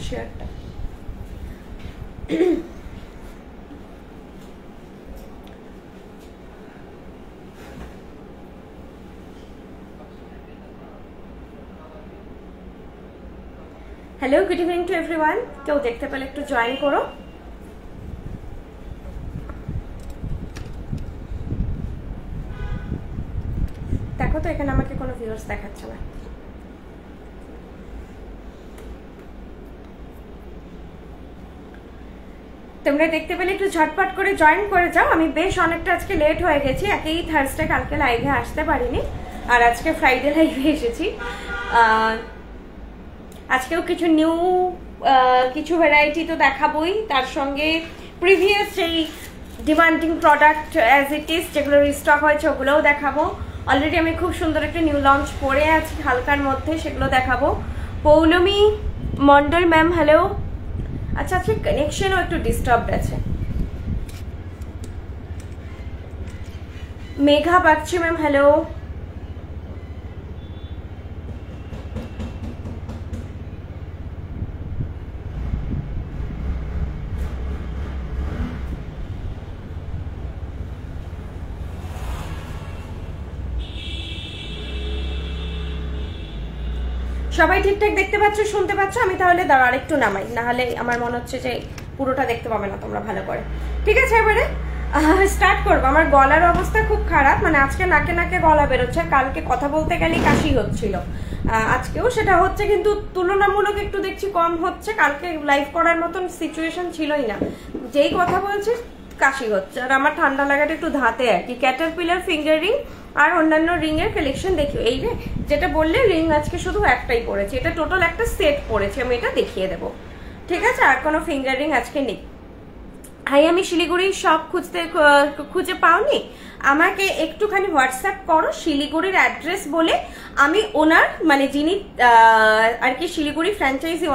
শেয়ারটা। Hello, good evening to everyone. কেউ দেখতে পেলে একটু জয়েন করো। দেখো তো এখানে আমাকে কোনো ভিউয়ার্স দেখাচ্ছে না। তোমরা দেখতে পেলে একটু ঝটপট করে জয়েন করে যাও। আমি বেশ অনেকটা আজকে লেট হয়ে গেছি, একেই থার্সডে, কালকে লাইভে আসতে পারিনি, আর আজকে ফ্রাইডে লাইভে এসেছি। আজকেও কিছু নিউ কিছু ভ্যারাইটি তো দেখাবোই, তার সঙ্গে প্রিভিয়াস যেই demanding product as it is যেগুলো রিস্টক হয়েছে ওগুলোও দেখাবো। অলরেডি আমি খুব সুন্দর একটা নিউ লঞ্চ পরে আছি হালকার মধ্যে, সেগুলো দেখাবো। Poulami Mondal ma'am hello. আচ্ছা, আজকে কানেকশনও একটু ডিস্টার্বড আছে। Megha Bagchi ma'am hello. সবাই ঠিকঠাক দেখতে পাচ্ছ, শুনতে পাচ্ছ? আমি তাহলে দাঁড়া আরেকটু নামাই, নাহলে আমার মনে হচ্ছে যে পুরোটা দেখতে পাবে না তোমরা ভালো করে। ঠিক আছে, এবারে স্টার্ট করবো। আমার গলার অবস্থা খুব খারাপ, মানে আজকে নাকে নাকে গলা বেরোচ্ছে, কালকে কথা বলতে গেলেই কাশি হচ্ছিল, আজকেও সেটা হচ্ছে, কিন্তু তুলনামূলক একটু দেখছি কম হচ্ছে। কালকে লাইভ করার মতন সিচুয়েশন ছিলই না, যেই কথা বলছি কাশি হচ্ছে। আর আমার ঠান্ডা লাগাটা একটু ধাতে আর কি। ক্যাটারপিলার ফিঙ্গার রিং আর অন্যান্য রিং এর কালেকশন দেখিও। এই রে যেটা বললে রিং আজকে শুধু একটাই পড়েছে, এটা টোটাল একটা সেট পড়েছে, আমি এটা দেখিয়ে দেবো। ঠিক আছে, আর কোনো ফিঙ্গার রিং আজকে নেই। হাই, আমি শিলিগুড়ির সব খুঁজে পাওনি, আমাকে একটুখানি হোয়াটসঅ্যাপ করো শিলিগুড়ির অ্যাড্রেস বলে। আমি ওনার মানে যিনি আর কি শিলিগুড়ি ফ্র্যাঞ্চাইজি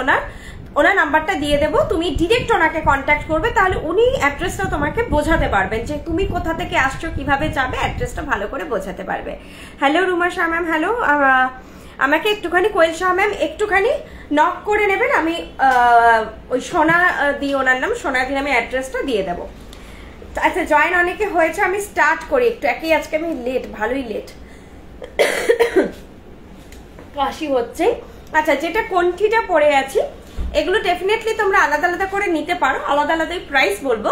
ওনার নাম্বারটা দিয়ে দেবো, তুমি ডিরেক্ট ওনাকে কন্ট্যাক্ট করবে, তাহলে উনি অ্যাড্রেসটা তোমাকে বোঝাতে পারবেন যে তুমি কোথা থেকে আসছো, কিভাবে যাবে, অ্যাড্রেসটা ভালো করে বোঝাতে পারবে। Hello Ruma Shah ma'am hello. আমাকে একটুখানি কোয়েল শাহ ম্যাম একটুখানি নক করে নেবেন, আমি ওই সোনা দিয়ে, ওনার নাম সোনা দিয়ে আমি অ্যাড্রেসটা দিয়ে দেবো। আচ্ছা, জয়েন অনেকে হয়েছে, আমি স্টার্ট করি একটু। একই আজকে আমি লেট, ভালোই লেট, কাশি হচ্ছে। আচ্ছা, যেটা কোনটিটা পরে আছি এগুলো ডেফিনেটলি তোমরা আলাদা আলাদা করে নিতে পারো, আলাদা আলাদাই প্রাইস বলবো,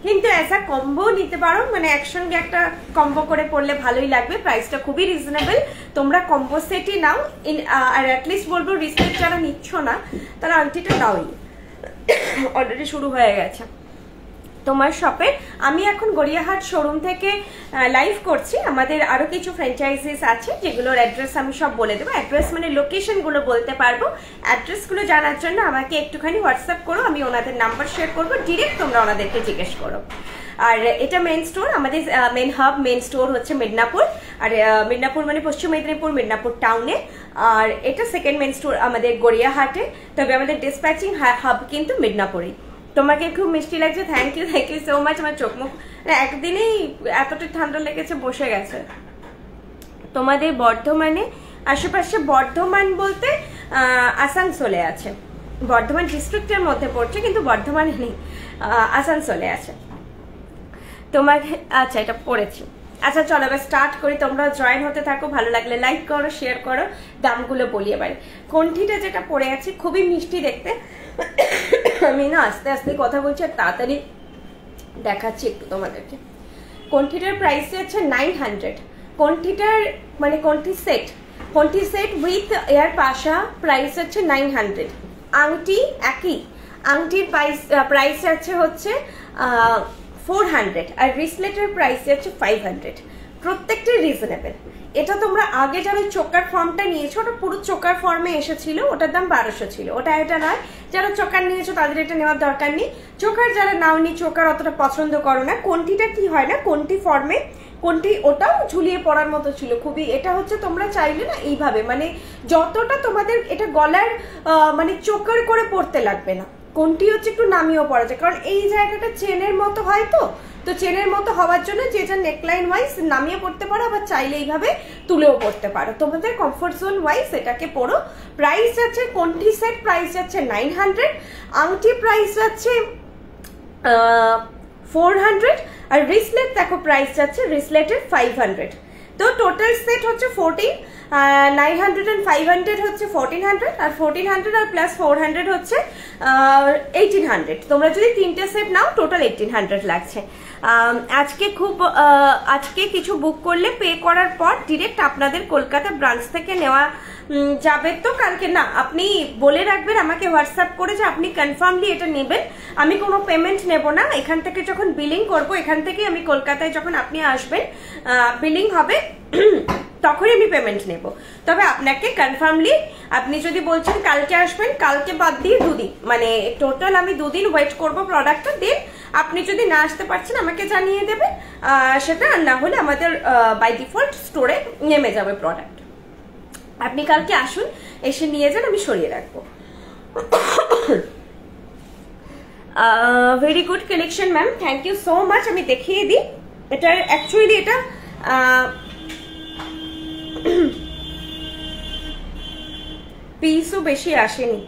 কিন্তু অ্যাজ আ কম্বো নিতে পারো, মানে একসঙ্গে একটা কম্বো করে পড়লে ভালোই লাগবে। প্রাইসটা খুবই রিজনেবল, তোমরা কম্বো সেটই নাও। আর অ্যাটলিস্ট বলবো রিসেপ্ট যারা নিচ্ছ না তারা আংটিটা নাওই, অলরেডি শুরু হয়ে গেছে তোমার শপে। আমি এখন গড়িয়াহাট শোরুম থেকে লাইভ করছি। আমাদের আরো কিছু ফ্র্যাঞ্চাইজিস আছে যেগুলোর অ্যাড্রেস আমি সব বলে দেবো। অ্যাড্রেস মানে লোকেশনগুলো বলতে পারবো। অ্যাড্রেসগুলো জানার জন্য আমাকে একটুখানি হোয়াটসঅ্যাপ করো, আমি ওনাদের নাম্বার শেয়ার করবো, ডিরেক্ট তোমরা ওনাদেরকে জিজ্ঞেস করো। আর এটা মেন স্টোর, আমাদের মেন হাব মেন স্টোর হচ্ছে মিদনাপুর, আর মিদনাপুর মানে পশ্চিম মেদিনীপুর, মিদনাপুর টাউনে। আর এটা সেকেন্ড মেন স্টোর আমাদের গড়িয়াহাটে, তবে আমাদের ডিসপ্যাচিং হাব কিন্তু মিদনাপুরেই। তোমাকে খুব মিষ্টি লাগছে, থ্যাংক ইউ সো মাচ। আমার চোখ মুখ একদিনেই এতটা ঠান্ডা লেগেছে, বসে গেছে। তোমাদের বর্ধমানে আশেপাশে, বর্ধমান বলতে আসানসোলে আছে, বর্ধমান ডিস্ট্রিক্টের মধ্যে পড়ছে, কিন্তু বর্ধমানে নেই, আসানসোলে আছে তোমাকে। আচ্ছা, এটা পড়েছি। আচ্ছা চলো এবার স্টার্ট করি, তোমরা জয়েন হতে থাকো, ভালো লাগলে লাইক করো, শেয়ার করো। দামগুলো বলি এবার। কোনটিটা যেটা পরে আছি খুবই মিষ্টি দেখতে, আমি না আস্তে আস্তে কথা বলছি আর তাড়াতাড়ি দেখাচ্ছি একটু তোমাদেরকে। কোনটিটার প্রাইস হচ্ছে 900। কোনটিটার মানে কোনটি set with air Pasha price হচ্ছে 900। আংটি একই, আংটির প্রাইস আছে হচ্ছে 400, আর রিসলেটের প্রাইস আছে 500। প্রত্যেকটি রিজনেবল। এটা তোমরা আগে যারা চোকার ফর্মটা নিয়েছো, ওটা পুরো চোকার ফর্মে এসেছিল, ওটার দাম 1200 ছিল, ওটা এটা নয়। যারা চোকার নিয়েছো তাদের এটা নেওয়ার দরকার নেই। চোকার যারা নাওনি, চোকার অতটা পছন্দ করো না, কোনটিটা কি হয় না, কোনটি ফর্মে, কোনটি ওটাও ঝুলিয়ে পড়ার মতো ছিল খুবই। এটা হচ্ছে তোমরা চাইলে না এইভাবে, মানে যতটা তোমাদের এটা গলার মানে চোকার করে পড়তে লাগবে না। কোনটি হচ্ছে একটু নামিয়েও পড়া যায়, কারণ এই জায়গাটা চেনের মতো হয়, তো তো চেনের মতো হওয়ার জন্য যেটা নেকলাইন ওয়াইজ নামিয়ে পড়তে পারো, আবার চাইলে এইভাবে তুলেও পড়তে পারো, তোমাদের কমফোর্ট জোন ওয়াইজ এটাকে পরো। প্রাইস যাচ্ছে কোনটি সেট প্রাইস যাচ্ছে 900, আংটি প্রাইস যাচ্ছে 400, আর রিসলেট দেখো প্রাইস যাচ্ছে রিসলেটের 500। তো টোটাল সেট হচ্ছে 14, 900 and 500 হচ্ছে 1400, আর 1400 আর প্লাস 400 হচ্ছে 1800। তোমরা যদি তিনটে সেট নাও টোটাল 1800 লাগছে। আজকে কিছু বুক করলে পে করার পর ডিরেক্ট আপনাদের কলকাতা ব্রাঞ্চ থেকে নেওয়া যাবে। তো কালকে না, আপনি বলে রাখবেন আমাকে হোয়াটসঅ্যাপ করে যে আপনি কনফার্মলি এটা নেবেন, আমি কোনো পেমেন্ট নেব না। এখান থেকে যখন বিলিং করব, এখান থেকে আমি কলকাতায় যখন আপনি আসবেন বিলিং হবে তখনই আমি পেমেন্ট নেব। তবে আপনাকে কনফার্মলি, আপনি যদি বলছেন কালকে আসবেন, কালকে বাদ দিয়ে দুদিন, মানে টোটাল আমি দুদিন ওয়েট করব প্রোডাক্টটা। দেন আপনি যদি না আসতে পারছেন আমাকে জানিয়ে দেবেন সেটা, আর না হলে আমাদের বাই ডিফল্ট স্টোরে নেমে যাবে প্রোডাক্ট। আপনি কালকে আসুন, এসে নিয়ে যান, আমি সরিয়ে রাখবো। Very good collection ma'am, thank you so much. আমি দেখিয়ে দিই, এটা অ্যাকচুয়ালি এটা পিসও বেশি আসেনি।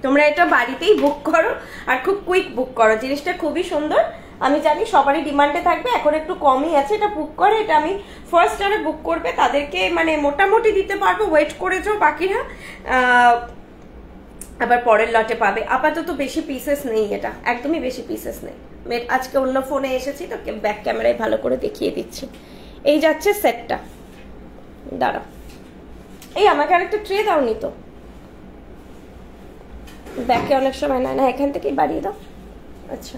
তোমরা এটা বাড়িতেই বুক করো আর খুব কুইক বুক করো, জিনিসটা খুবই সুন্দর। আমি জানি সবারই ডিমান্ডে থাকবে, এখন একটু কমই আছে। এটা বুক করে, এটা আমি ফার্স্ট যারা বুক করবে তাদেরকে মানে মোটামুটি দিতে পারবো, ওয়েট করে যাও, বাকিরা আবার পরের লটে পাবে। আপাতত বেশি পিসেস নেই, এটা একদমই বেশি পিসেস নেই। আজকে অন্য ফোনে এসেছি তো ব্যাক ক্যামেরায় ভালো করে দেখিয়ে দিচ্ছি। এই যাচ্ছে সেটটা, দাঁড়া, এই আমাকে আরেকটা ট্রে দাওনি তো, ব্যাকে অনেক সময় না, এখান থেকেই বাড়িয়ে দাও। আচ্ছা,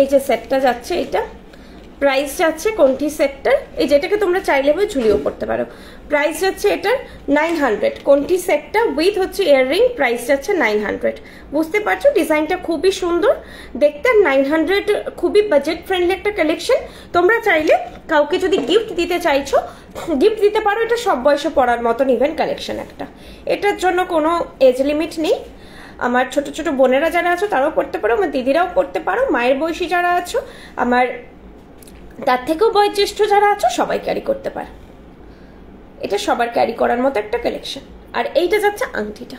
এই যে সেটটা যাচ্ছে, এটা প্রাইস যাচ্ছে কোনটি সেটটার, এই যেটাকে তোমরা চাইলে ঝুলিয়েও পড়তে পারো, প্রাইস যাচ্ছে এটার 900। কোনটি সেটটা উইথ হচ্ছে ইয়াররিং, প্রাইস যাচ্ছে 900। বুঝতে পারছো ডিজাইনটা খুবই সুন্দর দেখতে, 900 খুবই বাজেট ফ্রেন্ডলি একটা কালেকশন। তোমরা চাইলে কাউকে যদি গিফট দিতে চাইছো গিফট দিতে পারো, এটা সব বয়সে পড়ার মতন ইভেন্ট কালেকশন একটা। এটার জন্য কোনো এজ লিমিট নেই। আমার ছোট ছোট বোনেরা যারা আছো তারাও পড়তে পারো, আমার দিদিরাও পড়তে পারো, মায়ের বয়সী যারা আছো, আমার তার থেকেও বয়োজ্যেষ্ঠ যারা আছো সবাই ক্যারি করতে পারে। এটা সবার ক্যারি করার মতো একটা কালেকশন। আর এইটা যাচ্ছে আংটিটা,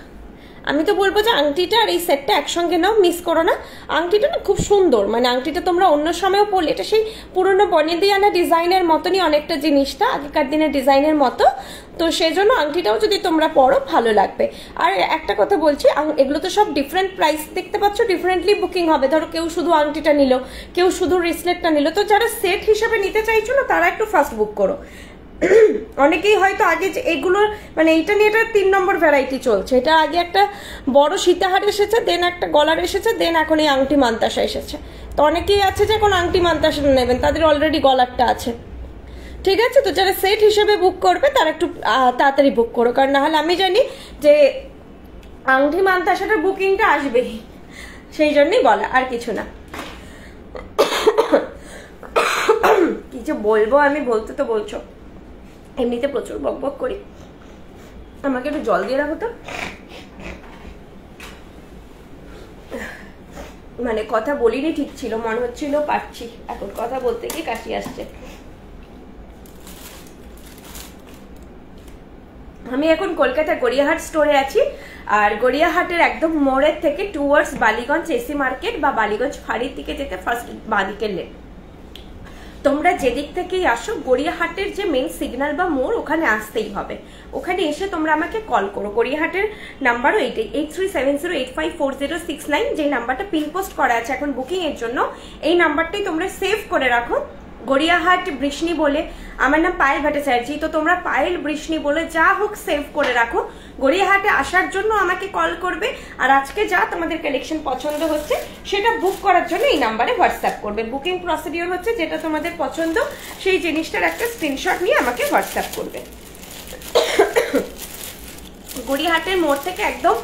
আমি তো বলবো যে আংটিটা আর এই সেটটা একসঙ্গে নাও, মিস করো না। আংটিটা না খুব সুন্দর, মানে আংটিটা তোমরা অন্য সময়ও পরলে, এটা সেই পুরোনো বনেদিয়ানা ডিজাইনের মতনই অনেকটা জিনিসটা, আগেকার দিনের ডিজাইনের মতো। তো সেই জন্য আংটিটাও যদি তোমরা পরো ভালো লাগবে। আর একটা কথা বলছি, এগুলো তো সব ডিফারেন্ট প্রাইস, দেখতে পাচ্ছ ডিফারেন্টলি বুকিং হবে। ধরো কেউ শুধু আংটিটা নিল, কেউ শুধু রিসলেটটা নিল। তো যারা সেট হিসাবে নিতে চাইছো না তারা একটু ফার্স্ট বুক করো। অনেকেই হয়তো আগে এগুলো মানে এইটা নিয়ে এটা 3 নম্বর ভ্যারাইটি চলছে। এটা আগে একটা বড় সীতাহার এসেছে, দেন একটা গলার এসেছে, দেন এখন এই আংটি মান্তাসা এসেছে। তো অনেকেই আছে যে এখন আংটি মান্তাসাটা নেবেন, তাদের অলরেডি গলারটা আছে, ঠিক আছে। তো যারা সেট হিসেবে বুক করবে তারা একটু তাড়াতাড়ি বুক করো, কারণ না হলে আমি জানি যে আংটি মান্তাসাটার বুকিংটা আসবেই, সেই জন্যই বলা, আর কিছু না। কি যে বলবো আমি, বলতে তো বলছো, এমনিতে প্রচুর বক বক করি, আমাকে একটু জল দিয়ে রাখো তো। মানে কথা বলিনি ঠিক ছিল, মনে হচ্ছিল পারছি, এখন কথা বলতে গিয়ে কাশি আসছে। আমি এখন কলকাতা গড়িয়াহাট স্টোরে আছি, আর গড়িয়াহাটের একদম মোড়ের থেকে টুয়ার্ডস বালিগঞ্জ এসি মার্কেট বা বালিগঞ্জ ফাঁড়ির দিকে যেতে ফার্স্ট বাঁদিকের লেন। তোমরা যেদিক থেকেই আসো, গড়িয়াহাটের যে মেইন সিগন্যাল বা মোড়, ওখানে আসতেই হবে। ওখানে এসে তোমরা আমাকে কল করো। গড়িয়াহাটের নাম্বারও এইটাই, 8370854069, যে নাম্বারটা পিন পোস্ট করা আছে এখন বুকিং এর জন্য। এই নাম্বারটাই তোমরা সেভ করে রাখো। গড়িয়াহাট বৃষ্ণি বলে, আমার নাম পায়েল ভট্টাচার্য, তো তোমরা পায়েল বৃষ্ণি বলে যা হোক সেভ করে রাখো। গড়িয়াহাটে আসার জন্য আমাকে কল করবে, আর আজকে যা তোমাদের কালেকশন পছন্দ হচ্ছে সেটা বুক করার জন্য এই নাম্বারে হোয়াটসঅ্যাপ করবে। বুকিং প্রসিডিওর হচ্ছে যেটা তোমাদের পছন্দ সেই জিনিসটার একটা স্ক্রিনশট নিয়ে আমাকে হোয়াটসঅ্যাপ করবে। গড়িয়াহাটের মোড় থেকে একদম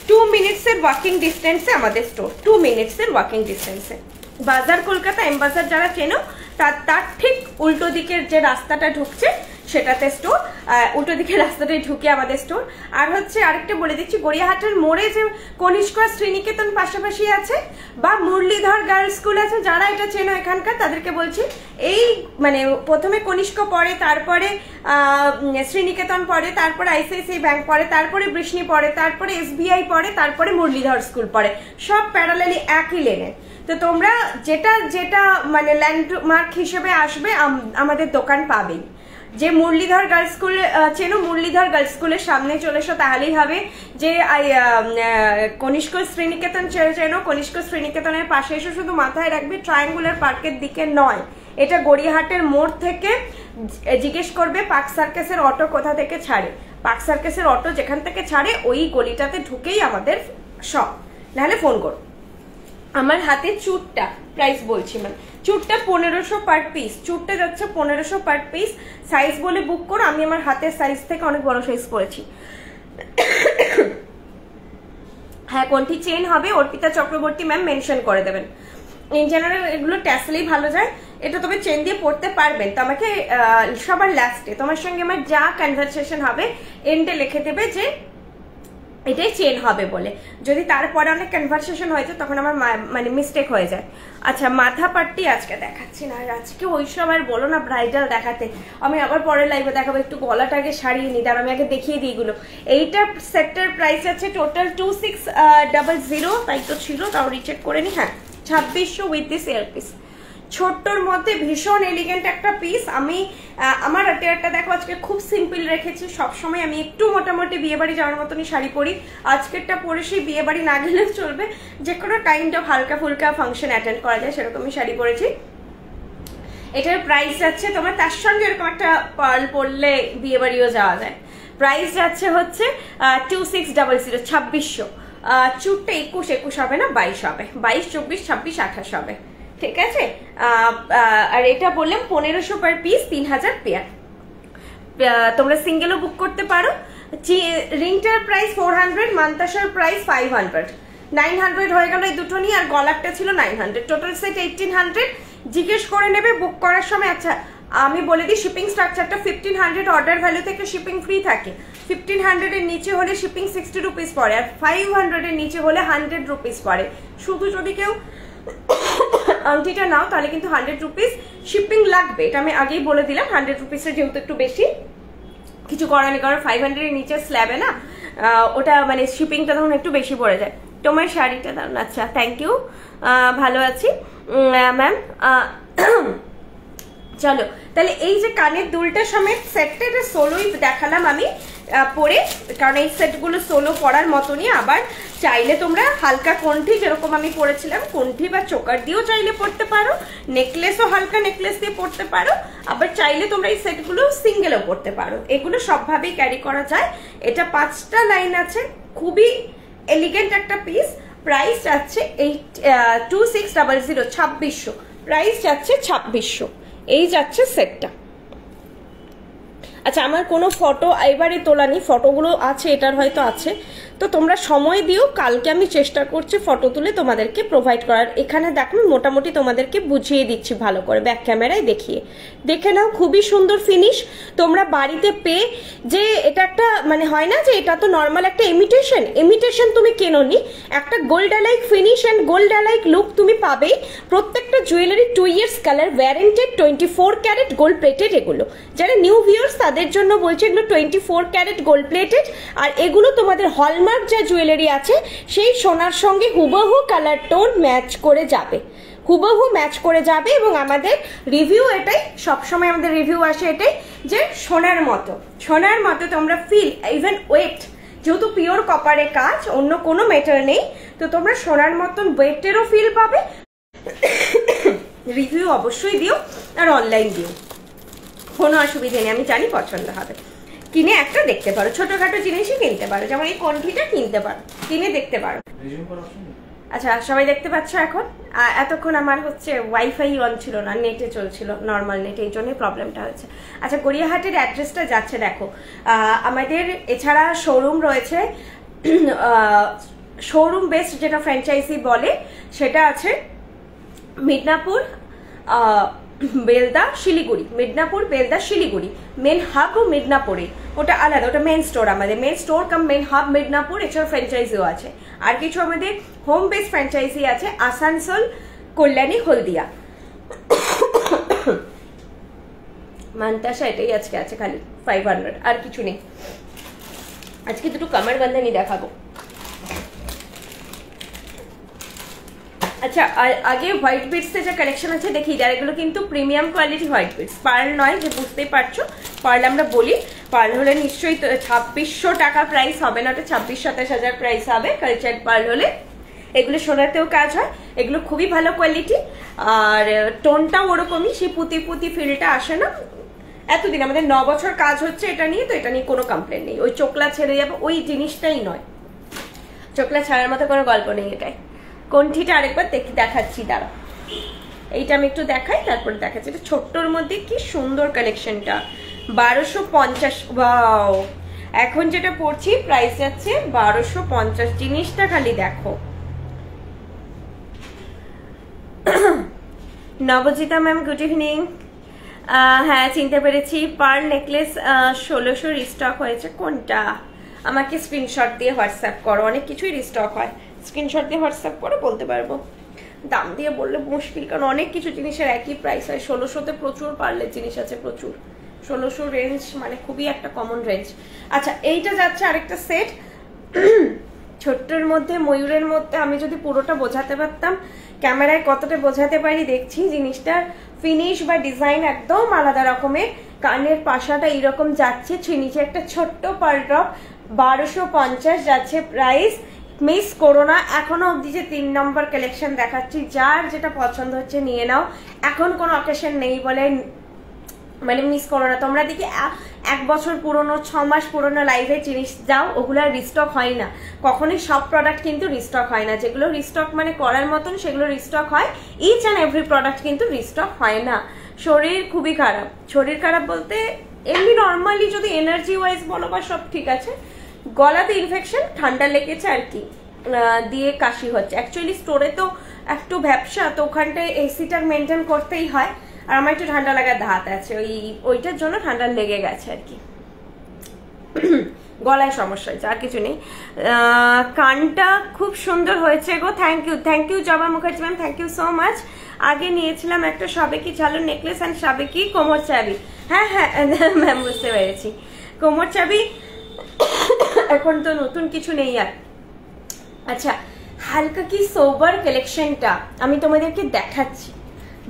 2 মিনিটসের ওয়াকিং ডিস্টেন্সে আমাদের স্টোর, 2 মিনিটসের ওয়াকিং ডিস্টেন্সে। বাজার কলকাতা এম বাজার যারা চেনো, তার ঠিক উল্টো দিকের যে রাস্তাটা ঢুকছে সেটাতে স্টোর, উল্টো দিকে রাস্তাটায় ঢুকে আমাদের স্টোর। আর হচ্ছে আরেকটা বলে দিচ্ছি, গড়িয়াহাটের মোড়ে যে কনিষ্ক শ্রীনিকেতন পাশাপাশি আছে বা মুরলীধর গার্লস স্কুল আছে, যারা এটা চেনো এখানকার তাদেরকে বলছি, এই মানে প্রথমে কনিষ্ক পড়ে, তারপরে শ্রীনিকেতন পড়ে, তারপরে আইসিআইসিআই ব্যাংক পড়ে, তারপরে বৃষ্ণি পড়ে, তারপরে এসবিআই পড়ে, তারপরে মুরলীধর স্কুল পড়ে, সব প্যারালালি একই লেনে। তো তোমরা যেটা যেটা মানে ল্যান্ডমার্ক হিসেবে আসবে আমাদের দোকান পাবেই। যে মুরলীধর গার্লস স্কুল চেনো, মুরলীধর গার্লস স্কুলের সামনে চলে এসো, তাহলেই হবে। যে কনিষ্ক শ্রীনিকেতন চেনো, কনিষ্ক শ্রীনিকেতনের পাশে এসে শুধু মাথায় রাখবে ট্রায়াঙ্গুলার পার্কের দিকে নয়, এটা গড়িয়াহাটের মোড় থেকে জিজ্ঞেস করবে পার্ক সার্কাসের অটো কোথা থেকে ছাড়ে, পার্ক সার্কাসের অটো যেখান থেকে ছাড়ে ওই গলিটাতে ঢুকেই আমাদের শপ, নাহলে ফোন করো। আমার হাতে চুটটা প্রাইস বলছি, মানে চুটটা 1500 পার পিস, চুটটা যাচ্ছে 1500 পার পিস। সাইজ বলে বুক করো, আমি আমার হাতের সাইজ থেকে অনেক বড় সাইজ করেছি। হ্যাঁ, কোনটি চেন হবে অর্পিতা চক্রবর্তী ম্যাম মেনশন করে দেবেন। ইন জেনারেল এগুলো ট্যাসেলেই ভালো যায়, এটা তবে চেন দিয়ে পড়তে পারবেন। তো আমাকে সবার লাস্টে তোমার সঙ্গে আমার যা কনভারসেশন হবে এন্ডে লিখে দেবে যে এটাই চেন হবে বলে, যদি তারপরে অনেক কনভারসেশন হয়েছে তখন আমার মানে মিস্টেক হয়ে যায়। আচ্ছা, মাথা পাট্টি আজকে দেখাচ্ছি না, আর আজকে ওইসব আর বলো না ব্রাইডাল দেখাতে, আমি আবার পরে লাইভে দেখাবো। একটু গলাটাকে সারিয়ে নিই, আর আমি আগে দেখিয়ে দিই এগুলো। এইটা সেটটার প্রাইস আছে টোটাল 2600, তাই তো ছিল, তাও রিচেক করে নি। হ্যাঁ, 2600 উইথ দিস ইয়ারপিস। ছোট্টর মধ্যে ভীষণ এলিগেন্ট একটা পিস। আমি আমার একটা দেখো আজকে খুব সিম্পল রেখেছি, সবসময় আমি একটু মোটামুটি বিয়ে বাড়ি যাওয়ার মতনই শাড়ি পরি, আজকেরটা পরে সেই বিয়ে বাড়ি না গেলেও চলবে, যে কোনো কাইন্ড অফ হালকা ফুলকা ফাংশন অ্যাটেন্ড করা যায় সেরকমই শাড়ি পরেছি। এটার প্রাইস যাচ্ছে তোমার, তার সঙ্গে এরকম একটা পার্ল পরলে বিয়ে বাড়িও যাওয়া যায়। প্রাইস যাচ্ছে হচ্ছে 2600, 2600। চুটটা 21 হবে না, 22 হবে, 22, 24, 26, 28 হবে, ঠিক আছে। আর এটা বললাম 1500 পার পিস, 3000 পেয়ার। তোমরা সিঙ্গেলও বুক করতে পারো। রিংটার প্রাইস 400, মান্তাসার প্রাইস 500, 900 হয়ে গেল এই দুটো নিয়ে, আর গলারটা ছিল 900, টোটাল সেট 1800। জিজ্ঞেস করে নেবে বুক করার সময়। আচ্ছা, আমি বলে দিই শিপিং স্ট্রাকচারটা 1500 অর্ডার ভ্যালু থেকে শিপিং ফ্রি থাকে, 1500 এর নিচে হলে শিপিং 60 রুপিস পড়ে, আর 500 এর নিচে হলে 100 রুপিস পড়ে। শুধু যদি কেউ আংটিটা নাও তাহলে কিন্তু 100 রুপিস শিপিং লাগবে, এটা আমি আগেই বলে দিলাম। 100 রুপিসের যেহেতু একটু বেশি, কিছু করার নেই, কারণ 500 এর নিচে স্ল্যাবে না, ওটা মানে শিপিংটা তখন একটু বেশি পড়ে যায়। তোমার শাড়িটা দারুণ। আচ্ছা, থ্যাংক ইউ, ভালো আছি ম্যাম। চলো তাহলে এই যে কানের দুলটা সমেত সেটটা, এটা সোলোই দেখালাম আমি পরে, কারণ এই সেটগুলো সোলো পরার মতনই। আবার চাইলে তোমরা হালকা কণ্ঠি, যেরকম আমি পরেছিলাম, কণ্ঠি বা চোকার দিয়েও চাইলে পরতে পারো, নেকলেসও হালকা নেকলেস দিয়ে পরতে পারো, আবার চাইলে তোমরা এই সেটগুলো সিঙ্গেলও পরতে পারো। এগুলো সবভাবেই ক্যারি করা যায়। এটা 5টা লাইন আছে, খুবই এলিগেন্ট একটা পিস। প্রাইস যাচ্ছে 2600, 2600 প্রাইস যাচ্ছে, 2600। এই যাচ্ছে সেটটা। আচ্ছা, আমার কোনো ফটো এবারে তোলা নেই, ফটোগুলো আছে, এটার হয়তো আছে, তো তোমরা সময় দিও, কালকে আমি চেষ্টা করছি ফটো তুলে তোমাদেরকে প্রোভাইড করার। এখানে দেখো মোটামুটি তোমাদেরকে বুঝিয়ে দিচ্ছি ভালো করে, ব্যাক ক্যামেরায় দেখিয়ে দেখে নাও। খুবই সুন্দর ফিনিশ, তোমরা বাড়িতে পেয়ে যে এটা একটা মানে হয় না যে এটা তো নর্মাল একটা ইমিটেশন তুমি কেনোনি, একটা gold alike finish and gold alike look তুমি পাবেই। প্রত্যেকটা jewellery 2 years colour warranted, 24 carat gold plated. এগুলো যারা নিউ ভিউয়ার্স তাদের জন্য বলছি, এগুলো 24 ক্যারেট গোল্ড প্লেটেড। আর এগুলো তোমাদের হলমার্ক যা জুয়েলারি আছে সেই সোনার সঙ্গে হুবহু কালার টোন ম্যাচ করে যাবে, হুবহু ম্যাচ করে যাবে। এবং আমাদের রিভিউ এটাই, সবসময় আমাদের রিভিউ আসে এটাই যে সোনার মতো তোমরা ফিল, ইভেন ওয়েট, যেহেতু পিওর কপারে কাজ, অন্য কোনো মেটাল নেই, তো তোমরা সোনার মতন ওয়েটেরও ফিল পাবে। রিভিউ অবশ্যই দিও, আর অনলাইন দিও, কোনো অসুবিধা নেই, আমি জানি পছন্দ হবে। কিনে একটা দেখতে পারো, ছোটখাটো জিনিসই কিনতে পারো, যেমন এই কণ্ঠিটা কিনতে পারো, কিনে দেখতে পারো। আচ্ছা, সবাই দেখতে পাচ্ছ এখন? এতক্ষণ আমার হচ্ছে ওয়াইফাই অন ছিল না, নেটে চলছিল, নর্মাল নেট, এই জন্যই প্রবলেমটা হয়েছে। আচ্ছা, গড়িয়াহাটের অ্যাড্রেসটা যাচ্ছে দেখো। আমাদের এছাড়া শোরুম রয়েছে, শোরুম বেসড যেটা ফ্র্যাঞ্চাইজি বলে সেটা আছে মিদনাপুর, বেলদা শিলিগুড়ি, মিদনাপুর বেলদা শিলিগুড়ি, মেন হাবও মিদনাপুরে, ওটা আলাদা, ওটা মেন স্টোর আমাদের, মেন স্টোর কাম মেন হাব মিদনাপুর। এছাড়া ফ্র্যাঞ্চাইজিও আছে, আর কিছু আমাদের হোম বেস ফ্র্যাঞ্চাইজি আছে আসানসোল, কল্যাণী, হলদিয়া। মান্তাসা এটাই আজকে আছে খালি 500, আর কিছু নেই। আজকে দুটো কামার বান্ধানি দেখাবো। আচ্ছা, আগে হোয়াইট বিটস এর যে কালেকশন আছে দেখি, যার এগুলো কিন্তু premium quality white beads, pearl নয়, যে বুঝতেই পারছো পার্ল আমরা বলি। পার্ল হলে নিশ্চয়ই 2600 টাকা প্রাইস হবে না, ওটা 26-27 প্রাইস হবে কালচার পার্ল হলে। এগুলো সোনাতেও কাজ হয়, এগুলো খুবই ভালো কোয়ালিটি, আর টোনটাও ওরকমই, সেই পুঁতি পুঁতি ফিলটা আসে না। এতদিন আমাদের 9 বছর কাজ হচ্ছে এটা নিয়ে, তো এটা নিয়ে কোনো কমপ্লেন নেই। ওই চোখলা ছেড়ে যাবে ওই জিনিসটাই নয়, চোখলা ছাড়ার মতো কোনো গল্প নেই এটাই। কণ্ঠিটা আরেকবার দেখাচ্ছি, দাঁড়া, এইটা আমি একটু দেখাই, তারপরে দেখাচ্ছি। এটা ছোট্টর মধ্যে কি সুন্দর কালেকশনটা, 1250। ওয়াও, এখন যেটা পড়ছি প্রাইস যাচ্ছে 1250। জিনিসটা খালি দেখো। নবজিতা ম্যাম গুড ইভিনিং। হ্যাঁ চিনতে পেরেছি, পার্ল নেকলেস 1600 রিস্টক হয়েছে। কোনটা? আমাকে স্ক্রিনশট দিয়ে হোয়াটসঅ্যাপ করো, অনেক কিছুই রিস্টক হয়, স্ক্রিনশট দিয়ে হোয়াটসঅ্যাপ করে বলতে পারবো। দাম দিয়ে বললে মুশকিল, কারণ অনেক কিছু জিনিসের একই প্রাইস হয়। 1600-তে প্রচুর পার্লের জিনিস আছে, প্রচুর। 1600 রেঞ্জ মানে খুবই একটা কমন রেঞ্জ। আচ্ছা, এইটা যাচ্ছে আরেকটা সেট ছোট্টর মধ্যে, ময়ূরের মধ্যে। আমি যদি পুরোটা বোঝাতে পারতাম, ক্যামেরায় কতটা বোঝাতে পারি দেখছি। জিনিসটার ফিনিশ বা ডিজাইন একদম আলাদা রকমের। কানের পাশাটা এইরকম যাচ্ছে, নিচে একটা ছোট্ট পার্ল ড্রপ, 1250 যাচ্ছে প্রাইস। মিস করো না, এখনো অব্দি যে 3 নম্বর কালেকশন দেখাচ্ছি, যার যেটা পছন্দ হচ্ছে নিয়ে নাও। এখন কোনো অকেশন নেই বলে মানে মিস করো না। তোমরা দেখি 1 বছর পুরনো, 6 মাস পুরনো লাইভে জিনিস যাও, ওগুলো রিস্টক হয় না কখনোই। সব প্রোডাক্ট কিন্তু রিস্টক হয় না, যেগুলো রিস্টক মানে করার মতন সেগুলো রিস্টক হয়। ইচ অ্যান্ড এভরি প্রোডাক্ট কিন্তু রিস্টক হয় না। শরীর খুবই খারাপ, শরীর খারাপ বলতে এমনি নর্মালি যদি এনার্জি ওয়াইজ বলো বা সব ঠিক আছে, গলাতে ইনফেকশন, ঠান্ডা লেগেছে আর কি, দিয়ে কাশি হচ্ছে। অ্যাকচুয়ালি স্টোরে তো একটু ব্যবসা, তো ওখানটায় এসিটা মেনটেন করতেই হয়। আর আমার একটু ঠান্ডা লাগার ধাত আছে, ওইটার জন্য ঠান্ডা লেগে গেছে আর কি, গলায় সমস্যা হয়েছে, আর কিছু নেই। কানটা খুব সুন্দর হয়েছে গো, thank you Joba Mukherjee ma'am, thank you so much. আগে নিয়েছিলাম একটা সাবেকি ঝালু নেকলেস অ্যান্ড সাবেকি কোমর চাবি। হ্যাঁ হ্যাঁ ম্যাম বুঝতে পেরেছি, কোমর চাবি। এখন তো নতুন কিছু নেই আর। আচ্ছা, হালকা কি সোবার কালেকশনটা আমি তোমাদেরকে দেখাচ্ছি,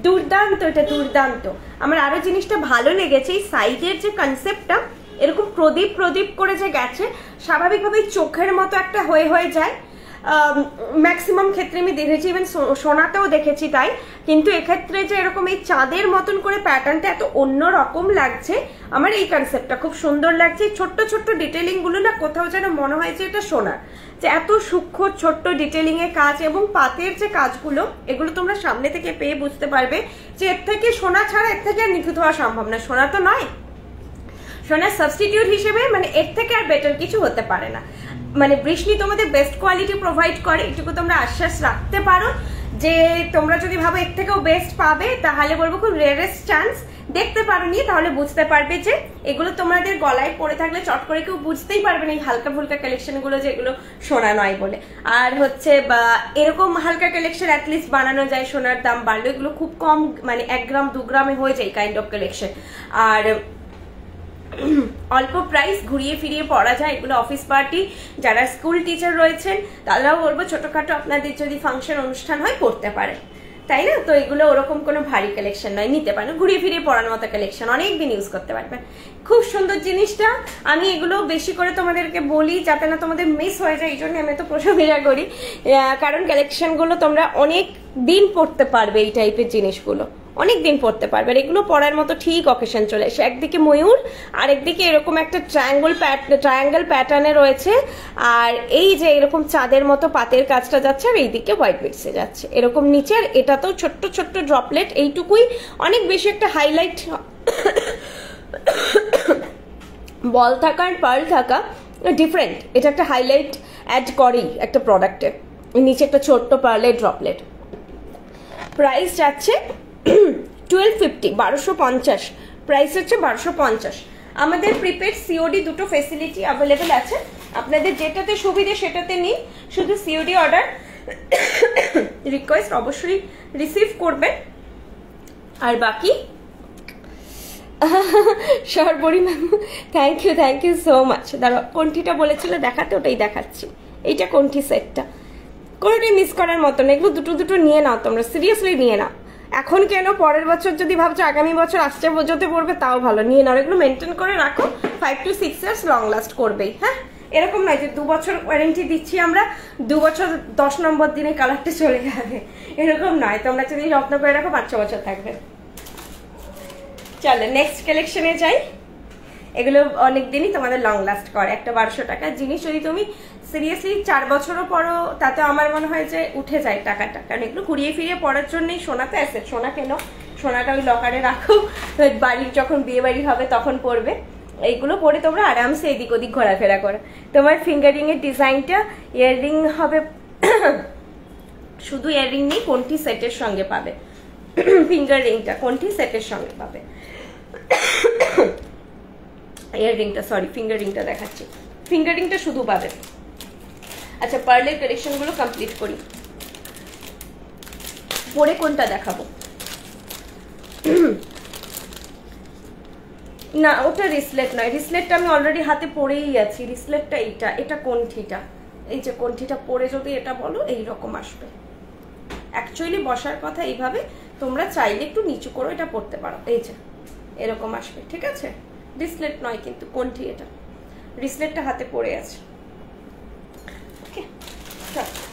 দুর্দান্ত, এটা দুর্দান্ত। আমার আরো জিনিসটা ভালো লেগেছে, এই সাইডের যে কনসেপ্টটা, এরকম প্রদীপ প্রদীপ করে যে গেছে, স্বাভাবিকভাবে চোখের মতো একটা হয়ে যায়। ম্যাক্সিমাম ক্ষেত্রে আমি দেখেছি, ইভেন সোনাতেও দেখেছি তাই, কিন্তু এক্ষেত্রে যে এরকম এই চাঁদের মতন করে প্যাটার্নটা এত অন্যরকম লাগছে, আমার এই কনসেপ্টটা খুব সুন্দর লাগছে। ছোট্ট ছোট্ট ডিটেলিং গুলো না কোথাও যেন মনে হয় যে এটা সোনার, যে এত সূক্ষ্ম ছোট্ট ডিটেলিং এর কাজ, এবং পাতের যে কাজগুলো, এগুলো তোমরা সামনে থেকে পেয়ে বুঝতে পারবে যে এর থেকে সোনা ছাড়া এর থেকে আর নিখুঁত হওয়া সম্ভব না। সোনা তো নয়, সোনার সাবস্টিটিউট হিসেবে মানে এর থেকে আর বেটার কিছু হতে পারে না। মানে বৃষ্টি তোমাদের বেস্ট কোয়ালিটি প্রোভাইড করে, এটুকু তোমরা আশ্বাস রাখতে পারো। যে তোমরা যদি ভাবো এর থেকেও বেস্ট পাবে, তাহলে বলবো খুব রেয়ারেস্ট চান্স। দেখতে পারো নি, তাহলে বুঝতে পারবে যে এগুলো তোমাদের গলায় পড়ে থাকলে চট করে কেউ বুঝতেই পারবে না এই হালকা ফুলকা কালেকশন গুলো যেগুলো সোনা নয় বলে। আর হচ্ছে বা এরকম হালকা কালেকশন অ্যাটলিস্ট বানানো যায়, সোনার দাম বাড়লো, এগুলো খুব কম, মানে 1 গ্রাম 2 গ্রামে হয়ে যায় কাইন্ড অফ কালেকশন। আর অল্প প্রাইস, ঘুরিয়ে ফিরিয়ে পড়া যায়। এগুলো অফিস পার্টি, যারা স্কুল টিচার রয়েছেন তারাও বলবো ছোটখাটো আপনাদের যদি ফাংশন অনুষ্ঠান হয় পড়তে পারে, তাই না? তো এগুলো ওরকম কোনো ভারী কালেকশন নয়, নিতে পারেন, ঘুরিয়ে ফিরিয়ে পড়ানোর মতো কালেকশন, অনেকদিন ইউজ করতে পারবেন। খুব সুন্দর জিনিসটা। আমি এগুলো বেশি করে তোমাদেরকে বলি যাতে না তোমাদের মিস হয়ে যায়, এই জন্য আমি তো প্রশংসা করি, কারণ কালেকশনগুলো তোমরা অনেক দিন পড়তে পারবে, এই টাইপের জিনিসগুলো অনেক দিন পড়তে পারবে। আর এগুলো পড়ার মতো ঠিক অকেশন চলে আসে। একদিকে ময়ূর, আর একদিকে এরকম একটা ট্রায়াঙ্গেল প্যাটার্নে রয়েছে, আর এই যে এরকম চাঁদের মতো পাতের কাজটা যাচ্ছে, আর এইদিকে হোয়াইট বিটসে যাচ্ছে এরকম নিচে। আর এটাতেও ছোট্ট ছোট্ট ড্রপলেট, এইটুকুই, অনেক বেশি একটা হাইলাইট বল থাকা আর পার্ল থাকা ডিফারেন্ট, এটা একটা হাইলাইট অ্যাড করেই একটা প্রোডাক্টে। নিচে একটা ছোট্ট পার্লের ড্রপলেট। প্রাইস যাচ্ছে 1250, 1250 প্রাইস হচ্ছে 1250। আমাদের প্রিপেড সিওডি দুটো ফেসিলিটি অ্যাভেলেবেল আছে, আপনাদের যেটাতে সুবিধে সেটাতে নিন, শুধু সিওডি অর্ডার রিকোয়েস্ট অবশ্যই রিসিভ করবেন। আর বাকি Sarbari ma'am thank you so much. দাঁড়াও, কোনটিটা বলেছিল দেখাতে, ওটাই দেখাচ্ছি। এইটা কোনটি সেটটা, কোনোটাই মিস করার মতো না, এগুলো দুটো দুটো নিয়ে নাও তোমরা, সিরিয়াসলি নিয়ে নাও। এখন কেন, পরের বছর যদি ভাবছো আগামী বছর আসছে বোঝাতে পড়বে তাও ভালো, নিয়ে নাও। এগুলো মেনটেন করে রাখো, 5 to 6 ইয়ার্স লং লাস্ট করবেই। হ্যাঁ, এরকম নয় যে 2 বছর ওয়ারেন্টি দিচ্ছি আমরা, 2 বছর 10 নম্বর দিনে কালারটা চলে যাবে, এরকম নয়। তোমরা যদি যত্ন করে রাখো 5-6 বছর থাকবে। চলো নেক্সট কালেকশনে যাই। এগুলো অনেক দিনই তোমাদের লং লাস্ট করে। একটা 1200 টাকার জিনিস যদি তুমি সিরিয়াসলি 4 বছরও পরো, তাতে আমার মনে হয় যে উঠে যায় টাকাটা, কারণ এগুলো ঘুরিয়ে ফিরিয়ে পড়ার জন্যই। সোনা তো অ্যাসেট, সোনা কেন, সোনাটা ওই লকারে রাখো, বাড়ির যখন বিয়ে বাড়ি হবে তখন পরবে। এইগুলো পরে তোমরা আরামসে এদিক ওদিক ঘোরাফেরা করো। তোমার ফিঙ্গারিং এর ডিজাইনটা ইয়াররিং হবে, শুধু ইয়াররিং নেই, কোনটি সেটের সঙ্গে পাবে, ফিঙ্গার রিংটা কোনটি সেটের সঙ্গে পাবে, ইয়াররিংটা সরি ফিঙ্গার রিংটা দেখাচ্ছি, ফিঙ্গার রিংটা শুধু পাবে। আচ্ছা, পার্লের কালেকশন গুলো কমপ্লিট করি, পরে কোনটা দেখাবো। না, ওটা রিসলেট নয়, রিসলেটটা আমি অলরেডি হাতে পরেই আছি। রিসলেটটা এইটা, এটা কোনঠিটা, এই যে কোনঠিটা পরে যদি এটা বলো এইরকম আসবে। অ্যাকচুয়ালি বসার কথা এইভাবে, তোমরা চাইলে একটু নিচু করে এটা পড়তে পারো, এই যে এরকম আসবে, ঠিক আছে। রিসলেট নয় কিন্তু কোনঠি, এটা রিসলেটটা হাতে পড়ে আছে।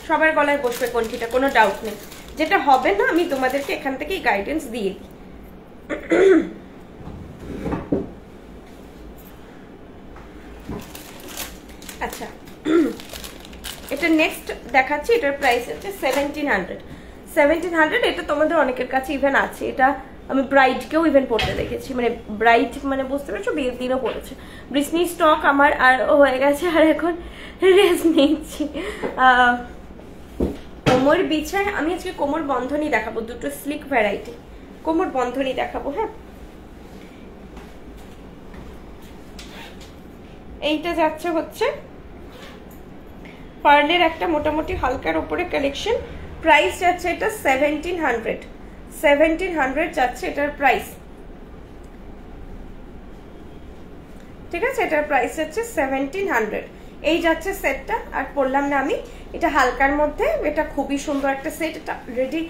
সবার গলায় বসবে কোনঠিটা, কোনো ডাউট নেই। যেটা হবে না আমি তোমাদেরকে এখান থেকেই গাইডেন্স দিয়ে দিই। আচ্ছা, এটা নেক্সট দেখাচ্ছি, এটার প্রাইস হচ্ছে 1700। এটা তোমাদের অনেকের কাছে ইভেন আছে, এটা আমি ব্রাইডকেও ইভেন পড়তে দেখেছি, মানে ব্রাইড মানে বুঝতে পারছো, বিয়ের দিনও পড়েছে। ব্রিসনি স্টক আমার আর হয়ে গেছে, আর এখন রেস্ট নিচ্ছি। কোমর বিছায় আমি আজকে কোমর বন্ধনী দেখাবো, দুটো স্লিক ভ্যারাইটি কোমর বন্ধনী দেখাবো। হ্যাঁ, এইটা যাচ্ছে হচ্ছে পার্লের একটা মোটামুটি হালকার উপরে কালেকশন, প্রাইস যাচ্ছে এটা 1700 যাচ্ছে এটার প্রাইস, ঠিক আছে। এটার প্রাইস হচ্ছে 1700, এই যাচ্ছে সেটটা। আর পরলাম না আমি, এটা হালকার মধ্যে, এটা খুবই সুন্দর একটা সেট, এটা রেডি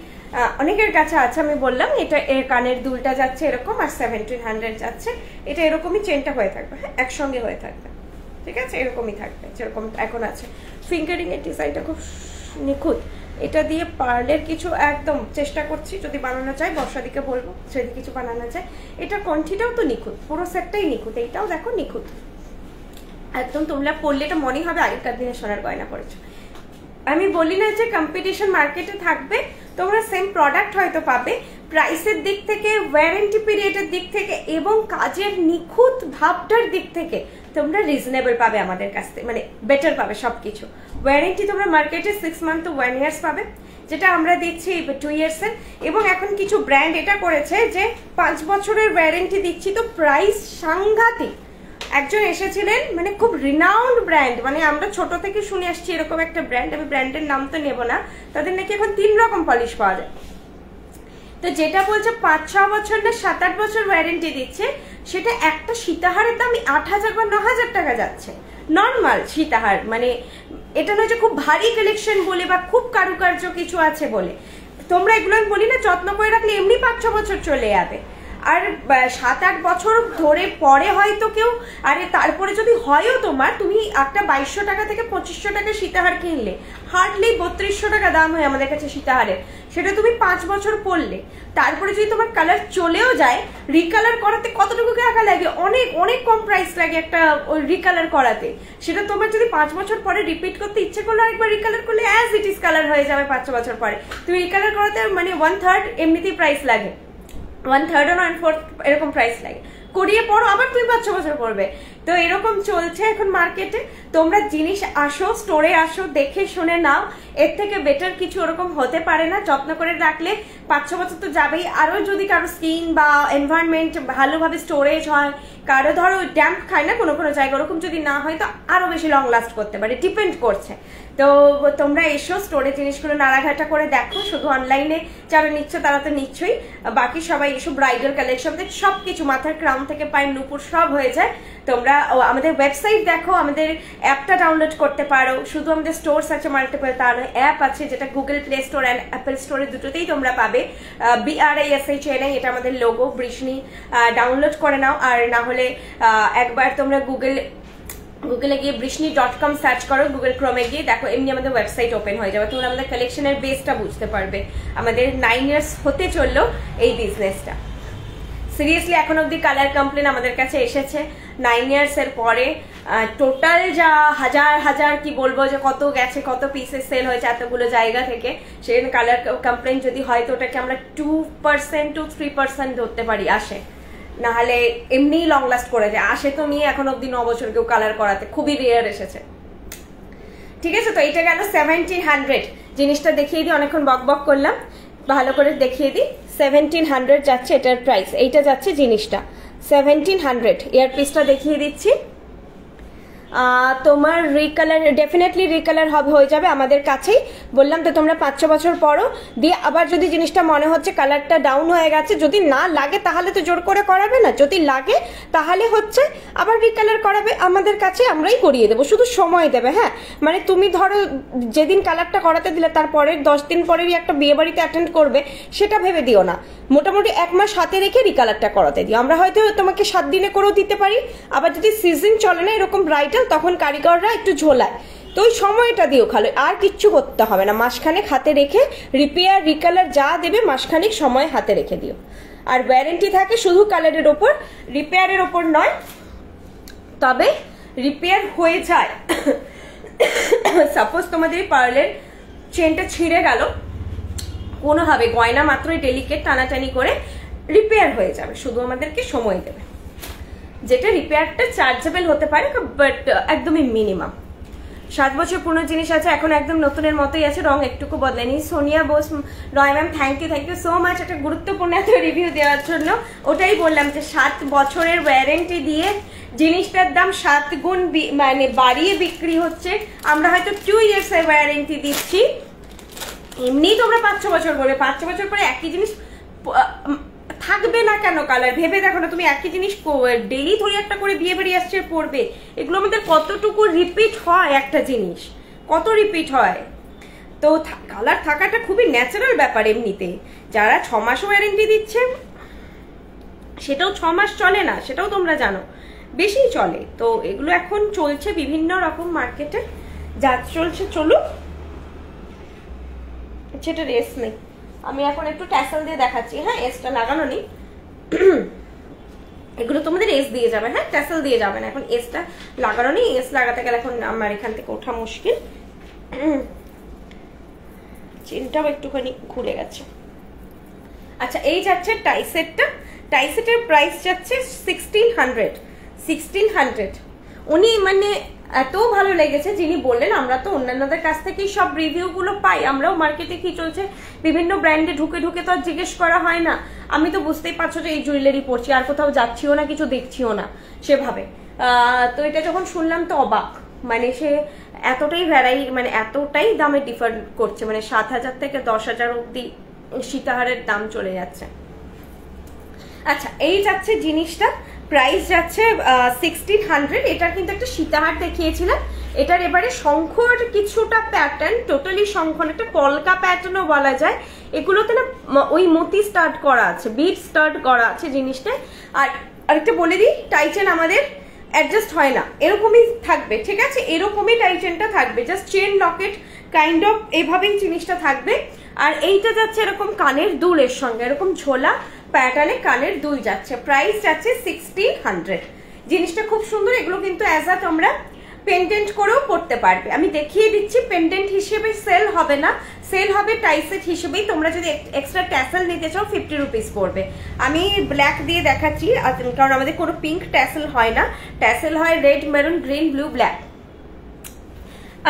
অনেকের কাছে আছে। আমি বললাম এটা এর কানের দুলটা যাচ্ছে এরকম, আর 1700 যাচ্ছে। এটা এরকমই চেনটা হয়ে থাকবে, হ্যাঁ একসঙ্গে হয়ে থাকবে, ঠিক আছে, এরকমই থাকবে যেরকম এখন আছে। ফিঙ্গারিং এর ডিজাইনটা খুব নিখুঁত, এটা দিয়ে পার্লের কিছু একদম চেষ্টা করছি, যদি বানানো যায় বর্ষাদিকে বলবো যদি কিছু বানানো যায়। এটা কণ্ঠিটাও তো নিখুঁত, পুরো সেটটাই নিখুঁত, এইটাও দেখো নিখুঁত একদম। তোমরা পড়লে এটা মনে হবে আগেকার দিনে সোনার গয়না পড়েছো। আমি বলি না যে কম্পিটিশন মার্কেটে থাকবে, তোমরা সেম প্রোডাক্ট হয়তো পাবে, প্রাইসের দিক থেকে, ওয়ারেন্টি পিরিয়ডের দিক থেকে এবং কাজের নিখুঁত ভাবটার দিক থেকে তোমরা রিজনেবল পাবে আমাদের কাছ থেকে, মানে বেটার পাবে সবকিছু। ওয়ারেন্টি তোমরা মার্কেটে 6 মান্থ to 1 ইয়ার্স পাবে, যেটা আমরা দিচ্ছি 2 ইয়ার্সের। এবং এখন কিছু ব্র্যান্ড এটা করেছে যে 5 বছরের ওয়ারেন্টি দিচ্ছি, তো প্রাইস সাংঘাতিক। একজন এসেছিলেন, মানে খুব রিনাউন্ড ব্র্যান্ড, মানে আমরা ছোট থেকে শুনে আসছি এরকম একটা ব্র্যান্ড, আমি ব্র্যান্ডের নাম তো নেব না, তাদের নাকি এখন 3 রকম পলিশ পাওয়া যায়। তো যেটা বলছে 5-6 বছর না 7-8 বছর ওয়ারেন্টি দিচ্ছে, সেটা একটা সীতাহারের দাম 8000 বা 9000 টাকা যাচ্ছে। নর্মাল সীতাহার, মানে এটা নয় যে খুব ভারী কালেকশন বলে বা খুব কারুকার্য কিছু আছে বলে। তোমরা এগুলো আমি বলি না, যত্ন করে রাখলে এমনি 5-6 বছর চলে যাবে। আর 7-8 বছর ধরে পরে হয়তো কেউ, আরে তারপরে যদি হয়ও তোমার, তুমি একটা 2200 টাকা থেকে 2500 টাকা সীতাহার কিনলে, হার্ডলি 3200 টাকা দাম হয় আমাদের কাছে সীতাহারের, সেটা তুমি 5 বছর পরলে, তারপরে যদি তোমার কালার চলেও যায়, রিকালার করাতে কতটুকু টাকা লাগে, অনেক অনেক কম প্রাইস লাগে একটা ওই রিকালার করাতে। সেটা তোমার যদি 5 বছর পরে রিপিট করতে ইচ্ছে করলে আরেকবার রিকালার করলে অ্যাজ ইট ইজ কালার হয়ে যাবে 5 বছর পরে। তুমি রিকালার করাতে মানে 1/3 এমনিতেই প্রাইস লাগে, 1/3 or 1/4 এরকম প্রাইস লাগে, করিয়ে পড়ো আবার তুমি 5-6 বছর পড়বে। তো এরকম চলছে এখন মার্কেটে। তোমরা জিনিস আসো, স্টোরে আসো, দেখে শুনে নাও, এর থেকে বেটার কিছু ওরকম হতে পারে না। যত্ন করে রাখলে 5-6 বছর তো যাবেই। আরো যদি কারো স্কিন বা এনভায়রনমেন্ট ভালোভাবে স্টোরেজ হয়, কারো ধরো ড্যাম্প খায় না কোনো কোনো জায়গায়, ওরকম যদি না হয় তো আরো বেশি লং লাস্ট করতে পারে, ডিপেন্ড করছে। তো তোমরা এসো, স্টোরে জিনিসগুলো নাড়াঘাটা করে দেখো। শুধু অনলাইনে যারা নিচ্ছ তারা তো নিচ্ছই, বাকি সবাই এসো। ব্রাইডাল কালেকশন সবকিছু, মাথার ক্রাউন থেকে পায়ের নুপুর সব হয়ে যায়। তোমরা আমাদের ওয়েবসাইট দেখো, আমাদের অ্যাপটা ডাউনলোড করতে পারো। শুধু আমাদের স্টোরস আছে মাল্টিপল, তার অ্যাপ আছে যেটা Google play store and Apple স্টোরে দুটোতেই তোমরা পাবে। BRISHNI এটা আমাদের লোগো, বৃষ্ণি। ডাউনলোড করে নাও, আর না হলে একবার তোমরা গুগলে গিয়ে বৃষ্ণি.com সার্চ করো, গুগল ক্রোমে গিয়ে দেখো, এমনি আমাদের ওয়েবসাইট ওপেন হয়ে যাবে। তোমরা আমাদের কালেকশনের বেসটা বুঝতে পারবে। আমাদের 9 ইয়ার্স হতে চললো এই বিজনেসটা। সিরিয়াসলি এখন অব্দি কালার কমপ্লেন আমাদের কাছে এসেছে 9 ইয়ার্স এর পরে। টোটাল যা হাজার কি বলবো, যে কত গেছে, কত পিসেস সেল হয়েছে এতগুলো জায়গা থেকে, সেখানে কালার কমপ্লেন যদি হয় তো ওটাকে আমরা 2% to 3% ধরতে পারি আসে, নাহলে এমনি লং লাস্ট করে যায়। আসে তো নিয়ে এখন অব্দি 9 বছর কেউ কালার করাতে, খুবই রেয়ার এসেছে। ঠিক আছে, তো এটা গেল 1700। জিনিসটা দেখিয়ে দিই, অনেকক্ষণ বক বক করলাম, ভালো করে দেখিয়ে দিই। 1700 যাচ্ছে এটার প্রাইস। এইটা যাচ্ছে জিনিসটা 1700। ইয়ারপিসটা দেখিয়ে দিচ্ছি। তোমার রিকালার, ডেফিনেটলি রিকালার হয়ে যাবে আমাদের কাছেই। বললাম তো তোমরা 5-6 বছর পরও দিয়ে, আবার যদি জিনিসটা মনে হচ্ছে কালারটা ডাউন হয়ে গেছে, যদি না লাগে তাহলে তো জোর করে করাবে না, যদি লাগে তাহলে হচ্ছে আবার রিকালার করাবে আমাদের কাছে, আমরাই করিয়ে দেবো, শুধু সময় দেবে। হ্যাঁ, মানে তুমি ধরো যেদিন কালারটা করাতে দিলে তারপরের 10 দিন পরেরই একটা বিয়ে বাড়িতে অ্যাটেন্ড করবে, সেটা ভেবে দিও না। মোটামুটি 1 মাস হাতে রেখে রিকালারটা করাতে দিও। আমরা হয়তো তোমাকে 7 দিনে করেও দিতে পারি। আবার যদি সিজন চলে না এরকম ব্রাইডাল, তখন কারিগররা একটু ঝোলায়, তো ওই সময়টা দিও খালি, আর কিচ্ছু করতে হবে না। মাসখানেক হাতে রেখে রিপেয়ার রিকালার যা দেবে মাসখানেক সময় হাতে রেখে দিও। আর ওয়ারেন্টি থাকে শুধু কালারের ওপর, রিপেয়ারের ওপর নয়। তবে রিপেয়ার হয়ে যায়, সাপোজ তোমাদের পার্লের চেনটা ছিঁড়ে গেল কোনোভাবে, গয়না মাত্রই ডেলিকেট, টানাটানি করে রিপেয়ার হয়ে যাবে, শুধু আমাদেরকে সময় দেবে। যেটা রিপেয়ারটা চার্জেবল হতে পারে, বাট একদমই মিনিমাম। 7 বছর পুরনো জিনিস আছে, এখন একদম নতুনের মতোই আছে, রং একটুকু বদলায়নি। Sonia Bose, Roy ma'am, thank you so much একটা গুরুত্বপূর্ণ একটা রিভিউ দেওয়ার জন্য। ওটাই বললাম যে 7 বছরের ওয়ারেন্টি দিয়ে জিনিসটার দাম 7 গুণ মানে বাড়িয়ে বিক্রি হচ্ছে। আমরা হয়তো 2 ইয়ার্স এর ওয়ারেন্টি দিচ্ছি, এমনি তোমরা 5-6 বছর বলবে। 5-6 বছর পরে একই জিনিস থাকবে না কেন? কালার ভেবে দেখো না, তুমি একই জিনিস ডেইলি ধরে একটা করে বিয়ে বাড়ি আসছে পড়বে, এগুলো আমাদের কতটুকু রিপিট হয়, একটা জিনিস কত রিপিট হয়। তো কালার থাকাটা খুবই ন্যাচারাল ব্যাপার। এমনিতে যারা 6 মাস ওয়ারেন্টি দিচ্ছে, সেটাও 6 মাস চলে না, সেটাও তোমরা জানো, বেশি চলে। তো এগুলো এখন চলছে বিভিন্ন রকম মার্কেটে, যা চলছে চলুক, সেটা রেস নেই। আমি এখন একটু ট্যাসেল দিয়ে দেখাচ্ছি। হ্যাঁ, এসটা লাগানো নেই, এগুলো তোমাদের এস দিয়ে যাবে। হ্যাঁ, ট্যাসেল দিয়ে যাবে না, এখন এসটা লাগানো নেই। এস লাগাতে গেলে এখন আমার এখান থেকে ওঠা মুশকিল। চেনটাও একটুখানি ঘুরে গেছে। আচ্ছা, এই যাচ্ছে টাইসেটটা। টাইসেটের প্রাইস যাচ্ছে 1600। উনি মানে এত ভালো লেগেছে, যিনি বললেন, আমরা তো অন্যান্যদের কাছ থেকেই সব রিভিউ গুলো পাই, আমরাও মার্কেটে কি চলছে বিভিন্ন ব্র্যান্ডে ঢুকে ঢুকে তো আর জিজ্ঞেস করা হয় না। আমি তো বুঝতেই পারছো যে এই জুয়েলারি পরছি, আর কোথাও যাচ্ছিও না, কিছু দেখছিও না সেভাবে। তো এটা যখন শুনলাম তো অবাক, মানে সে এতটাই মানে এতটাই দামে ডিফার করছে, মানে 7,000 থেকে 10,000 অব্দি সীতাহারের দাম চলে যাচ্ছে। আচ্ছা, এই যাচ্ছে জিনিসটা, প্রাইস যাচ্ছে 1600। এটার কিন্তু একটা সীতাহার দেখিয়েছিলাম, এটার এবারে শঙ্খর কিছুটা প্যাটার্ন, টোটালি শঙ্খ, একটা কলকা প্যাটার্নও বলা যায়। এগুলোতে না ওই মতি স্টার্ট করা আছে, বিট স্টার্ট করা আছে জিনিসটা। আর আরেকটা বলে দিই, টাইচেন আমাদের অ্যাডজাস্ট হয় না, এরকমই থাকবে। ঠিক আছে, এরকমই টাইচেনটা থাকবে, just chain Locket kind of এভাবেই জিনিসটা থাকবে। আর এইটা যাচ্ছে এরকম কানের দুলের সঙ্গে, এরকম ঝোলা প্যাটার্নে কানের দুল যাচ্ছে। প্রাইস যাচ্ছে 1600। জিনিসটা খুব সুন্দর। এগুলো কিন্তু অ্যাজ আ তোমরা পেন্ডেন্ট করেও পড়তে পারবে। আমি দেখিয়ে দিচ্ছি, পেন্ডেন্ট হিসেবে সেল হবে না, সেল হবে টাই সেট হিসেবেই। তোমরা যদি এক্সট্রা ট্যাসেল নিতে চাও 50 রুপিস পড়বে। আমি ব্ল্যাক দিয়ে দেখাচ্ছি কারণ আমাদের কোনো পিঙ্ক ট্যাসেল হয় না, ট্যাসেল হয় red, maroon, green, blue, black.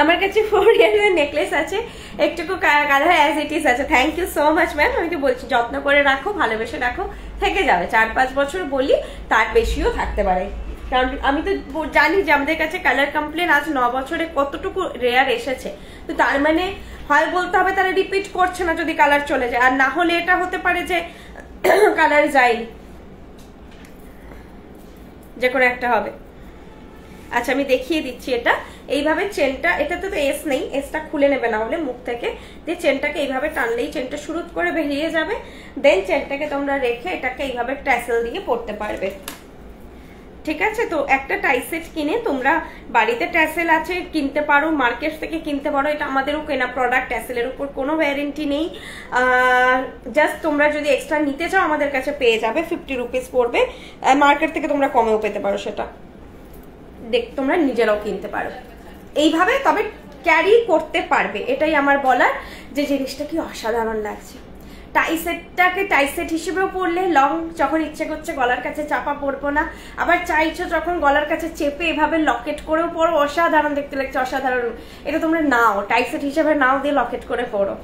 আমার কাছে 4 ইয়ারের নেকলেস আছে, একটুকু কালার অ্যাজ ইট ইজ আছে। Thank you so much ma'am. আমি তো বলছি যত্ন করে রাখো, ভালোবেসে রাখো, থেকে যাবে। 4-5 বছর বলি, তার বেশিও থাকতে পারে। কারণ আমি তো জানি যে আমাদের কাছে কালার কমপ্লেন আজ 9 বছরে কতটুকু রেয়ার এসেছে। তো তার মানে হয় বলতে হবে তারা রিপিট করছে না যদি কালার চলে যায়, আর না হলে এটা হতে পারে যে কালার যায়নি, যে কোনো একটা হবে। আচ্ছা আমি দেখিয়ে দিচ্ছি। এটা এইভাবে চেনটা, এটাতে তো এস নেই, এসটা খুলে নেবে না হলে মুখ থেকে, দিয়ে চেনটাকে এইভাবে টানলেই চেনটা শুরু করে বেরিয়ে যাবে। দেন চেনটাকে তোমরা রেখে এটাকে এইভাবে ট্যাসেল দিয়ে পড়তে পারবে। ঠিক আছে, তো একটা টাই সেট কিনে তোমরা বাড়িতে ট্যাসেল আছে কিনতে পারো, মার্কেট থেকে কিনতে পারো। এটা আমাদেরও কেনা প্রোডাক্ট, ট্যাসেলের উপর কোনো ওয়ারেন্টি নেই। জাস্ট তোমরা যদি এক্সট্রা নিতে চাও আমাদের কাছে পেয়ে যাবে, 50 রুপিস পড়বে। মার্কেট থেকে তোমরা কমেও পেতে পারো, সেটা দেখ তোমরা নিজেরাও কিনতে পারো এইভাবে, তবে ক্যারি করতে পারবে। এটাই আমার বলার, যে জিনিসটা কি অসাধারণ লাগছে। টাই সেটটাকে টাই সেট হিসেবেও পরলে, লং যখন ইচ্ছে করছে গলার কাছে চাপা পরবো না, আবার চাইছো যখন গলার কাছে চেপে এভাবে লকেট করেও পরো, অসাধারণ দেখতে লাগছে, অসাধারণ। এটা তোমরা নাও টাই সেট হিসেবে নাও, দিয়ে লকেট করে পরো,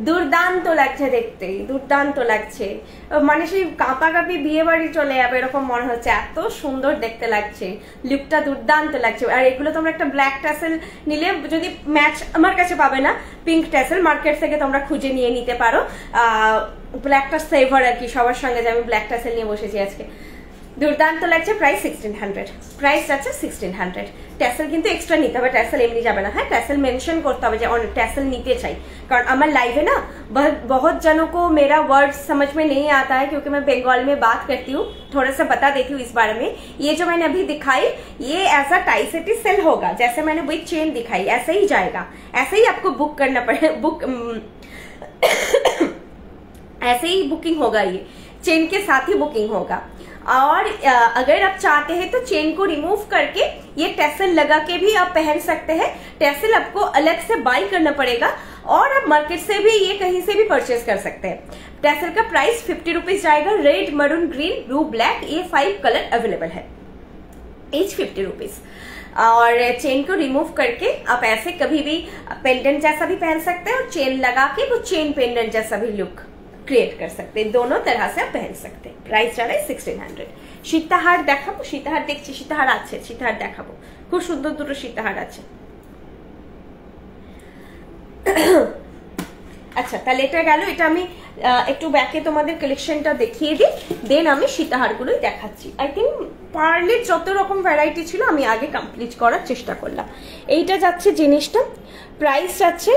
দুর্দান্ত লাগছে দেখতে, দুর্দান্ত লাগছে। মানে সেই কাঁপাকাঁপি বিয়ে বাড়ি চলে যাবে এরকম মনে হচ্ছে, এত সুন্দর দেখতে লাগছে, লুকটা দুর্দান্ত লাগছে। আর এগুলো তোমরা একটা ব্ল্যাক ট্যাসেল নিলে, যদি ম্যাচ আমার কাছে পাবে না, পিঙ্ক ট্যাসেল মার্কেট থেকে তোমরা খুঁজে নিয়ে নিতে পারো। ব্ল্যাকটা সেভার আর কি সবার সঙ্গে, যে আমি ব্ল্যাক ট্যাসেল নিয়ে বসেছি আজকে, দুর্দান্ত লাগছে। প্রাইস 1600, প্রাইস আছে 1600। ট্যাসেল কিন্তু এক্সট্রা নিতে হবে, ট্যাসেল এমনি যাবে না। হ্যাঁ, ট্যাসেল মেনশন করতে হবে যে टैसल नीचे चाहिए, कारण আমার लाइव है ना बहुत जनों को मेरा वर्ड समझ में नहीं आता है, क्योंकि मैं बंगाल में बात करती हूँ, थोड़ा सा बता देती हूँ इस बारे में। ये जो मैंने अभी दिखाई, ये ऐसा टाई सेट ही सेल होगा, जैसे मैंने वही चेन दिखाई ऐसे ही जाएगा, ऐसे ही आपको बुक करना पड़ेगा, बुक ऐसे ही बुकिंग होगा, ये चेन के साथ ही बुकिंग होगा। और अगर आप चाहते हैं तो चेन को रिमूव करके ये टैसल लगा के भी आप पहन सकते हैं। टैसल आपको अलग से बाय करना पड़ेगा, और आप मार्केट से भी ये कहीं से भी परचेज कर सकते हैं। टैसल का प्राइस 50 रुपीज जाएगा। Red, maroon, green, blue, black, ये 5 कलर अवेलेबल है, ईच 50 रुपीज। और चेन को रिमूव करके आप ऐसे कभी भी पेंडेंट जैसा भी पहन सकते हैं, और चेन लगा के वो चेन पेंडेंट जैसा भी लुक क्रिएट कर सकते हैं, दोनों तरह से आप पहन सकते हैं। प्राइस जा रहा है 1600। সীতাহার দেখাবো, সীতাহার দেখছি, সীতাহার আছে, সীতাহার দেখাবো, খুব সুন্দর দুটো সীতাহার আছে। আচ্ছা তাহলে এটা গেল, এটা আমি একটু ব্যাকে তোমাদের কালেকশনটা দেখিয়ে দিই, দেন আমি সীতাহারগুলোই দেখাচ্ছি। আই থিঙ্ক পার্লের যত রকম ভ্যারাইটি ছিল আমি আগে কমপ্লিট করার চেষ্টা করলাম। এইটা যাচ্ছে জিনিসটা, প্রাইস যাচ্ছে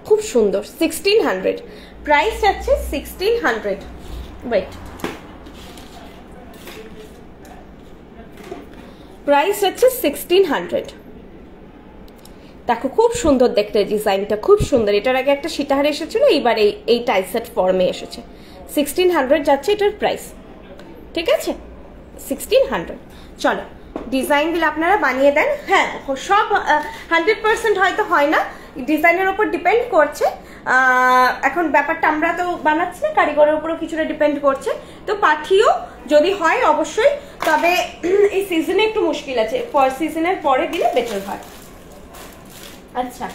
খুব সুন্দর 1600, প্রাইস যাচ্ছে 1600। ওয়েট, প্রাইস হচ্ছে 1600। দেখো খুব সুন্দর দেখতে, ডিজাইনটা খুব সুন্দর। এটার আগে একটা সীতাহার এসেছিল, এইবার এই টাই সেট ফর্মে এসেছে। 1600 যাচ্ছে এটার প্রাইস, ঠিক আছে 1600। চলো ডিজাইন দিলে আপনারা বানিয়ে দেন। হ্যাঁ, সব 100% হয়তো হয় না, ডিজাইনের উপর ডিপেন্ড করছে। এখন ব্যাপারটা আমরা তো বানাচ্ছি না, কারিগরের উপরও কিছুটা ডিপেন্ড করছে। তো পাঠিও যদি হয় অবশ্যই, তবে এই সিজনে একটু মুশকিল আছে, সিজনের পরে দিলে বেটার হয়। আচ্ছা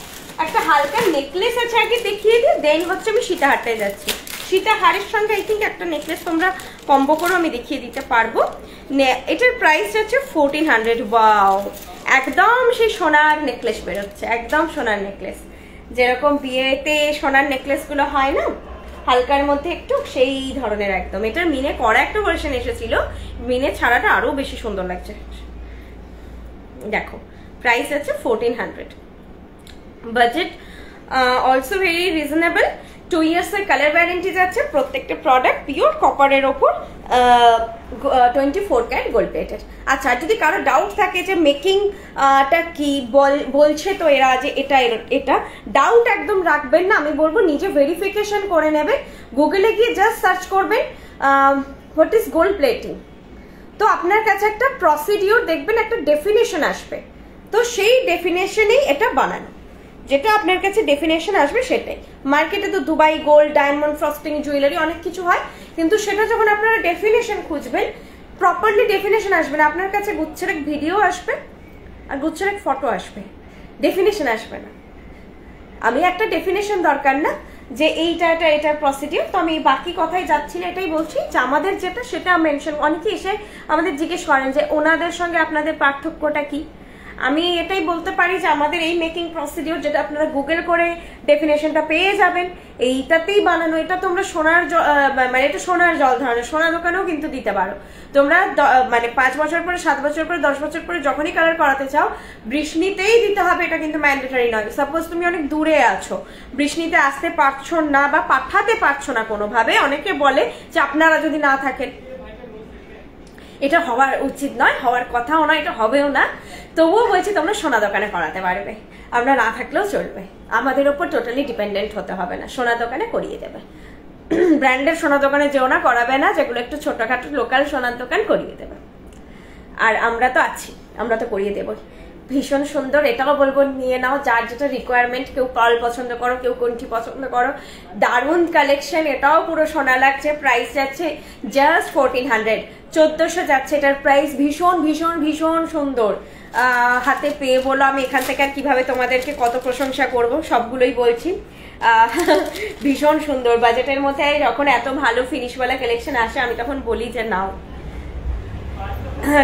একটা হালকা নেকলেস আছে, আগে দেখিয়ে দিই, দেন হচ্ছে আমি সীতাহারটায় যাচ্ছি। সীতাহারের সঙ্গে আই থিঙ্ক একটা নেকলেস তোমরা কম্বো করে আমি দেখিয়ে দিতে পারবো। এটার প্রাইস হচ্ছে 1400। ওয়াও, একদম সেই সোনার নেকলেস বেরোচ্ছে, একদম সোনার নেকলেস, যেরকম বিয়েতে সোনার নেকলেস গুলো হয় না হালকার মধ্যে একটু, সেই ধরনের একদম। এটার মিনে করা একটা ভার্সন এসেছিল, মিনে ছাড়াটা আরো বেশি সুন্দর লাগছে। দেখো প্রাইস আছে 1400। Budget also very reasonable. 2 years এর কালার ওয়ারেন্টি যাচ্ছে। প্রত্যেকটা প্রোডাক্ট পিওর কপারের ওপর 24 ক্যারেট গোল্ড প্লেটেড। আচ্ছা, যদি কারো ডাউট থাকে যে মেকিংটা কি বলছে তো এরা যে এটা ডাউট একদম রাখবেন না। আমি বলবো নিজে ভেরিফিকেশন করে নেবেন, গুগলে গিয়ে জাস্ট সার্চ করবেন হোয়াট ইজ গোল্ড প্লেটিং, তো আপনার কাছে একটা প্রসিডিওর দেখবেন, একটা ডেফিনেশন আসবে, তো সেই ডেফিনেশনেই এটা বানানো। যেটা আপনার কাছে ডেফিনেশন আসবে সেটাই। মার্কেটে তো Dubai gold, diamond, frosting, jewellery অনেক কিছু হয়, কিন্তু সেটা যখন আপনারা ডেফিনেশন খুঁজবেন, প্রপারলি ডেফিনেশন আসবে না, আপনার কাছে গুচ্ছের এক ভিডিও আসবে আর গুচ্ছের এক ফটো আসবে, ডেফিনেশন আসবে না। আমি একটা ডেফিনেশন দরকার না যে এটার প্রসিডিউর, তো আমি বাকি কথাই যাচ্ছি না, এটাই বলছি যে আমাদের যেটা সেটা মেনশন। অনেকে এসে আমাদের জিজ্ঞেস করেন যে ওনাদের সঙ্গে আপনাদের পার্থক্যটা কি। আমি এটাই বলতে পারি যে আমাদের এই মেকিং প্রসিডিউর, যেটা আপনারা গুগল করে ডেফিনেশনটা পেয়ে যাবেন, এইটাতেই বানানো। এটা তোমরা সোনার মানে এটা সোনার জল ধরনের, সোনা দোকানেও কিন্তু দিতে পারো তোমরা। মানে 5 বছর পরে, 7 বছর পরে, 10 বছর পরে যখনই কালার করাতে চাও, বৃষ্ণিতেই দিতে হবে, এটা কিন্তু ম্যান্ডেটরি নয়। সাপোজ তুমি অনেক দূরে আছো, বৃষ্ণিতে আসতে পারছো না বা পাঠাতে পারছো না কোনোভাবে, অনেকে বলে যে আপনারা যদি না থাকেন, এটা হওয়ার উচিত নয়, হওয়ার কথাও নয়, এটা হবেও না। তবুও বলছি তোমরা সোনা দোকানে করাতে পারবে, আমরা না থাকলেও চলবে, আমাদের ওপর টোটালি ডিপেন্ডেন্ট হতে হবে না, সোনা দোকানে করিয়ে দেবে। ব্র্যান্ডের সোনা দোকানে যেও না, করাবে না, যেগুলো একটু ছোটখাটো লোকাল সোনার দোকান করিয়ে দেবে। আর আমরা তো আছি, আমরা তো করিয়ে দেবো। ভীষণ সুন্দর, এটাও বলবো নিয়ে নাও যার যেটা রিকোয়ারমেন্ট। কেউ পার্ল পছন্দ করো, কেউ কণ্ঠি পছন্দ করো, দারুণ কালেকশন। এটাও পুরো সোনা লাগছে, প্রাইস যাচ্ছে জাস্ট 1400, 1400 যাচ্ছে এটার প্রাইস। ভীষণ ভীষণ ভীষণ সুন্দর, হাতে পেয়ে বলো। আমি এখান থেকে আর কিভাবে তোমাদেরকে কত প্রশংসা করব, সবগুলোই বলছি। ভীষণ সুন্দর বাজেটের মধ্যে যখন এত ভালো ফিনিশওয়ালা কালেকশন আসে, আমি তখন বলি যে নাও।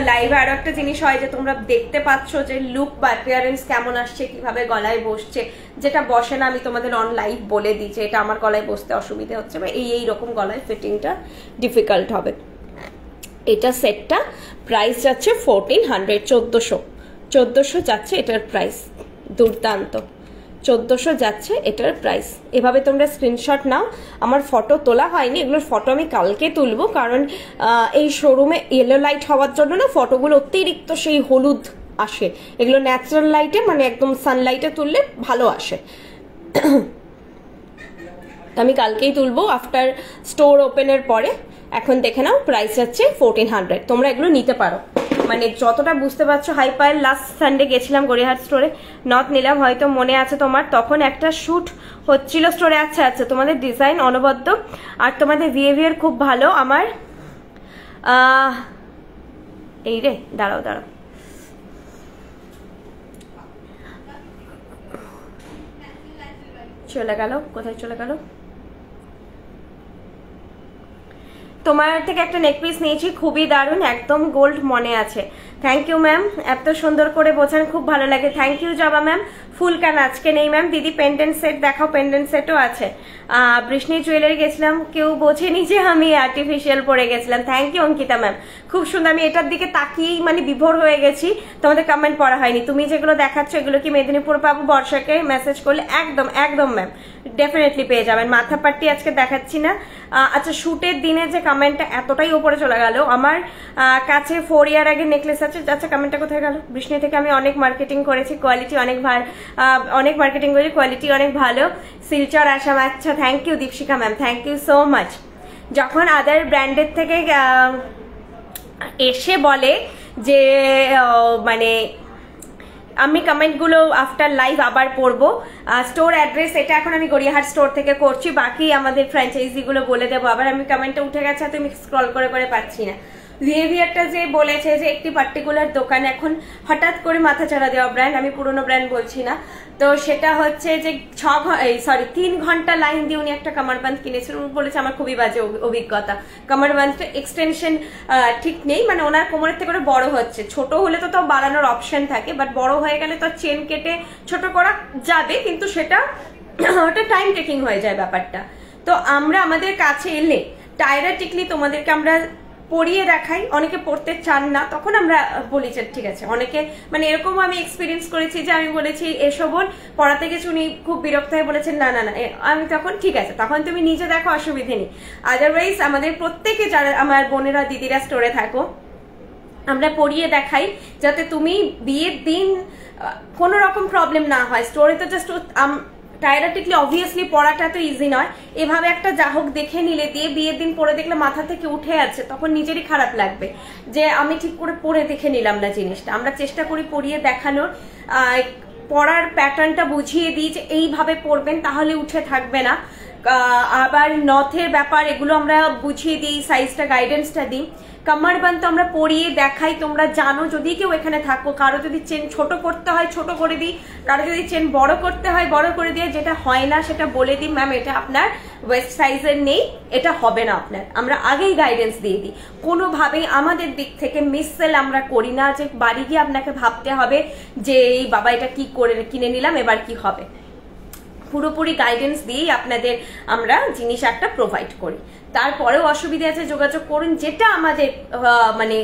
লাইভে আরো একটা জিনিস হয় যে তোমরা দেখতে পাচ্ছ যে লুক বা অ্যাপিয়ারেন্স কেমন আসছে, কিভাবে গলায় বসছে, যেটা বসে না আমি তোমাদের অন লাইভ বলে দিই যে এটা আমার গলায় বসতে অসুবিধা হচ্ছে বা এই রকম গলায় ফিটিংটা ডিফিকাল্ট হবে। এটা সেটটা প্রাইস যাচ্ছে 1400, 1400 যাচ্ছে এটার প্রাইস। দুর্দান্ত, 1400 যাচ্ছে এটার প্রাইস। এভাবে তোমরা স্ক্রিনশট নাও। আমার ফটো তোলা হয়নি, এগুলোর ফটো আমি কালকে তুলবো, কারণ এই শোরুমে ইয়েলো লাইট হওয়ার জন্য না ফটোগুলো অতিরিক্ত সেই হলুদ আসে। এগুলো ন্যাচারাল লাইটে, মানে একদম সানলাইটে তুললে ভালো আসে। আমি কালকেই তুলবো আফটার স্টোর ওপেনের পরে। এখন দেখে নাও প্রাইস যাচ্ছে 1400। তোমরা এগুলো নিতে পারো, মানে যতটা বুঝতে পারছো। হাইপার লাস্ট সানডে গেছিলাম গড়িয়াহাট স্টোরে, নথ নিলাম, হয়তো মনে আছে তোমার, তখন একটা শ্যুট হচ্ছিল স্টোরে। আচ্ছা আচ্ছা, তোমাদের ডিজাইন অনবদ্য আর তোমাদের বিহেভিয়ার খুব ভালো। আমার এই রে, দাঁড়াও দাঁড়াও, চলে গেল, কোথায় চলে গেল? তোমার থেকে একটা নেক পিস নিয়েছি, খুবই দারুণ, একদম গোল্ড, মনে আছে। থ্যাংক ইউ ম্যাম, এত সুন্দর করে বোঝান, খুব ভালো লাগে। থ্যাংক ইউ জবা ম্যাম। ফুল কান আজকে নেই ম্যাম। দিদি পেন্ডেন্ট সেট দেখাও, পেন্ডেন্ট সেটও আছে। বৃষ্ণি জুয়েলারি গেছিলাম, কেউ বোঝেনি যে আমি আর্টিফিশিয়াল পরে গেছিলাম। থ্যাংক ইউ অঙ্কিতা ম্যাম, খুব সুন্দর। আমি এটার দিকে তাকিয়েই মানে বিভোর হয়ে গেছি, তোমাদের কমেন্ট পড়া হয়নি। তুমি যেগুলো দেখাচ্ছ এগুলো কি মেদিনীপুর পাবো? বর্ষাকে মেসেজ করলে একদম একদম ম্যাম ডেফিনেটলি পেয়ে যাবেন। মাথা পাট্টি আজকে দেখাচ্ছি না। আচ্ছা, শুটের দিনে যে কমেন্টটা এতটাই উপরে চলে গেল, আমার কাছে 4 ইয়ার আগে নেকলেস আছে। আচ্ছা, কমেন্টটা কোথায় গেল? বৃষ্ণি থেকে আমি অনেক মার্কেটিং করেছি, কোয়ালিটি অনেক ভালো, অনেক মার্কেটিং করেছি, কোয়ালিটি অনেক ভালো। শিলচর আসাম। আচ্ছা, thank you Dipshika ma'am, thank you so much. যখন আদার ব্র্যান্ডের থেকে এসে বলে যে মানে আমি কমেন্টগুলো আফটার লাইভ আবার পড়বো। স্টোর অ্যাড্রেস এটা এখন আমি গড়িয়াহাট স্টোর থেকে করছি, বাকি আমাদের ফ্র্যাঞ্চাইজিগুলো বলে দেবো। আবার আমি কমেন্টটা উঠে গেছে, তুমি স্ক্রল করে করে পাচ্ছি না। বিহেভিয়ারটা যে বলেছে যে একটি পার্টিকুলার দোকান এখন হঠাৎ করে মাথা চাড়া দেওয়া ব্র্যান্ড, আমি পুরোনো ব্র্যান্ড বলছি না, তো সেটা হচ্ছে যে 3 ঘন্টা লাইন দিয়ে উনি একটা কামারবান্ধ কিনেছিলেন। উনি বলেছে আমার খুবই বাজে অভিজ্ঞতা, কামারবান্ধটা এক্সটেনশন ঠিক নেই, মানে ওনার কোমরের থেকে বড় হচ্ছে। ছোট হলে তো তাও বাড়ানোর অপশন থাকে, বাট বড় হয়ে গেলে তো চেন কেটে ছোট করা যাবে, কিন্তু সেটা ওটা টাইম টেকিং হয়ে যায় ব্যাপারটা। তো আমরা আমাদের কাছে এলে টায়রা টিকলি তোমাদেরকে আমরা পরিয়ে দেখাই, অনেকে পড়তে চান না, তখন আমরা বলি যে ঠিক আছে। অনেকে মানে এরকম আমি এক্সপিরিয়েন্স করেছি যে আমি বলেছি এসো বোন, পড়াতে গেছি, উনি খুব বিরক্ত হয়ে বলেছেন না না না, আমি তখন ঠিক আছে, তখন তুমি নিজে দেখো, অসুবিধে নেই। আদারওয়াইজ আমাদের প্রত্যেকে যারা আমার বোনেরা দিদিরা স্টোরে থাকো, আমরা পড়িয়ে দেখাই যাতে তুমি বিয়ের দিন কোনো রকম প্রবলেম না হয়। স্টোরে তো জাস্ট টায়রা টিকলি অবভিয়াসলি পড়াটা তো ইজি নয়, এভাবে একটা জাহক দেখে নিলে দিয়ে বিয়ের দিন পরে দেখলে মাথা থেকে উঠে আছে, তখন নিজেরই খারাপ লাগবে যে আমি ঠিক করে পড়ে দেখে নিলাম না জিনিসটা। আমরা চেষ্টা করি পড়িয়ে দেখানোর। পরার প্যাটার্নটা বুঝিয়ে দিই যে এইভাবে পরবেন, তাহলে উঠে থাকবে না। আবার নথের ব্যাপার এগুলো আমরা বুঝিয়ে দিই, সাইজটা গাইডেন্সটা দিই। কামারবান তো আমরা পরিয়ে দেখাই, তোমরা জানো। যদি কেউ এখানে থাকো, কারো যদি চেন ছোট করতে হয় ছোট করে দিই, কারো যদি চেন বড় করতে হয় বড় করে দিয়ে, যেটা হয় না সেটা বলে দিই, ম্যাম এটা আপনার ওয়েস্ট সাইজের নেই, এটা হবে না আপনার, আমরা আগেই গাইডেন্স দিয়ে দিই। কোনোভাবেই আমাদের দিক থেকে মিসসেল আমরা করি না, যে বাড়ি গিয়ে আপনাকে ভাবতে হবে যে এই বাবা এটা কি করে কিনে নিলাম, এবার কি হবে। পুরোপুরি গাইডেন্স দিয়েই আপনাদের আমরা জিনিস একটা প্রোভাইড করি। তারপরেও অসুবিধা আছে যোগাযোগ করুন, যেটা আমাদের মানে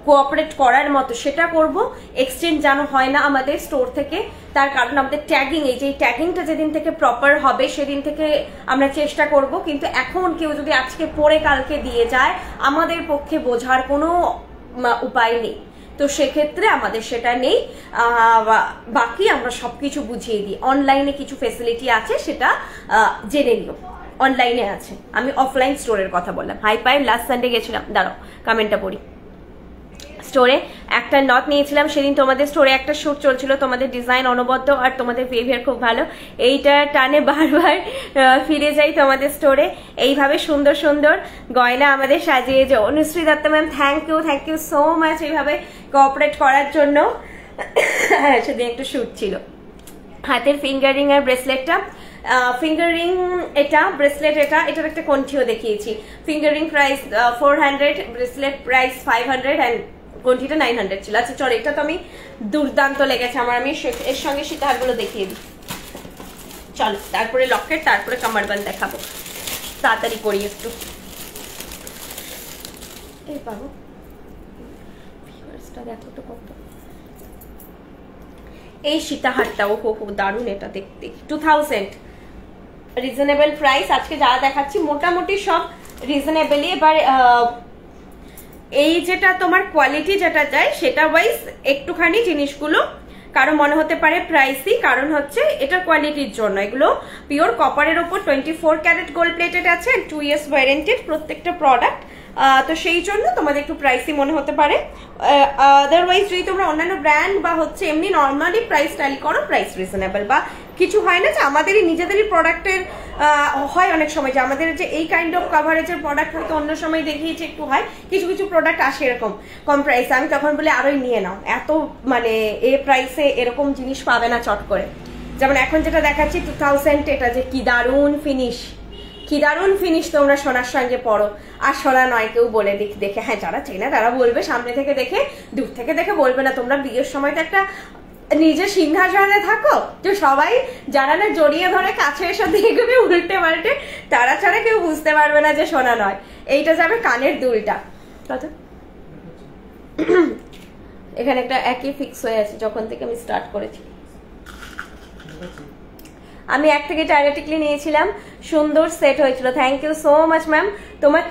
কোঅপারেট করার মতো সেটা করব। এক্সচেঞ্জ যেন হয় না আমাদের স্টোর থেকে, তার কারণ আমাদের ট্যাগিং, এই যে ট্যাগিংটা যেদিন থেকে প্রপার হবে সেদিন থেকে আমরা চেষ্টা করব। কিন্তু এখন কেউ যদি আজকে পরে কালকে দিয়ে যায়, আমাদের পক্ষে বোঝার কোনো উপায় নেই, তো সেক্ষেত্রে আমাদের সেটা নেই। বাকি আমরা সবকিছু বুঝিয়ে দিই। অনলাইনে কিছু ফেসিলিটি আছে, সেটা জেনে নিও, অনলাইনে আছে। আমি অফলাইন স্টোরের কথা বললাম। হাইপাই লাস্ট সানডে গেছিলাম, দাঁড়াও কমেন্টটা পড়ি। স্টোরে একটা নথ নিয়েছিলাম সেদিন, তোমাদের স্টোরে একটা শুট চলছিল, তোমাদের ডিজাইন অনবদ্য আর তোমাদের বিহেভিয়ার খুব ভালো। এইটা টানে বারবার ফিরে যাই তোমাদের স্টোরে। এইভাবে সুন্দর সুন্দর গয়না আমাদের সাজিয়ে যে Anushree Dutta ma'am, thank you so much এইভাবে কোঅপারেট করার জন্য। সেদিন একটু শুট ছিল। হাতের ফিঙ্গারিং আর ব্রেসলেটটা, ফিঙ্গারিং এটা, ব্রেসলেট এটা, এটার একটা কণ্ঠিও দেখিয়েছি। Finger ring price 400, bracelet price 500 and কণ্ঠিটা 900 ছিল। আচ্ছা চল, এটা তো আমি দুর্দান্ত লেগেছে আমার, আমি এর সঙ্গে সীতাহারগুলো দেখিয়ে দিই। চল, তারপরে লকেট, তারপরে কামারবান্দ দেখাবো। তাড়াতাড়ি করি একটু। এই পাবো ভিউয়ার্সটা দেখো তো কত। এই সীতাহারটা ও হো দারুণ, এটা দেখতে 2000 রিজনেবল প্রাইস। আজকে যা দেখাচ্ছি মোটামুটি সব রিজনেবলই। এবার এই যেটা তোমার কোয়ালিটি যেটা চাই সেটা ওয়াইজ একটুখানি জিনিসগুলো কারো মনে হতে পারে প্রাইসই, কারণ হচ্ছে এটা কোয়ালিটির জন্য। এগুলো পিওর কপারের ওপর 24 ক্যারেট গোল্ড প্লেটেড আছে, 2 years ওয়ারেন্টেড প্রত্যেকটা প্রোডাক্ট। তো সেই জন্য তোমাদের একটু প্রাইসই মনে হতে পারে। আদারওয়াইজ যদি তোমরা অন্যান্য ব্র্যান্ড বা হচ্ছে এমনি নর্মালি প্রাইস ট্যালি করো, প্রাইস রিজনেবল। বা কিছু হয় না যে আমাদেরই নিজেদেরই প্রোডাক্টের হয় অনেক সময় যে আমাদের যে এই কাইন্ড অফ কাভারেজের প্রোডাক্ট হয়তো অন্য সময় দেখিয়েছে একটু হয়, কিছু কিছু প্রোডাক্ট আসে এরকম কম প্রাইসে, আমি তখন বলি আরোই নিয়ে নাও, এত মানে এ প্রাইসে এরকম জিনিস পাবে না চট করে। যেমন এখন যেটা দেখাচ্ছি 2000, এটা যে কি দারুণ ফিনিশ, কি দারুণ ফিনিশ। তোমরা সোনার সঙ্গে পড়ো, আর সোনা নয় কেউ বলে দেখে, হ্যাঁ যারা চেনা তারা বলবে, সামনে থেকে দেখে, দূর থেকে দেখে বলবে না। তোমরা বিয়ের সময় তো একটা নিজের সিংহাসনে থাকো, যে সবাই যারা না জড়িয়ে ধরে কাছে এসে দেখবে উল্টে পাল্টে, তারা ছাড়া কেউ বুঝতে পারবে না যে সোনা নয়। এইটা যাবে কানের দুলটা, কত এখানে একটা একই ফিক্স হয়ে আছে যখন থেকে আমি স্টার্ট করেছি। আমি এক থেকে টাইরেটিকলি নিয়েছিলাম, সুন্দর সেট হয়েছিল। Thank you so much ma'am. তোমার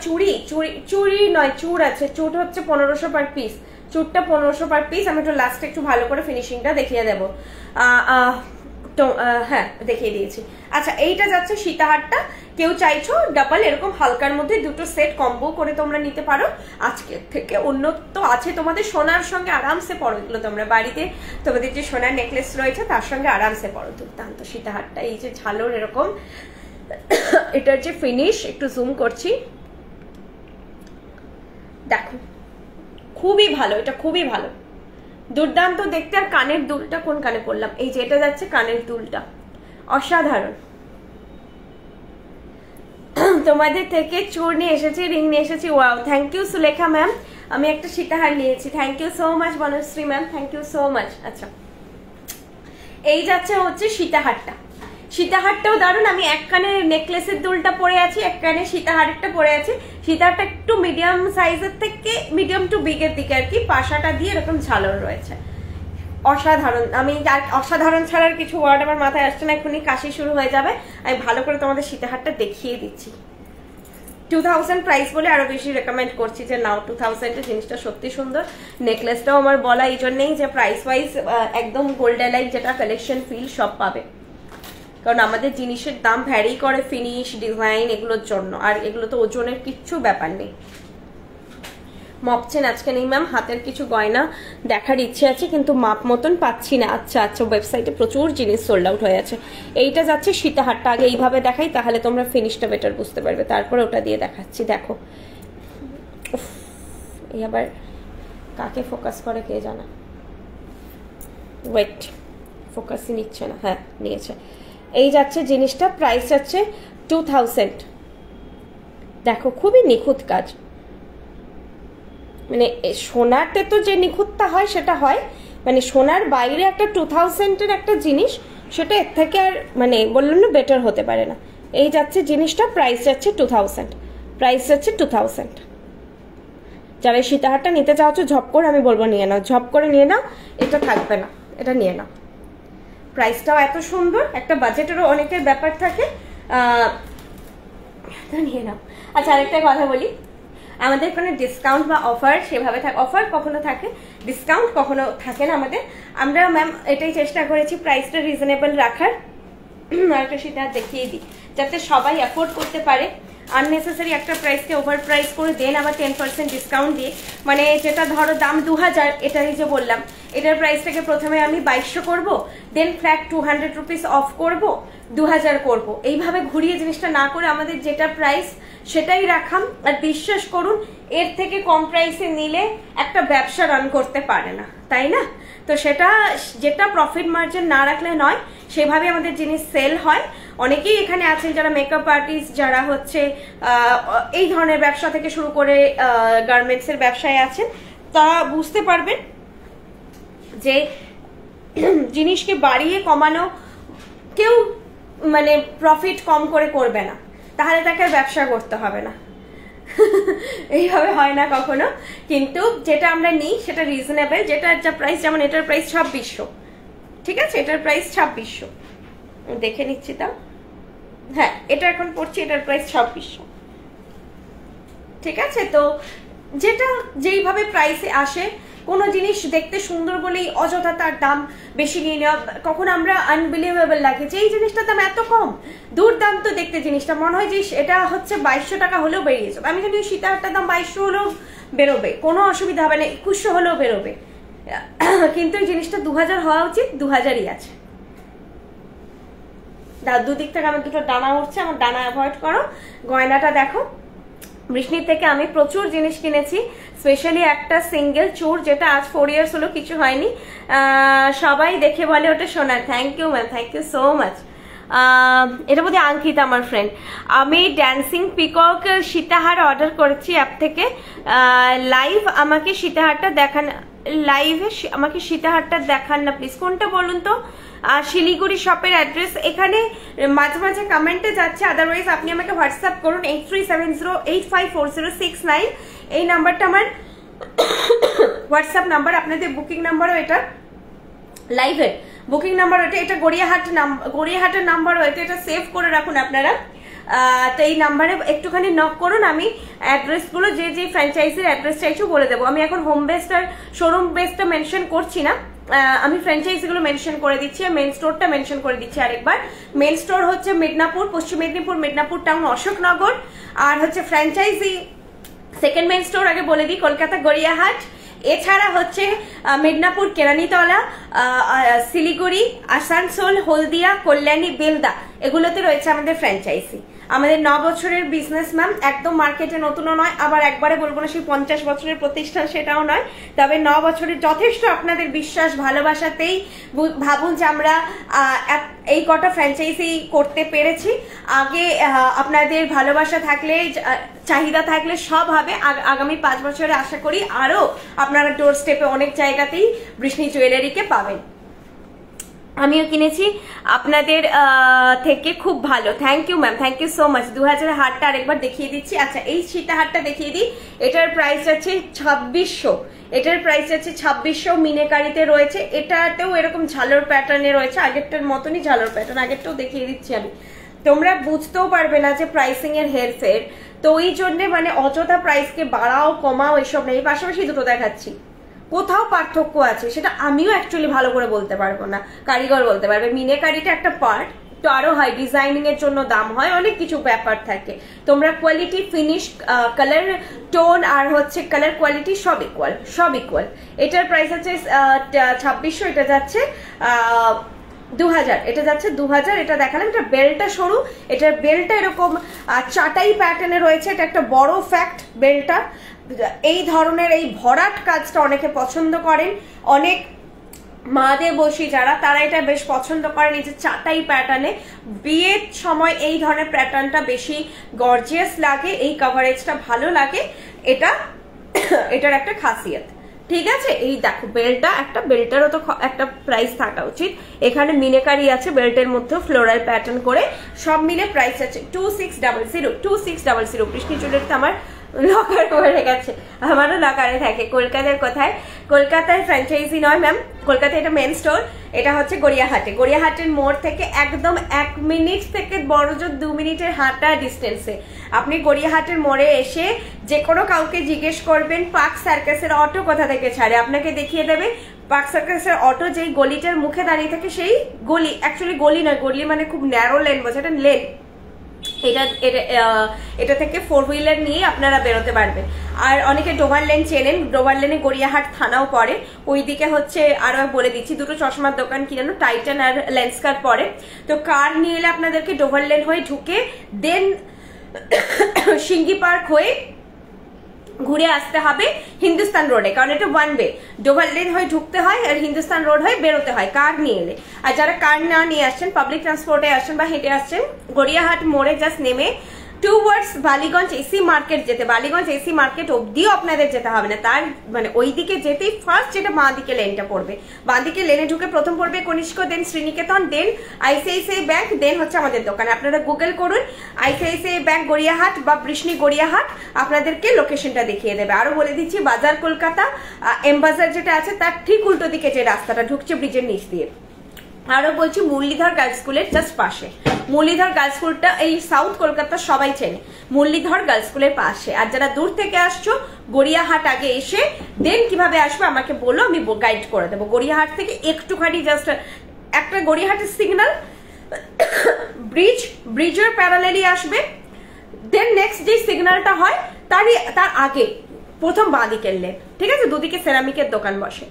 চুড়ি নয়, চুর আছে, চুট হচ্ছে 1500 পার পিস, চুটটা 1500 পার পিস। আমি একটু লাস্টে একটু ভালো করে ফিনিশিংটা দেখিয়ে দেবো। তো হ্যাঁ দেখিয়ে দিয়েছি। আচ্ছা, এইটা যাচ্ছে সীতাহারটা, কেউ চাইছো ডাবল এরকম হালকার মধ্যে দুটো সেট কম্বো করে তোমরা নিতে পারো। আজকের থেকে উন্নত আছে তোমাদের, সোনার সঙ্গে আরামসে পরো এগুলো তোমরা বাড়িতে, তোমাদের যে সোনার নেকলেস রয়েছে তার সঙ্গে আরামসে পরো। দুর্দান্ত সীতাহারটা, এই যে ঝালোর এরকম, এটার যে ফিনিশ একটু জুম করছি দেখো, খুবই ভালো, এটা খুবই ভালো, দুর্দান্ত দেখতে। আর কানের দুলটা কোন কানে পড়লাম, এই যে এটা যাচ্ছে কানের দুলটা, অসাধারণ। তোমাদের থেকে চুর নিয়ে এসেছি, রিং নিয়ে এসেছি। Wow, thank you Sulekha ma'am. আমি একটা সীতাহার নিয়েছি, thank you so much Banashree ma'am, thank you so much. আচ্ছা, এই যাচ্ছে হচ্ছে সীতাহারটা, সীতাহারটাও দারুণ। আমি এক কানে নেকলেসের দুলটা পরে আছি, এক কানে সীতাহারটা পরে আছি। সীতাহারটা একটু মিডিয়াম সাইজের থেকে মিডিয়াম টু বিগের দিকে আর কি, পাশাটা দিয়ে এরকম ঝালর রয়েছে, অসাধারণ। আমি অসাধারণ ছাড়ার কিছু ওয়ার্ড আমার মাথায় আসছে না, এখনই কাশি শুরু হয়ে যাবে। আমি ভালো করে তোমাদের সীতাহারটা দেখিয়ে দিচ্ছি। 2000 প্রাইস বলে আরো বেশি রেকমেন্ড করছি যে নাও 2000 এর জিনিসটা সত্যি সুন্দর। নেকলেসটাও আমার বলা এই জন্যই যে প্রাইস ওয়াইজ একদম গোল্ড এলাইট যেটা কালেকশন ফিল সব পাবে, কারণ আমাদের জিনিসের দাম ভ্যারি করে ফিনিশ ডিজাইন এগুলোর জন্য, আর এগুলো তো ওজনের কিচ্ছু ব্যাপার নেই। মপচেন আজকে নেই ম্যাম, হাতের কিছু গয়না দেখার ইচ্ছে আছে কিন্তু মাপ মতন পাচ্ছি না। আচ্ছা আচ্ছা, ওয়েবসাইটে প্রচুর জিনিস সোল্ড আউট হয়ে আছে। এইটা যাচ্ছে সীতাহারটা, আগে এইভাবে দেখাই তাহলে তোমরা ফিনিশটা বেটার বুঝতে পারবে, তারপরে ওটা দিয়ে দেখাচ্ছি। দেখো এই আবার কাকে ফোকাস করে কে জানা, ওয়েট ফোকাসই নিচ্ছে না, হ্যাঁ নিয়েছে। এই যাচ্ছে জিনিসটা, প্রাইস যাচ্ছে 2000। দেখো খুবই নিখুঁত কাজ, মানে সোনাতে তো যে নিখুঁতটা হয় সেটা হয়, মানে সোনার বাইরে একটা 2000-এর একটা জিনিস, সেটা এর থেকে আর মানে বললাম না বেটার হতে পারে না। এই যাচ্ছে জিনিসটা, প্রাইস যাচ্ছে 2000, প্রাইস যাচ্ছে 2000। যারা এই সীতাহারটা নিতে চাচ্ছ ঝপ করে আমি বলবো নিয়ে নাও, ঝপ করে নিয়ে নাও, এটা থাকবে না, এটা নিয়ে নাও। প্রাইসটাও এত সুন্দর, একটা বাজেটেরও অনেকের ব্যাপার থাকে, নিয়ে নাও। আচ্ছা আরেকটা কথা বলি, আমাদের কোনো ডিসকাউন্ট বা অফার সেভাবে থাকে, অফার কখনো থাকে, ডিসকাউন্ট কখনো থাকে না আমাদের। আমরা ম্যাম এটাই চেষ্টা করেছি প্রাইসটা রিজনেবল রাখার, আর একটা সেটা দেখিয়ে দিই যাতে সবাই অ্যাফোর্ড করতে পারে। আননেসেসারি একটা প্রাইসকে ওভার প্রাইস করে দেন আবার 10% ডিসকাউন্ট দিয়ে, মানে যেটা ধরো দাম 2000, এটাই যে বললাম এটার প্রাইসটাকে প্রথমে আমি 2200 করব, দেন ফ্ল্যাট 200 রুপিস অফ করব, 2000 করব। এইভাবে ঘুরিয়ে জিনিসটা না করে আমাদের যেটা প্রাইস সেটাই রাখাম। আর বিশ্বাস করুন এর থেকে কম প্রাইসে নিলে একটা ব্যবসা রান করতে পারে না, তাই না? তো সেটা যেটা প্রফিট মার্জিন না রাখলে নয়, সেভাবে আমাদের জিনিস সেল হয়। অনেকেই এখানে আছেন যারা মেকআপ আর্টিস্ট, যারা হচ্ছে এই ধরনের ব্যবসা থেকে শুরু করে গার্মেন্টসের ব্যবসায় আছেন, তারা বুঝতে পারবেন যে জিনিসকে বাড়িয়ে কমানো কেউ মানে প্রফিট কম করে করবে না, তাহলে তাকে ব্যবসা করতে হবে না। এইভাবে হয় না কখনো, কিন্তু যেটা আমরা নিই সেটা রিজনেবল, যেটার যা প্রাইস, যেমন এটার প্রাইস 2600, ঠিক আছে, এটার প্রাইস 2600 দেখে নিচ্ছি তাও, হ্যাঁ এটা এখন পড়ছি, এটার প্রাইস 2600, ঠিক আছে। তো যেটা যেইভাবে প্রাইসে আসে, কোনো জিনিস দেখতে সুন্দর বলেই অযথা তার দাম বেশি নিয়ে নেওয়া, কখন আমরা আনবিলিভেবল লাগে যে এই জিনিসটার দাম এত কম, দুর্দান্ত দেখতে জিনিসটা, মনে হয় যে এটা হচ্ছে 2200 টাকা হলেও বেরিয়ে যাবে। আমি জানি সীতাহারটার দাম 2200 হলেও বেরোবে, কোনো অসুবিধা হবে না, 2100 হলেও বেরোবে, কিন্তু এই জিনিসটা 2000 হওয়া উচিত, 2000ই আছে। দুদিক থেকে আমার দুটো ডানা উঠছে, আমার ডানা অ্যাভয়েড করো। গয়নাটা দেখো, বৃষ্ণির থেকে আমি প্রচুর জিনিস কিনেছি, স্পেশালি একটা সিঙ্গেল চুর যেটা আজ 4 ইয়ার্স হলো, কিছু হয়নি, সবাই দেখে বলে ওটা সোনার। Thank you ma'am, thank you so much. এটা বোধহয় আঙ্কিতা আমার ফ্রেন্ড। আমি ড্যান্সিং পিকক সীতাহার অর্ডার করেছি অ্যাপ থেকে, লাইভ আমাকে সীতাহারটা দেখান, লাইভে আমাকে সীতাহারটা দেখান না প্লিজ। কোনটা বলুন তো? শিলিগুড়ি শপের অ্যাড্রেস এখানে মাঝে মাঝে কমেন্টে যাচ্ছে, আদারওয়াইজ আপনি আমাকে হোয়াটসঅ্যাপ করুন 8370854069, এই নাম্বারটা আমার হোয়াটসঅ্যাপ নাম্বার, আপনাদের বুকিং নাম্বারও এটা, লাইভের বুকিং নাম্বার ওটা, এটা গড়িয়াহাটের নাম্বারও এটা, এটা সেভ করে রাখুন আপনারা। তো এই নাম্বারে একটুখানি নক করুন, আমি অ্যাড্রেসগুলো যে যে ফ্র্যাঞ্চাইজির অ্যাড্রেস চাইছো বলে দেবো। আমি এখন হোম বেসড আর শোরুম বেসডটা মেনশন করছি না, আমি ফ্র্যাঞ্চাইজিগুলো মেনশন করে দিচ্ছি, আর মেন স্টোরটা মেনশন করে দিচ্ছি আরেকবার। মেন স্টোর হচ্ছে মিদনাপুর, পশ্চিম মেদিনীপুর, মিদনাপুর টাউন, অশোকনগর। আর হচ্ছে ফ্র্যাঞ্চাইজি সেকেন্ড মেন স্টোর আগে বলে দিই, কলকাতা গড়িয়াহাট। এছাড়া হচ্ছে মিদনাপুর, কেরানীতলা, শিলিগুড়ি, আসানসোল, হলদিয়া, কল্যাণী, বেলদা, এগুলোতে রয়েছে আমাদের ফ্র্যাঞ্চাইজি। আমাদের 9 বছরের বিজনেস ম্যাম, একদম মার্কেটে নতুনও নয়, আবার একবারে বলবো না সেই 50 বছরের প্রতিষ্ঠান, সেটাও নয়, তবে 9 বছরের যথেষ্ট আপনাদের বিশ্বাস ভালোবাসাতেই ভাবুন যে আমরা এই কটা ফ্র্যাঞ্চাইজি করতে পেরেছি। আগে আপনাদের ভালোবাসা থাকলে, চাহিদা থাকলে সব হবে। আগামী 5 বছরে আশা করি আরো আপনারা ডোর স্টেপে অনেক জায়গাতেই বৃষ্ণি জুয়েলারিকে পাবেন। আমিও কিনেছি আপনাদের থেকে, খুব ভালো, thank you ma'am, thank you so much. 2000 হারটা আরেকবার দেখিয়ে দিচ্ছি। আচ্ছা এই সীতাহারটা দেখিয়ে দিই, এটার প্রাইস আছে 2600, এটার প্রাইস আছে 2600, মিনেকারিতে রয়েছে, এটাতেও এরকম ঝালর প্যাটার্নে রয়েছে, আগেরটার মতনই ঝালর প্যাটার্ন, আগেরটাও দেখিয়ে দিচ্ছি আমি। তোমরা বুঝতেও পারবে না যে প্রাইসিং এর হেরফের, তো ওই জন্যে মানে অযথা প্রাইসকে বাড়াও কমাও এসব নেই, পাশাপাশি দুটো দেখাচ্ছি। কোথাও পার্থক্য আছে সেটা আমিও অ্যাকচুয়ালি ভালো করে বলতে পারবো না, কারিগর বলতে পারবে। মিনেকারিটা একটা পার্ট, তো আরো হয়, ডিজাইনিং এর জন্য দাম হয়, অনেক কিছু ব্যাপার থাকে। তোমরা কোয়ালিটি, ফিনিশ, কালার টোন আর হচ্ছে কালার কোয়ালিটি সব ইকুয়াল, সব ইকুয়াল। এটার প্রাইস আছে 2600, এটা যাচ্ছে 2000, এটা যাচ্ছে 2000। এটা দেখালাম, এটা বেল্টটা সরু, এটার বেল্টটা এরকম চাটাই প্যাটার্নে রয়েছে, এটা একটা বড় ফ্যাক্ট। বেল্টটা এই ধরনের এই ভরাট কাজটা অনেকে পছন্দ করেন, অনেক মাদের বসি যারা, তারা এটা বেশ পছন্দ করেন। এই যে চাটাই প্যাটার্নে বিয়ের সময় এই ধরনের প্যাটার্নটা বেশি গর্জিয়াস লাগে, এই কভারেজটা ভালো লাগে, এটা এটার একটা খাসিয়ত। ঠিক আছে, এই দেখো বেল্টটা, একটা বেল্টেরও তো একটা প্রাইস থাকা উচিত। এখানে মিনেকারি আছে বেল্টের মধ্যে ফ্লোরাল প্যাটার্ন করে, সব মিলে প্রাইস আছে 2600। 2600 বৃষ্টি চুলের তো আমার লকার পড়ে গেছে, আমারও লকারে থাকে। কলকাতার কোথায়? কলকাতায় ফ্র্যাঞ্চাইজি নয় ম্যাম, কলকাতায় এটা মেন স্টোর। এটা হচ্ছে গড়িয়াহাটে, গড়িয়াহাটের মোড় থেকে একদম 1 মিনিট থেকে বড় জোর 2 মিনিটের হাঁটা ডিস্টেন্সে। আপনি গড়িয়াহাটের মোড়ে এসে যে কোনো কাউকে জিজ্ঞেস করবেন পার্ক সার্কাসের অটো কোথা থেকে ছাড়ে, আপনাকে দেখিয়ে দেবে পার্ক সার্কাসের অটো যেই গলিটার মুখে দাঁড়িয়ে থাকে সেই গলি, অ্যাকচুয়ালি গলি নয়, গলি মানে খুব ন্যারো লেন বলছে, এটা লেন। এটা থেকে 4 হুইলার নিয়ে আপনারা বেরোতে পারবেন। আর অনেকে ডোভার লেন চেনেন, ডোভার লেনে গড়িয়াহাট থানাও পড়ে, ওইদিকে হচ্ছে আরো বলে দিচ্ছি, দুটো চশমার দোকান কি জানো, টাইটান আর লেন্সকার পড়ে। তো কার নিয়ে এলে আপনাদেরকে ডোভার লেন হয়ে ঢুকে দেন সিঙ্গি পার্ক হয়ে ঘুরে আসতে হবে হিন্দুস্তান রোডে, কারণ এটা 1 ওয়ে। ডোভার লেন হয়ে ঢুকতে হয় আর হিন্দুস্তান রোড হয়ে বেরোতে হয় কার নিয়ে এলে। আর যারা কার না নিয়ে আসছেন, পাবলিক ট্রান্সপোর্টে আসছেন বা হেঁটে আসছেন, গড়িয়াহাট মোড়ে জাস্ট নেমে টুয়ার্ডস বালিগঞ্জ এসি মার্কেট যেতে, বালিগঞ্জ এসি মার্কেট অব্দিও আপনাদের যেতে হবে না, তার মানে ওইদিকে যেতেই ফার্স্ট যেটা বাঁ দিকে লেনটা পড়বে, বাঁ দিকে লেনে ঢুকে প্রথম পড়বে কনিষ্ক, দেন শ্রীনিকেতন, দেন আইসিআইসিআই ব্যাংক, দেন হচ্ছে আমাদের দোকান। আপনারা গুগল করুন আইসিআইসিআই ব্যাংক গড়িয়াহাট বা বৃষ্ণি গড়িয়াহাট, আপনাদেরকে লোকেশনটা দেখিয়ে দেবে। আরো বলে দিচ্ছি বাজার কলকাতা, এম বাজার যেটা আছে তার ঠিক উল্টো দিকে যে রাস্তাটা ঢুকছে ব্রিজের নিচ দিয়ে। আরো বলছি মুরলীধর গার্লস স্কুলের জাস্ট পাশে, মুরলীধর গার্লস স্কুলটা এই সাউথ কলকাতা সবাই চেনে, মুরলীধর গার্লস স্কুলের পাশে। আর যারা দূর থেকে আসছো, গড়িয়াহাট আগে এসে দেন কিভাবে আসবে আমাকে বলো, আমি গাইড করে দেবো। গড়িয়াহাট থেকে একটুখানি জাস্ট একটা গড়িয়াহাটের সিগন্যাল, ব্রিজের প্যারালালি আসবে, দেন নেক্সট যে সিগন্যালটা হয় তার আগে প্রথম বাঁ দিকের লেন। ঠিক আছে, দুদিকে সেরামিকের দোকান বসে।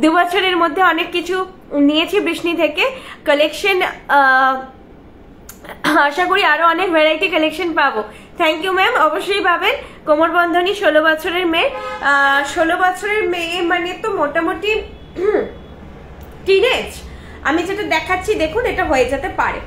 2 বছরের মধ্যে অনেক কিছু নিয়েছি বৃষ্ণি থেকে কালেকশন, আশা করি আরো অনেক ভ্যারাইটি কালেকশন পাবো। থ্যাংক ইউ ম্যাম, অবশ্যই পাবেন। কোমর বন্ধনী 16 বছরের মেয়ে, 16 বছরের মেয়ে মানে তো মোটামুটি টিনেজ। আমি যেটা দেখাচ্ছি দেখুন, এটা হয়ে যেতে পারে।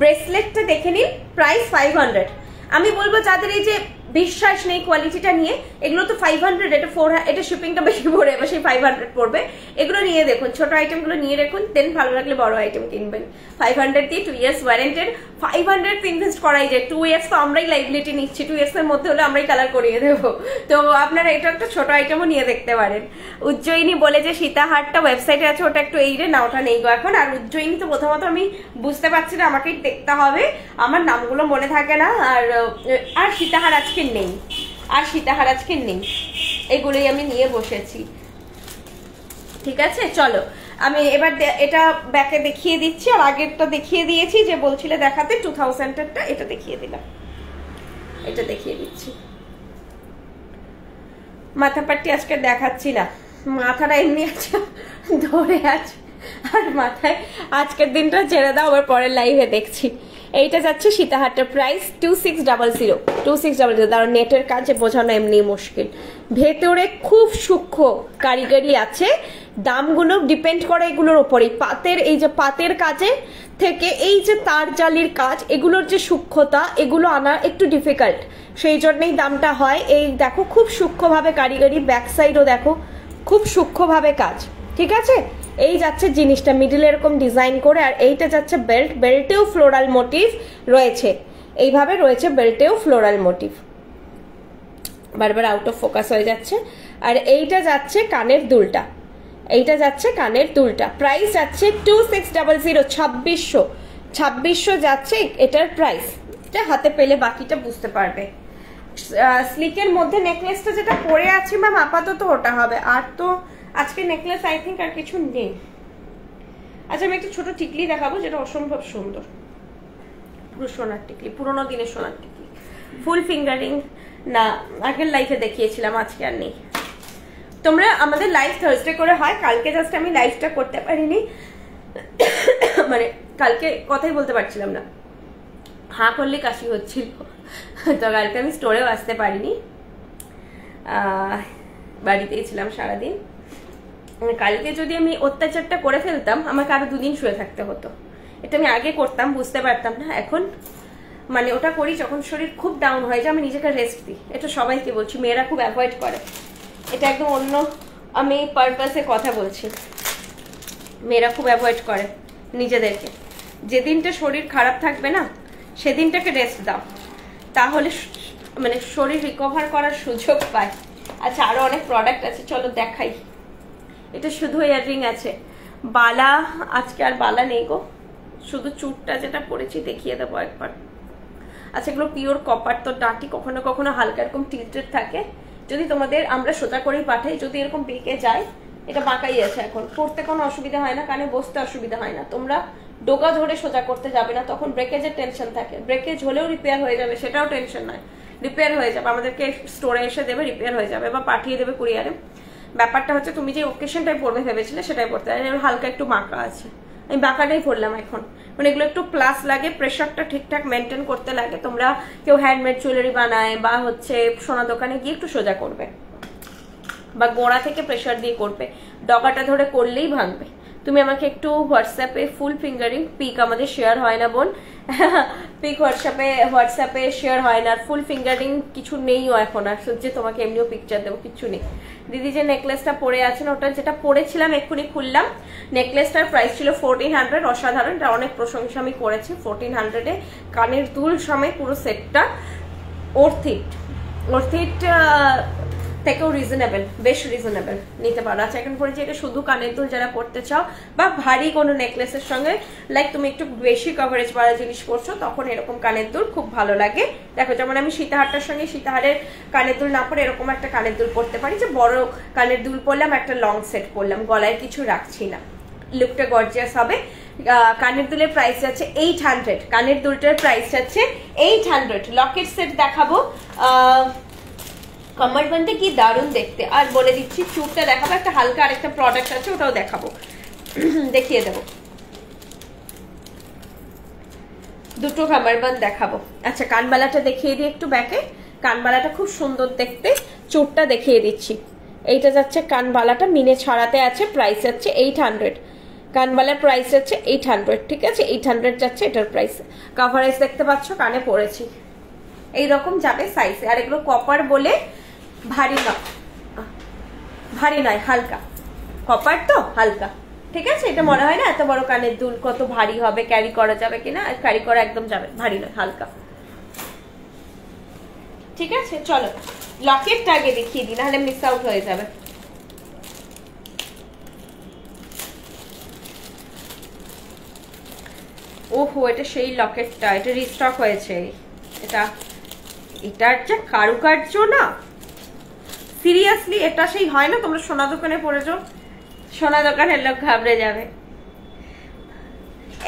ব্রেসলেটটা দেখে নিন, প্রাইস 500। আমি বলবো যাদের এই যে বিশ্বাস নেই কোয়ালিটিটা নিয়ে, এগুলো তো 500, এটা 400, এটা শিপিংটা বেশি পড়ে, এবার সেই 500 পড়বে। এগুলো নিয়ে দেখুন, ছোট আইটেমগুলো নিয়ে দেখুন, দেন ভালো লাগলে বড় আইটেম কিনবেন। 500 দিয়ে 2 ইয়ার্স ওয়ারেন্টেড, 500 ইনভেস্ট করাই যায়। 2 ইয়ার্স তো আমরাই লাইবিলিটি নিচ্ছি, 2 ইয়ার্স এর মধ্যে হলে আমরাই কালার করিয়ে দেবো। তো আপনারা এটা একটা ছোট আইটেমও নিয়ে দেখতে পারেন। উজ্জয়িনী বলে যে সীতাহারটা ওয়েবসাইটে আছে, ওটা একটু এই রে না, ওটা নেই গো এখন। আর উজ্জয়িনী তো প্রথমত আমি বুঝতে পারছি না, আমাকেই দেখতে হবে, আমার নামগুলো মনে থাকে না। আর সীতাহার আজকে নেই, আর সীতাহার আজকে নেই, এগুলোই আমি নিয়ে বসেছি। ঠিক আছে, চলো আমি এবার এটা ব্যাকে দেখিয়ে দিচ্ছি, আর আগেরটা দেখিয়ে দিয়েছি যে বলছিলে দেখাতে 2000-এরটা, এটা দেখিয়ে দিলাম, এটা দেখিয়ে দিচ্ছি। মাথা পাট্টি আজকে দেখাচ্ছি না, মাথাটা এমনি আছে ধরে আছে, আর মাথায় আজকের দিনটা ছেড়ে দাও, আবার পরের লাইভে দেখছি। এইটা যাচ্ছে সীতাহারটার প্রাইস 2600। 2600, কারণ নেটের কাজে বোঝানো এমনি মুশকিল, ভেতরে খুব সূক্ষ্ম কারিগরি আছে, দামগুলো ডিপেন্ড করে এগুলোর ওপরেই। পাতের এই যে পাতের কাজে থেকে এই যে তার জালির কাজ, এগুলোর যে সূক্ষ্মতা, এগুলো আনা একটু ডিফিকাল্ট, সেই জন্যই দামটা হয়। এই দেখো খুব সূক্ষ্মভাবে কারিগরি, ব্যাক সাইডও দেখো খুব সূক্ষ্মভাবে কাজ। ঠিক আছে, এই যাচ্ছে জিনিসটা মিডিল এরকম ডিজাইন করে, আর এইটা যাচ্ছে বেল্ট, বেল্টেও ফ্লোরাল মোটিভ রয়েছে, এইভাবে রয়েছে বেল্টেও ফ্লোরাল মোটিভ, বারবার আউট অফ ফোকাস হয়ে যাচ্ছে। আর এইটা যাচ্ছে কানের দুলটা, এইটা যাচ্ছে কানের দুলটা, প্রাইস যাচ্ছে 2600, 2600 যাচ্ছে এটার প্রাইস। এটা হাতে পেলে বাকিটা বুঝতে পারবে। স্লিকের মধ্যে নেকলেসটা যেটা পরে আছে ম্যাম আপাতত ওটা হবে, আর তো আজকে নেকলেস আই থিঙ্ক আর কিছু নেই। আচ্ছা আমি একটা ছোট টিকলি দেখাবো যেটা অসম্ভব সুন্দর, পুরো সোনার টিকলি, পুরোনো দিনের সোনার টিকলি, ফুল ফিঙ্গারিং। না আগের লাইফে দেখিয়েছিলাম, আজকে আর নেই। তোমরা আমাদের লাইভ থার্সডে করে হয়, কালকে জাস্ট আমি লাইভটা করতে পারিনি, মানে কালকে কথাই বলতে পারছিলাম না, হাঁ করলে কাশি হচ্ছিল, তো কালকে আমি স্টোরেও আসতে পারিনি, বাড়িতেই ছিলাম সারাদিন। কালকে যদি আমি অত্যাচারটা করে ফেলতাম আমাকে আরো 2 দিন শুয়ে থাকতে হতো। এটা আমি আগে করতাম, বুঝতে পারতাম না, এখন মানে ওটা করি যখন শরীর খুব ডাউন হয়ে যায়, আমি নিজেকে রেস্ট দিই। এটা সবাইকে বলছি, মেয়েরা খুব অ্যাভয়েড করে, এটা একদম অন্য আমি পারপাসে কথা বলছি, মেয়েরা খুব অ্যাভয়েড করে নিজেদেরকে। যেদিনটা শরীর খারাপ থাকবে না সেদিনটাকে রেস্ট দাও, তাহলে মানে শরীর রিকভার করার সুযোগ পায়। আচ্ছা আরো অনেক প্রোডাক্ট আছে, চলো দেখাই। এটা শুধু ইয়াররিং আছে, বালা আজকে আর বালা নেই গো, শুধু চুটটা যেটা পরেছি দেখিয়ে দেবো একবার। আচ্ছা এগুলো পিওর কপার, তো ডাঁটি কখনো কখনো হালকা এরকম টিল্টেড থাকে, যদি তোমাদের আমরা সোজা করেই পাঠাই, যদি এরকম বেঁকে যায়, এটা বাঁকাই আছে এখন, পড়তে কোনো অসুবিধা হয় না, কানে বসতে অসুবিধা হয় না। তোমরা ডোগা ধরে সোজা করতে যাবে না, তখন ব্রেকেজের টেনশন থাকে, ব্রেকেজ হলেও রিপেয়ার হয়ে যাবে সেটাও টেনশন নয়, রিপেয়ার হয়ে যাবে, আমাদেরকে স্টোরে এসে দেবে, রিপেয়ার হয়ে যাবে বা পাঠিয়ে দেবে কুরিয়ারে। ব্যাপারটা হচ্ছে তুমি যে ওকেশনটাই পড়বে ভেবেছিলে সেটাই পড়তে হয়, হালকা একটু বাঁকা আছে, আমি বাঁকাটাই পড়লাম এখন, মানে এগুলো একটু প্লাস লাগে, প্রেশারটা ঠিকঠাক মেনটেন করতে লাগে। তোমরা কেউ হ্যান্ডমেড জুয়েলারি বানায় বা হচ্ছে সোনা দোকানে গিয়ে একটু সোজা করবে বা গোড়া থেকে প্রেশার দিয়ে করবে, ডগাটা ধরে করলেই ভাঙবে। তুমি আমাকে একটু হোয়াটসঅ্যাপে ফুল ফিঙ্গারিং পিক আমাদের শেয়ার হয় না বোন, পিক হোয়াটসঅ্যাপে শেয়ার হয় না, ফুল ফিঙ্গারিং কিছু নেইও এখন আর, যে তোমাকে এমনিও পিকচার দেবো কিছু নেই। দিদি যে নেকলেসটা পরে আছেন, ওটা যেটা পরেছিলাম এক্ষুনি খুললাম, নেকলেসটার প্রাইস ছিল 1400, অসাধারণ, এটা অনেক প্রশংসা আমি করেছি। 1400-এ কানের দুল সমেত পুরো সেটটা, অর্থিট থেকেও রিজনেবল, বেশ রিজনেবল, নিতে পারো। আচ্ছা এখন পরেছি এটা শুধু কানের দুল যারা পড়তে চাও বা ভারী কোনো নেকলেসের সঙ্গে, লাইক তুমি একটু বেশি কভারেজ বাড়া জিনিস পরছো, তখন এরকম কানের দুল খুব ভালো লাগে। দেখো যেমন আমি সীতাহারটার সঙ্গে সীতাহারের কানের দুল না পরে এরকম একটা কানের দুল পরতে পারি, যে বড় কানের দুল পরলাম, একটা লং সেট পরলাম, গলায় কিছু রাখছি না, লুকটা গর্জিয়াস হবে। কানের দুলের প্রাইস যাচ্ছে 800, কানের দুলটার প্রাইস যাচ্ছে 800। লকেট সেট দেখাবো, কমরবন্দে কি দারুণ দেখতে। আর বলে দিচ্ছি চুপটা দেখাবো, একটা হালকা আরেকটা প্রোডাক্ট আছে ওটাও দেখাবো, দেখিয়ে দেবো, দুটো কমরবন্দ দেখাবো। আচ্ছা কানবালাটা দেখিয়ে দিই একটু ব্যাকে, কানবালাটা খুব সুন্দর দেখতে, চুটটা দেখিয়ে দিচ্ছি। এইটা যাচ্ছে কানবালাটা, মিনে ছড়াতে আছে, প্রাইস যাচ্ছে 800, কানবালার প্রাইস যাচ্ছে 800, ঠিক আছে, 800 যাচ্ছে এটার প্রাইস। কভারেজ দেখতে পাচ্ছ, কানে পড়েছি, এইরকম যাবে সাইজে। আর এগুলো কপার বলে ভারী নয়, হালকা, কপার তো হালকা, ঠিক আছে। এটা মনে হয় না এত বড় কানের দুল কত ভারী হবে, ক্যারি করা যাবে কিনা, ক্যারি করা একদম যাবে, ভারী নয়, হালকা, ঠিক আছে। চলো লকেটটা আগে দেখিয়ে দিই, নাহলে মিস আউট হয়ে যাবে। ওহো এটা সেই লকেটটা, এটা রিস্টক হয়েছে, এটার যা কারুকার্য না, সিরিয়াসলি এটা সেই হয় না তোমরা সোনা দোকানে পড়েছো, সোনা দোকানের লোক ঘাবড়ে যাবে,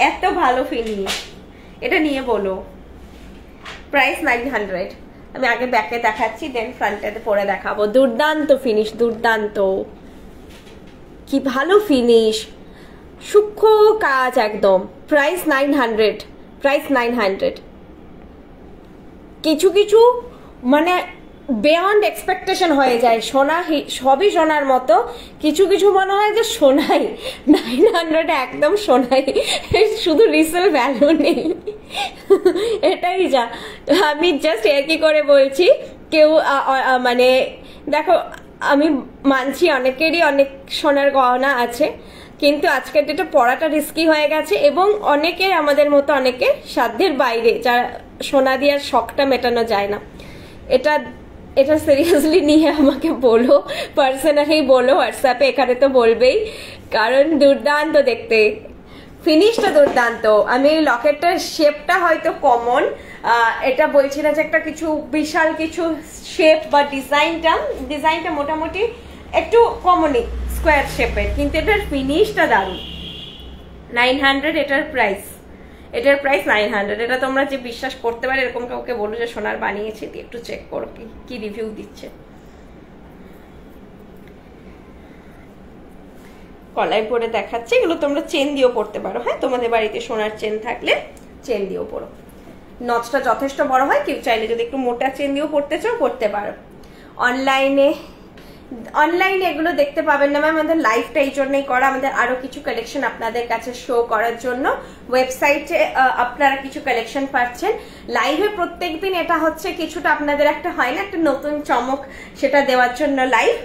এত ভালো ফিনিশ। এটা নিয়ে বলো, প্রাইস 900। আমি আগে ব্যাকে দেখাচ্ছি, দেন ফ্রন্টেতে পরে দেখাবো। দুর্দান্ত ফিনিশ, দুর্দান্ত, কি ভালো ফিনিশ, সূক্ষ্ম কাজ একদম। Price 900, price 900। কিছু কিছু মানে বিয়ন্ড এক্সপেকটেশন হয়ে যায়, সোনা সবই সোনার মতো, কিছু কিছু মনে হয় যে সোনাই, 900 একদম সোনাই, শুধু রিসেল ভ্যালু নেই, এটাই যা। আমি জাস্ট একই করে বলছি, কেউ মানে দেখো আমি মানছি অনেকেরই অনেক সোনার গহনা আছে, কিন্তু আজকের ডেটে পড়াটা রিস্কি হয়ে গেছে, এবং অনেকের আমাদের মতো অনেকের সাধ্যের বাইরে, যারা সোনা দেওয়ার শখটা মেটানো যায় না। এটা সিরিয়াসলি নিয়ে আমাকে বলো, পার্সোনালি বলো হোয়াটসঅ্যাপে, এখানে তো বলবেই, কারণ দুর্দান্ত দেখতে, ফিনিশটা দুর্দান্ত। আমি লকেটটার শেপটা হয়তো কমন, এটা বলছি না যে একটা কিছু বিশাল কিছু শেপ বা ডিজাইনটা মোটামুটি একটু কমনই স্কোয়ার শেপের, কিন্তু এটার ফিনিশটা দারুণ, 900 এটার প্রাইস, এটার প্রাইস 900। এটা তোমরা যে বিশ্বাস করতে পারে এরকম কাউকে বলো যে সোনার বানিয়েছি, একটু চেক করো কি রিভিউ দিচ্ছে। কলাই পরে দেখাচ্ছে, এগুলো তোমরা চেন দিয়েও পড়তে পারো। হ্যাঁ, তোমাদের বাড়িতে সোনার চেন থাকলে চেন দিয়েও পড়ো। নচটা যথেষ্ট বড় হয়, কেউ চাইলে যদি একটু মোটা চেন দিয়েও পড়তে চাও পড়তে পারো। অনলাইনে এগুলো দেখতে পাবেন না ম্যাম, আমাদের লাইভটা এই জন্যই করা, আমাদের আরো কিছু কালেকশন আপনাদের কাছে শো করার জন্য। ওয়েবসাইটে আপনারা কিছু কালেকশন পাচ্ছেন, লাইভে প্রত্যেকদিন এটা হচ্ছে কিছুটা আপনাদের একটা হয় না একটা নতুন চমক, সেটা দেওয়ার জন্য লাইভ।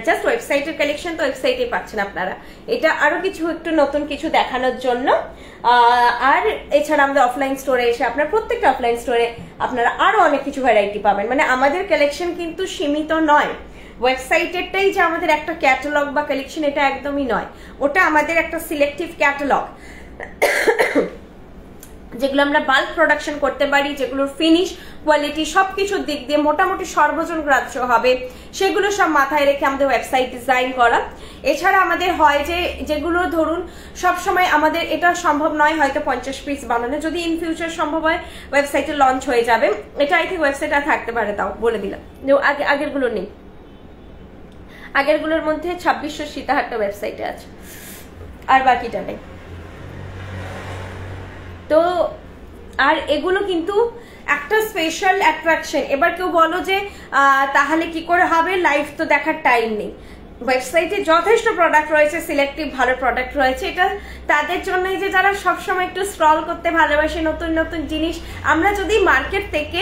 জাস্ট ওয়েবসাইটের কালেকশন তো ওয়েবসাইটে পাচ্ছেন আপনারা, এটা আরো কিছু একটু নতুন কিছু দেখানোর জন্য। আর এছাড়া আমাদের অফলাইন স্টোরে এসে আপনার প্রত্যেকটা অফলাইন স্টোরে আপনারা আরো অনেক কিছু ভ্যারাইটি পাবেন। মানে আমাদের কালেকশন কিন্তু সীমিত নয়, ওয়েবসাইটেরটাই যে আমাদের একটা ক্যাটালগ বা কালেকশন এটা একদমই নয়, ওটা আমাদের একটা সিলেক্টিভ ক্যাটালগ, যেগুলো আমরা বাল্ক প্রোডাকশন করতে পারি, যেগুলোর ফিনিশ কোয়ালিটি সবকিছুর দিক দিয়ে মোটামুটি সর্বজন গ্রাহ্য হবে, সেগুলো সব মাথায় রেখে আমাদের ওয়েবসাইট ডিজাইন করা। এছাড়া আমাদের হয় যে যেগুলো ধরুন সবসময় আমাদের এটা সম্ভব নয় হয়তো 50 পিস বানানো, যদি ইন ফিউচার সম্ভব হয় ওয়েবসাইটে লঞ্চ হয়ে যাবে, এটা আই থিঙ্ক ওয়েবসাইট আর থাকতে পারে, তাও বলে দিলাম। আগেরগুলো নেই, আগেরগুলোর মধ্যে 2600 সীতাহারটা ওয়েবসাইটে আছে, আর বাকিটা নেই। তো আর এগুলো কিন্তু একটা স্পেশাল অ্যাট্রাকশন। এবার কেউ বলো যে তাহলে কি করে হবে, লাইভ তো দেখার টাইম নেই। ওয়েবসাইটে যথেষ্ট প্রোডাক্ট রয়েছে, সিলেক্টিভ ভালো প্রোডাক্ট রয়েছে, এটা তাদের জন্যই যে যারা সবসময় একটু স্ক্রল করতে ভালোবাসে, নতুন নতুন জিনিস। আমরা যদি মার্কেট থেকে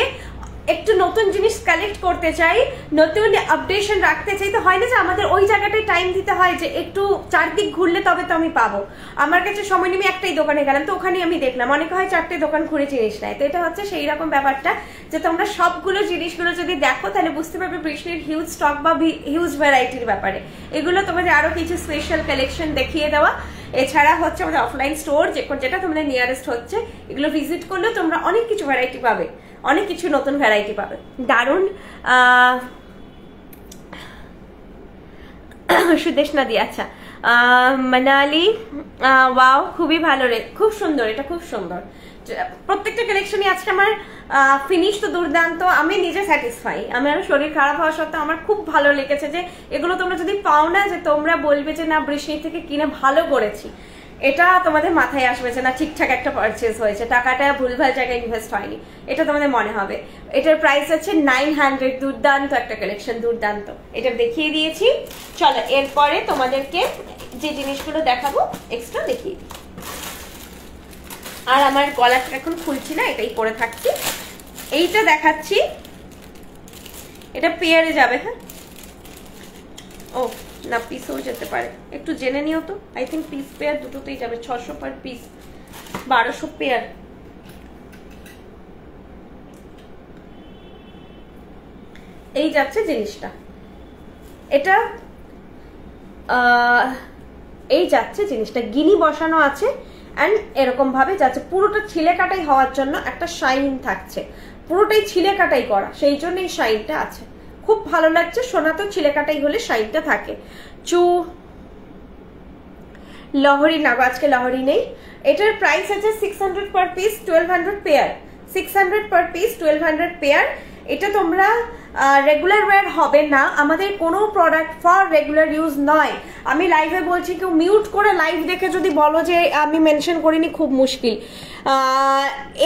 একটু নতুন জিনিস কালেক্ট করতে চাই, নতুন আপডেশন রাখতে চাই, তো হয় না যে আমাদের ওই জায়গাটায় টাইম দিতে হয় যে একটু চারদিক ঘুরলে তবে তো আমি পাবো। আমার কাছে সময় নিয়ে একটাই দোকানে গেলাম, তো ওখানে আমি দেখলাম, অনেকে হয় 4টে দোকান ঘুরে জিনিস নেয়। তো এটা হচ্ছে সেই রকম ব্যাপারটা যে তোমরা সবগুলো জিনিসগুলো যদি দেখো তাহলে বুঝতে পারবে বৃষ্টির হিউজ স্টক বা হিউজ ভ্যারাইটির ব্যাপারে। এগুলো তোমাদের আরো কিছু স্পেশাল কালেকশন দেখিয়ে দেওয়া। এছাড়া হচ্ছে আমাদের অফলাইন স্টোর, যেটা তোমাদের নিয়ারেস্ট হচ্ছে, এগুলো ভিজিট করলেও তোমরা অনেক কিছু ভ্যারাইটি পাবে, অনেক কিছু নতুন ভ্যারাইটি পাবে। দারুণ সুদেশ নাদি, আচ্ছা মানালি, ওয়াও খুবই ভালো রে, খুব সুন্দর, এটা খুব সুন্দর। প্রত্যেকটা কালেকশনই আজকে আমার ফিনিশ তো দুর্দান্ত, আমি নিজে স্যাটিসফাই। আমার শরীর খারাপ হওয়া সত্ত্বেও আমার খুব ভালো লেগেছে যে এগুলো তোমরা যদি পাও না, যে তোমরা বলবে যে না বৃষ্টি থেকে কিনে ভালো করেছি, এটা তোমাদের মাথায় আসবে যে না ঠিকঠাক একটা পারচেজ হয়েছে, টাকাটা ভুলভাল জায়গায় ইনভেস্ট হয়নি, এটা তোমাদের মনে হবে। এটার প্রাইস আছে 900, দুর্দান্ত একটা কালেকশন, দুর্দান্ত। এটা দেখিয়ে দিয়েছি, চলো এরপরে তোমাদেরকে যে জিনিসগুলো দেখাবো এক্সট্রা দেখিয়ে দিই। আর আমার গলাটা এখন খুলছি না, এটাই পরে থাকছি। এইটা দেখাচ্ছি, এটা পেয়ারে যাবে। হ্যাঁ, ও না পিসও যেতে পারে, একটু জেনে নিও তো। আই থিঙ্ক পিস পেয়ার দুটোতেই যাবে, 600 পার পিস, 1200 পেয়ার। এই যাচ্ছে জিনিসটা, এটা এই যাচ্ছে জিনিসটা, গিনি বসানো আছে অ্যান্ড এরকম ভাবে যাচ্ছে, পুরোটা ছিলে কাটাই হওয়ার জন্য একটা শাইন থাকছে, পুরোটাই ছিলে কাটাই করা, সেই জন্য এই শাইনটা আছে, খুব ভালো লাগছে। সোনা তো ছিলে কাটাই হলে শাইনটা থাকে। লহরি না, আজকে লহরি নেই। এটার প্রাইস আছে 600 per piece, 1200 pair, 600 per piece, 1200 pair. এটা তোমরা রেগুলার ওয়্যার হবে না, আমাদের কোনো প্রোডাক্ট ফর রেগুলার ইউজ নয়। আমি লাইভে বলছি, কেউ মিউট করে লাইভ দেখে যদি বলো যে আমি মেনশন করিনি, খুব মুশকিল।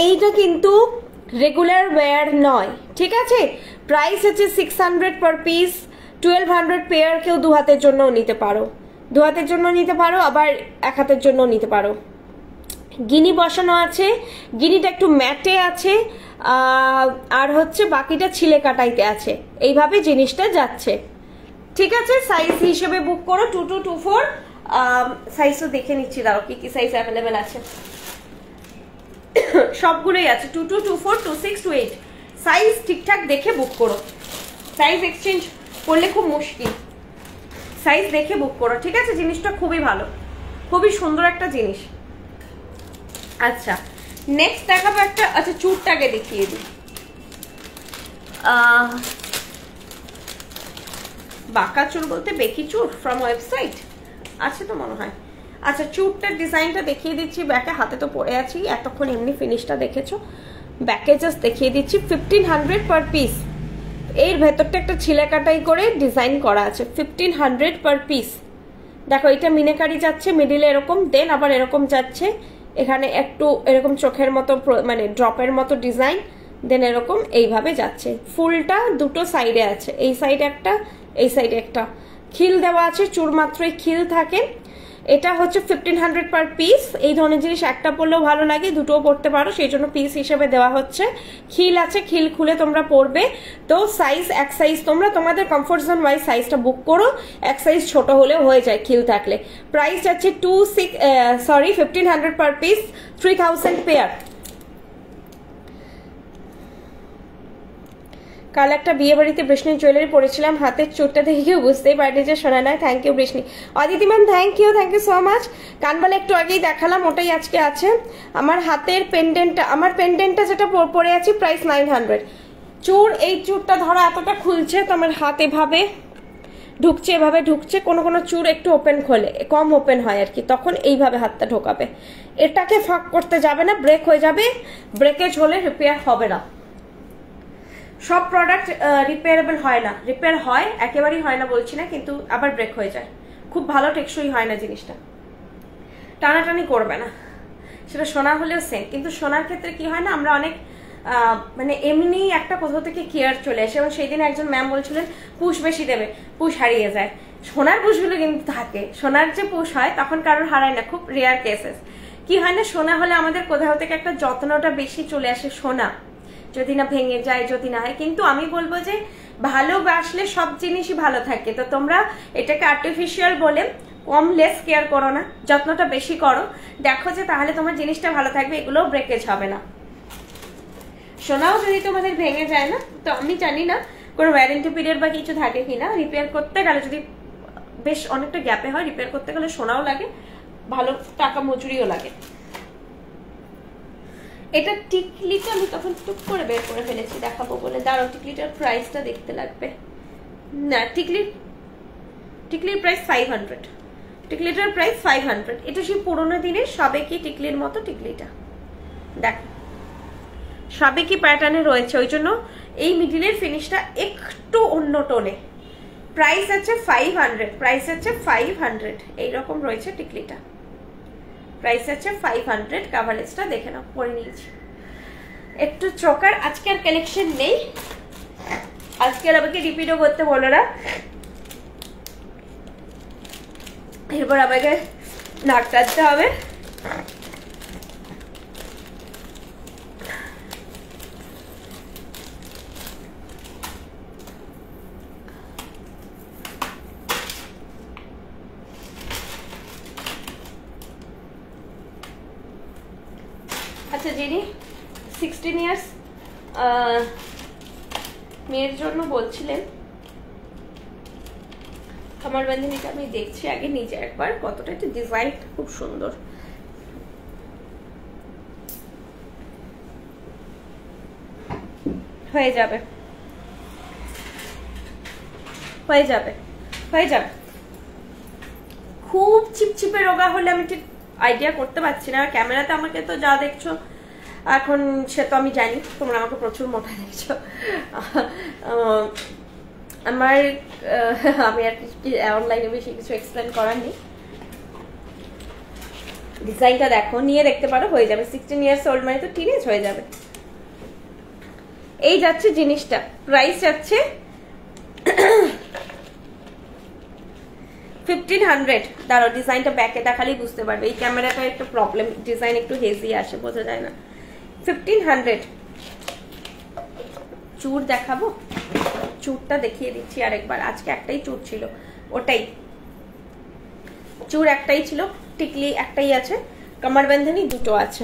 এইটা কিন্তু রেগুলার ওয়্যার নয়, ঠিক আছে। প্রাইস আছে 600 পার পিস, 1200 পেয়ার। কেউ 2 হাতের জন্যও নিতে পারো, 2 হাতের জন্য নিতে পারো, আবার 1 হাতের জন্য নিতে পারো। গিনি বসানো আছে, গিনিটা একটু ম্যাটে আছে, আর হচ্ছে বাকিটা ছিলে কাটাইতে আছে, এইভাবে জিনিসটা যাচ্ছে, ঠিক আছে। সাইজ হিসেবে বুক করো 2224। সাইজও দেখে নিচ্ছি, দাও কি কি সাইজ অ্যাভেলেবেল আছে। সবগুলোই আছে, 2224, 26, 28 সাইজ ঠিকঠাক দেখে বুক করো। সাইজ এক্সচেঞ্জ করলে খুব মুশকিল, সাইজ দেখে বুক করো, ঠিক আছে। জিনিসটা খুবই ভালো, খুবই সুন্দর একটা জিনিস। আচ্ছা নেক্সট দেখাবো একটা, আচ্ছা চুরটাকে দেখিয়ে দিই। বাঁকা চুর বলতে বেকি চুর ফ্রম ওয়েবসাইট আছে তো মনে হয়। আচ্ছা চুরটার ডিজাইনটা দেখিয়ে দিচ্ছি ব্যাকে, হাতে তো পরে আছি এতক্ষণ, এমনি ফিনিশটা দেখেছো, ব্যাকে জাস্ট দেখিয়ে দিচ্ছি। 1500 পার পিস। এর ভেতরটা একটা ছিলে কাটাই করে ডিজাইন করা আছে, 1500 পার পিস। দেখো এটা মিনাকারি যাচ্ছে মিডিলে এরকম, দেন আবার এরকম যাচ্ছে, এখানে একটু এরকম চোখের মতো মানে ড্রপের মতো ডিজাইন, দেন এরকম এইভাবে যাচ্ছে। ফুলটা দুটো সাইডে আছে, এই সাইডে একটা, এই সাইডে একটা, খিল দেওয়া আছে, চুর মাত্রই খিল থাকে। এটা হচ্ছে 1500 পার পিস। এই ধরনের জিনিস একটা পরলেও ভালো লাগে, দুটোও পরতে পারো, সেই জন্য পিস হিসেবে দেওয়া হচ্ছে। খিল আছে, খিল খুলে তোমরা পরবে। তো সাইজ এক সাইজ তোমরা তোমাদের কমফোর্ট জোন ওয়াইজ সাইজটা বুক করো, এক সাইজ ছোট হলেও হয়ে যায় খিল থাকলে। প্রাইস আছে 1500 পার পিস, 3000 পেয়ার। কাল একটা বিয়ে বাড়িতে বৃষ্ণির জুয়েলারি পরেছিলাম, হাতের চোটটা দেখে কেউ বুঝতেই পারেনি যে সোনা নয়। Thank you Brishni. Aditi ma'am thank you so much. কানবালা একটু আগেই দেখালাম, ওটাই আজকে আছে। আমার হাতের পেন্ডেন্টটা, আমার পেন্ডেন্টটা যেটা পরে আছি প্রাইস 900। চুর, এই চুরটা ধরো এতটা খুলছে, তো আমার হাত এভাবে ঢুকছে, এভাবে ঢুকছে, কোনো কোনো চুর একটু ওপেন খোলে, কম ওপেন হয় আর কি, তখন এইভাবে হাতটা ঢোকাবে। এটাকে ফাঁক করতে যাবে না, ব্রেক হয়ে যাবে, ব্রেকেজ হলে রিপেয়ার হবে না। সব প্রোডাক্ট রিপেয়ারেবল হয় না, রিপেয়ার হয়, একেবারেই হয় না বলছি না, কিন্তু আবার ব্রেক হয়ে যায়, খুব ভালো টেকসই হয় না জিনিসটা, টানাটানি করবে না। সেটা সোনা হলেও সেম, কিন্তু সোনার ক্ষেত্রে কি হয় না, আমরা অনেক মানে এমনি একটা কোথাও থেকে কেয়ার চলে আসে, এবং সেই দিন একজন ম্যাম বলছিলেন পুশ বেশি দেবে, পুশ হারিয়ে যায়। সোনার পুশগুলো কিন্তু থাকে, সোনার যে পুশ হয় তখন কারোর হারায় না, খুব রেয়ার কেসেস। কি হয় না, সোনা হলে আমাদের কোথাও থেকে একটা যত্নটা বেশি চলে আসে, সোনা যদি না ভেঙে যায়, যদি না হয়। কিন্তু আমি বলবো যে ভালোবাসলে সব জিনিসই ভালো থাকে, তো তোমরা এটাকে আর্টিফিশিয়াল বলে কম লেস কেয়ার করো না, যত্নটা বেশি করো, দেখো যে তাহলে তোমার জিনিসটা ভালো থাকবে, এগুলোও ব্রেকেজ হবে না। সোনাও যদি তোমাদের ভেঙে যায় না, তো আমি জানি না কোনো ওয়ারেন্টি পিরিয়ড বা কিছু থাকে কিনা, রিপেয়ার করতে গেলে যদি বেশ অনেকটা গ্যাপে হয়, রিপেয়ার করতে গেলে সোনাও লাগে, ভালো টাকা মজুরিও লাগে। এটা টিকলিটা আমি তখন টুক করে বের করে ফেলেছি দেখাবো বলে, দাঁড়াও টিকলিটার প্রাইসটা দেখতে লাগবে। না, টিকলির প্রাইস 500, টিকলিটার প্রাইস 500। এটা সেই পুরোনো দিনের সাবেকি টিকলির মতো টিকলিটা, দেখ সাবেকি প্যাটার্নে রয়েছে, ওই জন্য এই মিডিলের ফিনিশটা একটু অন্য টোনে। প্রাইস আছে 500, প্রাইস আছে 500, এইরকম রয়েছে টিকলিটা, প্রাইস আছে 500। কাভারেজটা দেখে নাও, পরে নিয়েছি। একটু চোকার আজকে আর কালেকশন নেই, আজকে আর আমাকে রিপিটও করতে বলো না, এরপর আমাকে নাক টানতে হবে। আচ্ছা, যিনি 16 ইয়ার্স মেয়ের জন্য বলছিলেন, আমার বান্ধবীটা আমি দেখছি আগে নিজে একবার, কতটা একটা ডিজাইন খুব সুন্দর। হয়ে যাবে, হয়ে যাবে, হয়ে যাবে। খুব চিপচিপে রোগা হলে আমি ঠিক আইডিয়া করতে পারছি না, ক্যামেরাতে আমাকে তো যা দেখছো এখন সে তো আমি জানি, তোমরা আমাকে প্রচুর মোটা দেখছো। আমার আমি আর অনলাইনে বেশি কিছু এক্সপ্লেন করার নেই। ডিজাইনটা দেখো, নিয়ে দেখতে পারো, হয়ে যাবে। 16 ইয়ার্স ওল্ড মানে তো টিনেজ হয়ে যাবে। এই যাচ্ছে জিনিসটা, প্রাইস যাচ্ছে 1500। দাঁড়াও ডিজাইনটা ব্যাকে দেখালেই বুঝতে পারবে, এই ক্যামেরাটা একটু প্রবলেম, ডিজাইন একটু হেজি আসে, বোঝা যায় না। 1500। চুর দেখাবো, চুরটা দেখিয়ে দিচ্ছি আরেকবার। আজকে একটাই চুর ছিল, ওটাই চুর একটাই ছিল, টিকলি একটাই আছে, কামার বান্ধনী দুটো আছে।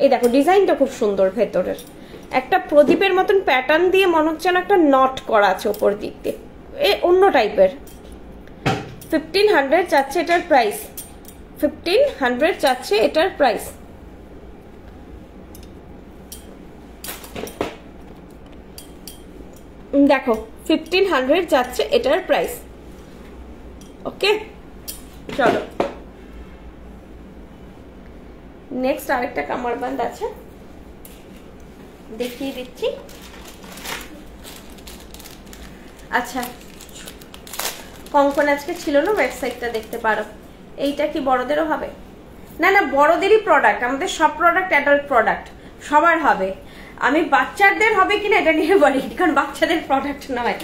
এই দেখো ডিজাইনটা খুব সুন্দর, ভেতরের একটা প্রদীপের মতন প্যাটার্ন দিয়ে মনে হচ্ছে না একটা নট করা আছে ওপর দিক দিয়ে, অন্য টাইপের। 1500 যাচ্ছে এটার প্রাইস, 1500 যাচ্ছে এটার প্রাইস। দেখো 1500 যাচ্ছে এটার প্রাইস। ওকে, চলো নেক্সট আরেকটা কামারবান্দ আছে, দেখিয়ে দিচ্ছি। আচ্ছা কঙ্কন আজকে ছিল না, ওয়েবসাইটটা দেখতে পারো। এইটা কি বড়দেরও হবে? না না, বড়দেরই প্রোডাক্ট, আমাদের সব প্রোডাক্ট অ্যাডাল্ট প্রোডাক্ট, সবার হবে। আমি বাচ্চাদের হবে কিনা এটা নিয়ে বলি, কারণ বাচ্চাদের প্রোডাক্ট নয়।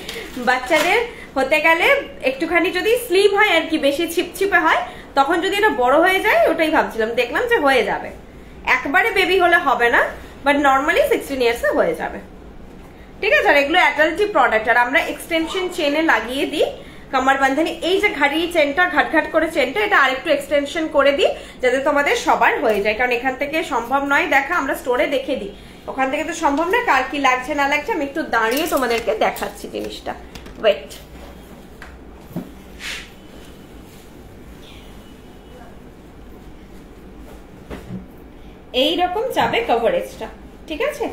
বাচ্চাদের হতে গেলে একটুখানি যদি স্লিপ হয় আর কি, বেশি ছিপছিপে হয়, তখন যদি এটা বড় হয়ে যায়, ওটাই ভাবছিলাম, দেখলাম যে হয়ে যাবে। একবারে বেবি হলে হবে না, বাট নর্মালি 16 ইয়ার্স এ হয়ে যাবে, ঠিক আছে। আর এগুলো অ্যাডাল্টই প্রোডাক্ট। আর আমরা এক্সটেনশন চেনে লাগিয়ে দিই কামারবান্ধানি। এই যে ঘাড়ি চেনটা, ঘাট করে চেনটা, এটা আরেকটু এক্সটেনশন করে দিই যাতে তোমাদের সবার হয়ে যায়, কারণ এখান থেকে সম্ভব নয় দেখা, আমরা স্টোরে দেখে দিই, ওখান থেকে তো সম্ভব না। কার কি লাগছে না লাগছে আমি একটু দাঁড়িয়ে তোমাদেরকে দেখাচ্ছি জিনিসটা। ওয়েট, এইরকম যাবে কভারেজটা, ঠিক আছে,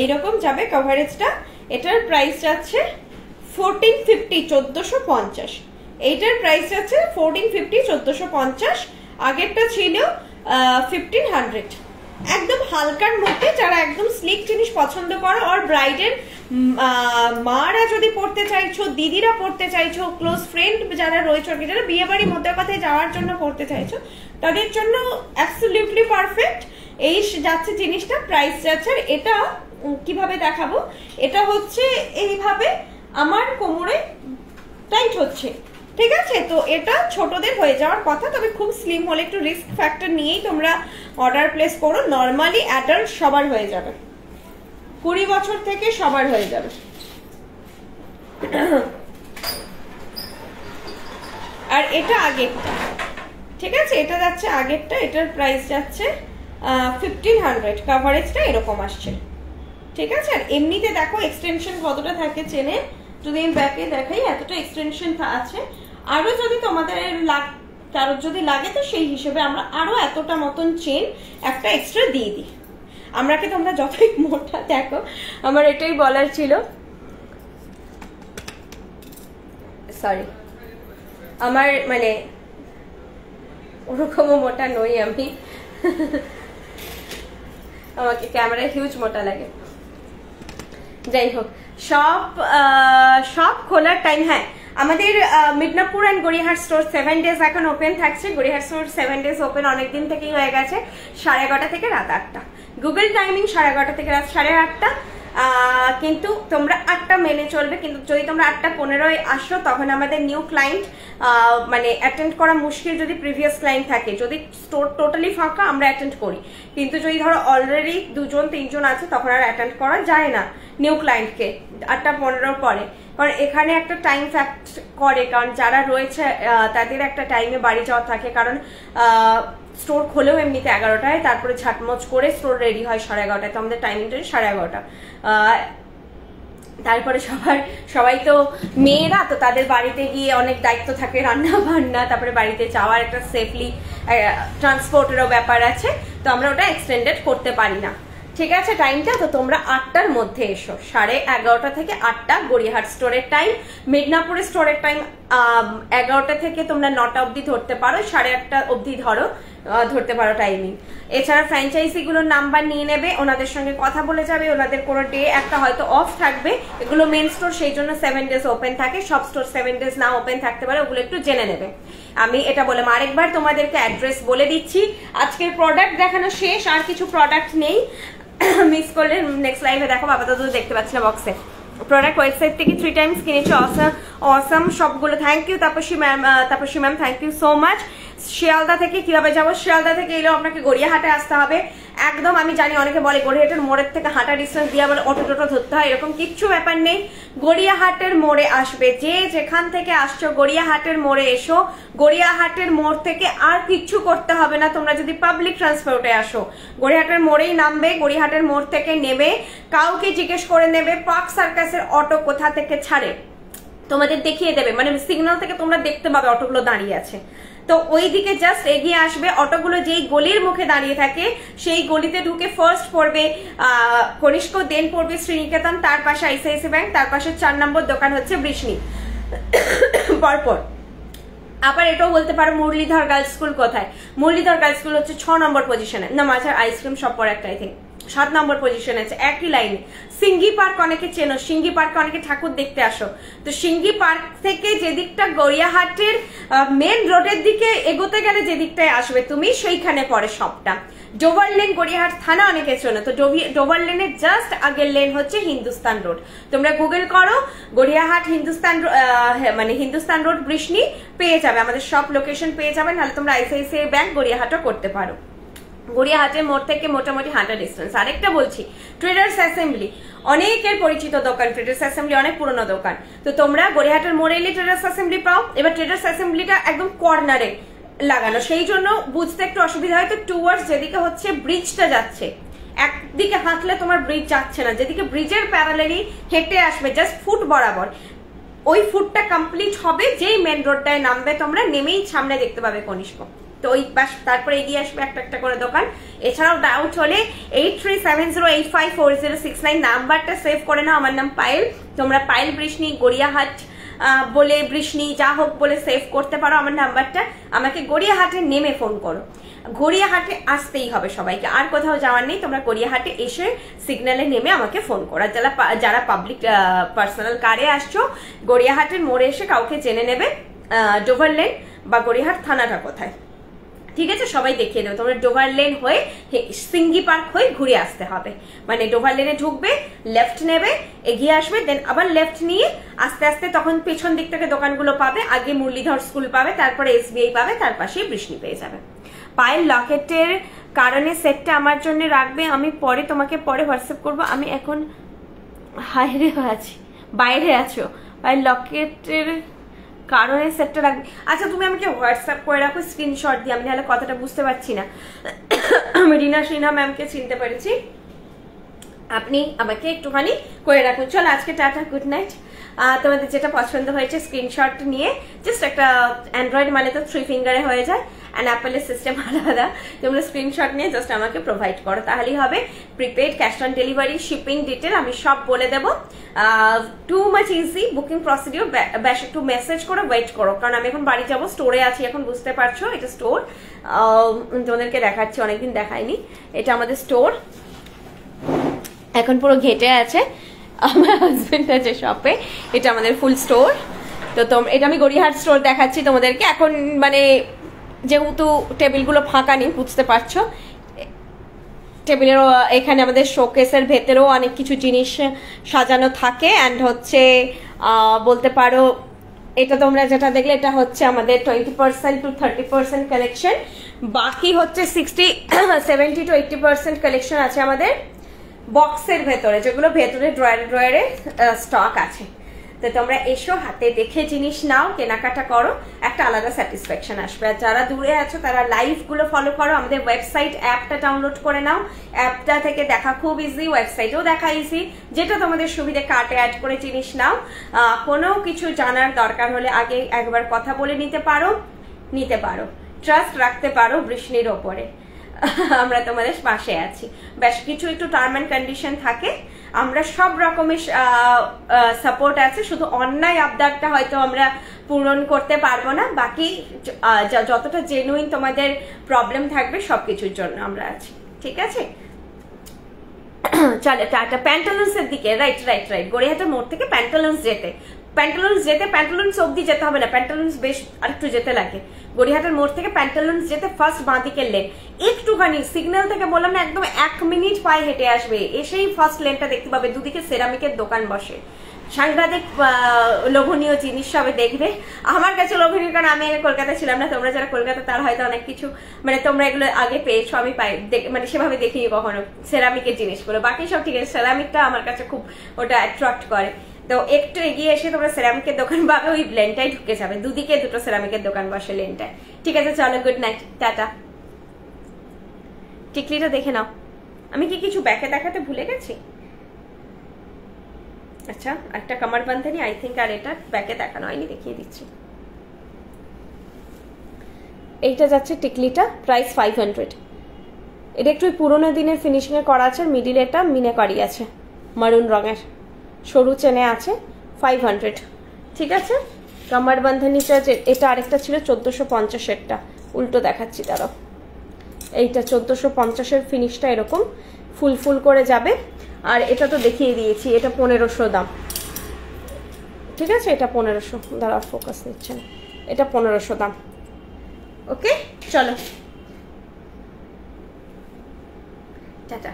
এইরকম যাবে কভারেজটা। এটার প্রাইস যাচ্ছে 1450, 1450। এইটার প্রাইস যাচ্ছে 1450, 1450। আগেরটা ছিল 1500। একদম হালকার মধ্যে, যারা একদম স্লিক জিনিস পছন্দ করো, আর ব্রাইডের মারা যদি পড়তে চাইছো, দিদিরা পড়তে চাইছো, ক্লোজ ফ্রেন্ড যারা রয়েছে, যারা বিয়ে বাড়ি মধ্যে কথায় যাওয়ার জন্য পড়তে চাইছো, তাদের জন্য অ্যাবসলিউটলি পারফেক্ট। এই যাচ্ছে জিনিসটা, প্রাইস যাচ্ছে। আর এটা কিভাবে দেখাবো, এটা হচ্ছে এইভাবে আমার কোমরে টাইট হচ্ছে, ঠিক আছে। তো এটা ছোটদের হয়ে যাওয়ার কথা, তবে খুব স্লিম হলে একটু রিস্ক ফ্যাক্টর নিয়েই তোমরা অর্ডার প্লেস করো। নর্মালি অ্যাডাল্ট সবার হয়ে যাবে, 20 বছর থেকে সবার হয়ে যাবে। আর এটা আগেরটা, ঠিক আছে, এটা যাচ্ছে আগেরটা। এটার প্রাইস যাচ্ছে 1500, কভারেজটা এরকম আসছে, ঠিক আছে। আর এমনিতে দেখো এক্সটেনশন কতটা থাকে চেনে, যদি আমি ব্যাকে দেখাই, এতটা এক্সটেনশন আছে। আরো যদি তোমাদের কারোর যদি লাগে, তো সেই হিসেবে আমরা আরো এতটা মতন চেন একটা এক্সট্রা দিয়ে দিই। আমরা কি তোমরা যতই মোটা দেখো, আমার এটাই বলার ছিল, সরি, আমার মানে ওরকমও মোটা নই আমি, আমাকে ক্যামেরায় হিউজ মোটা লাগে। যাই হোক, সব খোলার টাইম, হ্যাঁ আমাদের Midnapore and Gariahat store 7 days এখন ওপেন থাকছে। গড়িয়াহাট স্টোর 7 ডেজ ওপেন অনেকদিন থেকেই হয়ে গেছে, 11:30 থেকে রাত 8টা। গুগল টাইমিং 11:30 থেকে রাত 8:30, কিন্তু তোমরা 8টা মেনে চলবে। কিন্তু যদি তোমরা 8:15 আসো, তখন আমাদের নিউ ক্লায়েন্ট মানে অ্যাটেন্ড করা মুশকিল যদি প্রিভিয়াস ক্লায়েন্ট থাকে। যদি স্টোর টোটালি ফাঁকা, আমরা অ্যাটেন্ড করি, কিন্তু যদি ধরো অলরেডি 2-3 আছে, তখন আর অ্যাটেন্ড করা যায় না নিউ ক্লায়েন্টকে 8:15 পরে। কারণ এখানে একটা টাইম ফ্যাক্ট করে, কারণ যারা রয়েছে তাদের একটা টাইমে বাড়ি যাওয়া থাকে, কারণ স্টোর খোলেও এমনিতে 11টায়, তারপরে ঝাটমচ করে স্টোর রেডি হয় 11:30, তো আমাদের টাইমিংটা 11:30। তারপরে সবাই তো মেয়েরা, তো তাদের বাড়িতে গিয়ে অনেক দায়িত্ব থাকে, রান্না বান্না, তারপরে বাড়িতে যাওয়ার একটা সেফলি ট্রান্সপোর্টেরও ব্যাপার আছে, তো আমরা ওটা এক্সটেন্ডেড করতে পারি না, ঠিক আছে টাইমটা। তো তোমরা 8টার মধ্যে এসো, 11:30 থেকে 8টা গড়িয়াহাট স্টোরের টাইম। মিদনাপুরের স্টোরের টাইম 11টা থেকে তোমরা 9টা অবধি ধরতে পারো, 8:30 অবধি ধরতে পারো টাইমিং। এছাড়া ফ্র্যাঞ্চাইজি গুলোর নাম্বার নিয়ে নেবে, ওনাদের সঙ্গে কথা বলে যাবে, ওনাদের কোনো ডে একটা হয়তো অফ থাকবে। এগুলো মেন স্টোর, সেই জন্য 7 ডেজ ওপেন থাকে, সব স্টোর 7 ডেজ না ওপেন থাকতে পারে, ওগুলো একটু জেনে নেবে। আমি এটা বললাম, আরেকবার তোমাদেরকে অ্যাড্রেস বলে দিচ্ছি। আজকের প্রোডাক্ট দেখানো শেষ, আর কিছু প্রোডাক্ট নেই, মিস করলে নেক্সট লাইভে দেখো। বাবা তো দেখতে পাচ্ছি না বক্সে। প্রোডাক্ট ওয়েবসাইট থেকে 3 টাইমস কিনেছি, অসম সবগুলো। Thank you Tapasi ma'am, thank you so much. Sealdah থেকে কিভাবে যাবো? শিয়ালদা থেকে এলেও আপনাকে গড়িয়াহাটে আসতে হবে একদম। আমি জানি অনেকে বলে গড়িয়াহাটের মোড়ের থেকে হাঁটা ডিস্টেন্স দিয়ে বলে অটো টোটো ধরতে হয়, এরকম কিচ্ছু ব্যাপার নেই। গড়িয়াহাটের মোড়ে আসবে, যে যেখান থেকে আসছো গড়িয়াহাটের মোড়ে এসো। গড়িয়াহাটের মোড় থেকে আর কিচ্ছু করতে হবে না। তোমরা যদি পাবলিক ট্রান্সপোর্টে আসো, গড়িয়াহাটের মোড়েই নামবে, গড়িয়াহাটের মোড় থেকে নেবে, কাউকে জিজ্ঞেস করে নেবে পার্ক সার্কাসের অটো কোথা থেকে ছাড়ে, তোমাদের দেখিয়ে দেবে, মানে সিগন্যাল থেকে তোমরা দেখতে পাবে অটোগুলো দাঁড়িয়ে আছে। তো ওই দিকে জাস্ট এগিয়ে আসবে, অটোগুলো যেই গলির মুখে দাঁড়িয়ে থাকে, সেই গলিতে ঢুকে ফার্স্ট পড়বে কনিষ্ক, দেন পড়বে শ্রীনিকেতন, তার পাশে আইসিআইসি ব্যাংক, তার পাশে 4 নম্বর দোকান হচ্ছে বৃষ্ণি, পরপর আবার এটাও বলতে পারো মুরলীধর গার্লস স্কুল কোথায়, মুরলীধর গার্লস স্কুল হচ্ছে 6 নম্বর পজিশনে, না মাঝার আইসক্রিম শপ পরে একটা আই থিঙ্ক 7 নম্বর পজিশনে আছে, একই লাইনে। সিঙ্গি পার্ক অনেকে চেনো, সিঙ্গি পার্কে অনেকে ঠাকুর দেখতে আসো, তো সিঙ্গি পার্ক থেকে যেদিকটা গড়িয়াহাটের মেন রোডের দিকে এগোতে গেলে যে দিকটায় আসবে তুমি, সেইখানে পড়ে শপটা। ডোভার লেন গড়িয়াহাট থানা অনেকে চেনো, তো ডোভার লেনের জাস্ট আগের লেন হচ্ছে হিন্দুস্তান রোড। তোমরা গুগল করো গড়িয়াহাট মানে হিন্দুস্তান রোড বৃষ্ণি, পেয়ে যাবে আমাদের সব লোকেশন পেয়ে যাবে। নাহলে তোমরা আইসিআইসিআই ব্যাংক গড়িয়াহাটও করতে পারো, গড়িয়াহাটের মোড় থেকে মোটামুটি হাঁটা ডিস্টেন্স। আরেকটা বলছি, ট্রেডার্স অ্যাসেম্বলি অনেকের পরিচিত দোকান, ট্রেডার্স অ্যাসেম্বলি অনেক পুরনো দোকান, তো তোমরা গড়িয়াহাটের মোড়ে এলে ট্রেডার্স অ্যাসেম্বলি পাও। এবার ট্রেডার্স অ্যাসেম্বলিটা একদম কর্নারে লাগানো, সেই জন্য বুঝতে একটু অসুবিধা হয়। তো টুয়ার্ডস যেদিকে হচ্ছে ব্রিজটা যাচ্ছে, একদিকে হাঁটলে তোমার ব্রিজ যাচ্ছে না, যেদিকে ব্রিজের প্যারালালি হেঁটে আসবে জাস্ট ফুট বরাবর, ওই ফুটটা কমপ্লিট হবে যেই মেন রোডটায় নামবে তোমরা, নেমেই সামনে দেখতে পাবে কনিষ্ক, তো ওই পাশ তারপরে এগিয়ে আসবে একটা একটা করে দোকান। এছাড়াও ডাউট হলে 8370854069 নাম্বারটা সেভ করে নাও। আমার নাম পায়েল, তোমরা পায়েল বৃষ্ণি গড়িয়াহাট বলে বৃষ্ণি যা হোক বলে সেভ করতে পারো আমার নাম্বারটা। আমাকে গড়িয়াহাটে নেমে ফোন করো, গড়িয়াহাটে আসতেই হবে সবাইকে, আর কোথাও যাওয়ার নেই। তোমরা গড়িয়াহাটে এসে সিগন্যালে নেমে আমাকে ফোন করো। আর যারা পাবলিক পার্সোনাল কারে আসছো, গড়িয়াহাটের মোড়ে এসে কাউকে জেনে নেবে ডোভার লেন বা গড়িয়াহাট থানাটা কোথায়, ঠিক আছে? সবাই দেখিয়ে দেবে। তোমরা ডোভার লেন হয়ে সিঙ্গি পার্ক হয়ে ঘুরে আসতে হবে, মানে ডোভার লেনে ঢুকবে, লেফট নেবে, এগিয়ে আসবে, দেন আবার লেফট নিয়ে আস্তে আস্তে তখন পেছন দিক থেকে দোকানগুলো পাবে। আগে মুরলীধর স্কুল পাবে, তারপরে এসবিআই পাবে, তার পাশেই বৃষ্ণি পেয়ে যাবে। পায়েল লকেটের কারণে সেটটা আমার জন্য রাখবে, আমি পরে তোমাকে পরে হোয়াটসঅ্যাপ করবো। আমি এখন বাইরে আছি, বাইরে আছো। পায়েল লকেটের কারণে সেটটা রাখবে, আচ্ছা তুমি আমাকে হোয়াটসঅ্যাপ করে রাখো স্ক্রিনশট দিয়ে, আমি নাহলে কথাটা বুঝতে পারছি না। আমি রিনা সিনহা ম্যামকে চিনতে পেরেছি, আপনি আমাকে একটুখানি করে রাখুন। চলো আজকে টাটা, গুড নাইট। তোমাদের যেটা পছন্দ হয়েছে স্ক্রিনশট নিয়ে, জাস্ট একটা অ্যান্ড্রয়েড মানে তো 3 ফিঙ্গারে হয়ে যায়, অ্যান্ড অ্যাপেলের সিস্টেম আলাদা, তোমরা স্ক্রিনশট নিয়ে জাস্ট আমাকে প্রোভাইড করো, তাহলেই হবে। Prepaid, cash on delivery, shipping detail আমি সব বলে দেবো। Too much easy booking procedure, ব্যাস একটু মেসেজ করে ওয়েট করো, কারণ আমি এখন বাড়ি যাবো, স্টোরে আছি এখন, বুঝতে পারছো এটা স্টোর। তোমাদেরকে দেখাচ্ছি, অনেকদিন দেখাইনি, এটা আমাদের স্টোর, এখন পুরো ঘেটে আছে, আমার হাজবেন্ড আছে শপে, এটা আমাদের ফুল স্টোর। তো এটা আমি গড়িয়াহাট স্টোর দেখাচ্ছি তোমাদেরকে এখন, মানে যেহেতু টেবিলগুলো ফাঁকা নেই, বুঝতে পারছো, টেবিলেরও এখানে আমাদের শোকেসের ভেতরেও অনেক কিছু জিনিস সাজানো থাকে, অ্যান্ড হচ্ছে বলতে পারো এটা তোমরা যেটা দেখলে এটা হচ্ছে আমাদের 20% to 30% কালেকশন, বাকি হচ্ছে 70 to 80% কালেকশন আছে আমাদের বক্সের ভেতরে, যেগুলো ভেতরে ড্রয়ারে স্টক আছে। তো তোমরা এসো, হাতে দেখে জিনিস নাও, কেনাকাটা করো, একটা আলাদা স্যাটিসফ্যাকশন আসবে। আর যারা দূরে আছো তারা লাইভগুলো ফলো করো, আমাদের ওয়েবসাইট অ্যাপটা ডাউনলোড করে নাও, অ্যাপটা থেকে দেখা খুব ইজি, ওয়েবসাইটেও দেখা ইজি, যেটা তোমাদের সুবিধে কার্টে অ্যাড করে জিনিস নাও। কোনো কিছু জানার দরকার হলে আগে একবার কথা বলে নিতে পারো, ট্রাস্ট রাখতে পারো বৃষ্ণির ওপরে, আমরা তোমাদের পাশে আছি। বেশ কিছু একটু টার্ম অ্যান্ড কন্ডিশন থাকে, আমরা সব রকমের সাপোর্ট আছে, শুধু অন্যায় আবদারটা হয়তো আমরা পূরণ করতে পারবো না, বাকি যতটা জেনুইন তোমাদের প্রবলেম থাকবে সবকিছুর জন্য আমরা আছি, ঠিক আছে? চলে টাটা। প্যান্টালুন্সের দিকে, রাইট, গড়িয়াহাটের মোড় থেকে প্যান্টালুন্স প্যান্টালুন্স অব্দি যেতে হবে না, প্যান্টালুন্স বেশ আরেকটু যেতে লাগে। গড়িয়াহাটের মোড় থেকে প্যান্টালুন্স যেতে ফার্স্ট বাঁ দিকের লেন, একটুখানি সিগন্যাল থেকে বললাম না, একদম 1 মিনিট পায়ে হেঁটে আসবে, এসেই ফার্স্ট লেনটা দেখতে পাবে, দুদিকে সেরামিকের দোকান বসে, সাংঘাতিক লোভনীয় জিনিস সবে দেখবে। আমার কাছে লোভনীয়, কারণ আমি আগে কলকাতা ছিলাম না, তোমরা যারা কলকাতা তারা হয়তো অনেক কিছু মানে তোমরা এগুলো আগে পেয়েছো, আমি পাই মানে সেভাবে দেখিনি কখনো সেরামিকের জিনিসগুলো, বাকি সব ঠিক আছে, সেরামিকটা আমার কাছে খুব ওটা অ্যাট্রাক্ট করে। তো একটু এগিয়ে এসে তোমরা সেরামিকের দোকান পাবে, ওই লেনটাই ঢুকে যাবে, দুদিকে দুটো সেরামিকের দোকান বসে লেনটায়, ঠিক আছে? চলো গুড নাইট, টাটা। টিকলিটা দেখে নাও, আমি কি কিছু ব্যাকে দেখাতে ভুলে গেছি? আচ্ছা, একটা কামার বান্ধানি আই থিঙ্ক, আর এটা ব্যাকে দেখানো হয়নি, দেখিয়ে দিচ্ছি। এইটা যাচ্ছে টিকলিটা, প্রাইস 500। এটা একটু পুরোনো দিনের ফিনিশিং এ করা আছে, মিডিলে এটা মিনাকারি আছে, মারুন রঙের, সরু চেনে আছে, 500, ঠিক আছে? কামার বাঁধানিটা এটা আরেকটা ছিল 1450-এরটা, উল্টো দেখাচ্ছি দাঁড়াও। এইটা 1450-এর ফিনিশটা এরকম ফুল ফুল করে যাবে। আর এটা তো দেখিয়ে দিয়েছি, এটা 1500 দাম, ঠিক আছে? এটা 1500, দাঁড়াও ফোকাস নিচ্ছে না, এটা 1500 দাম। ওকে, চলো টাটা।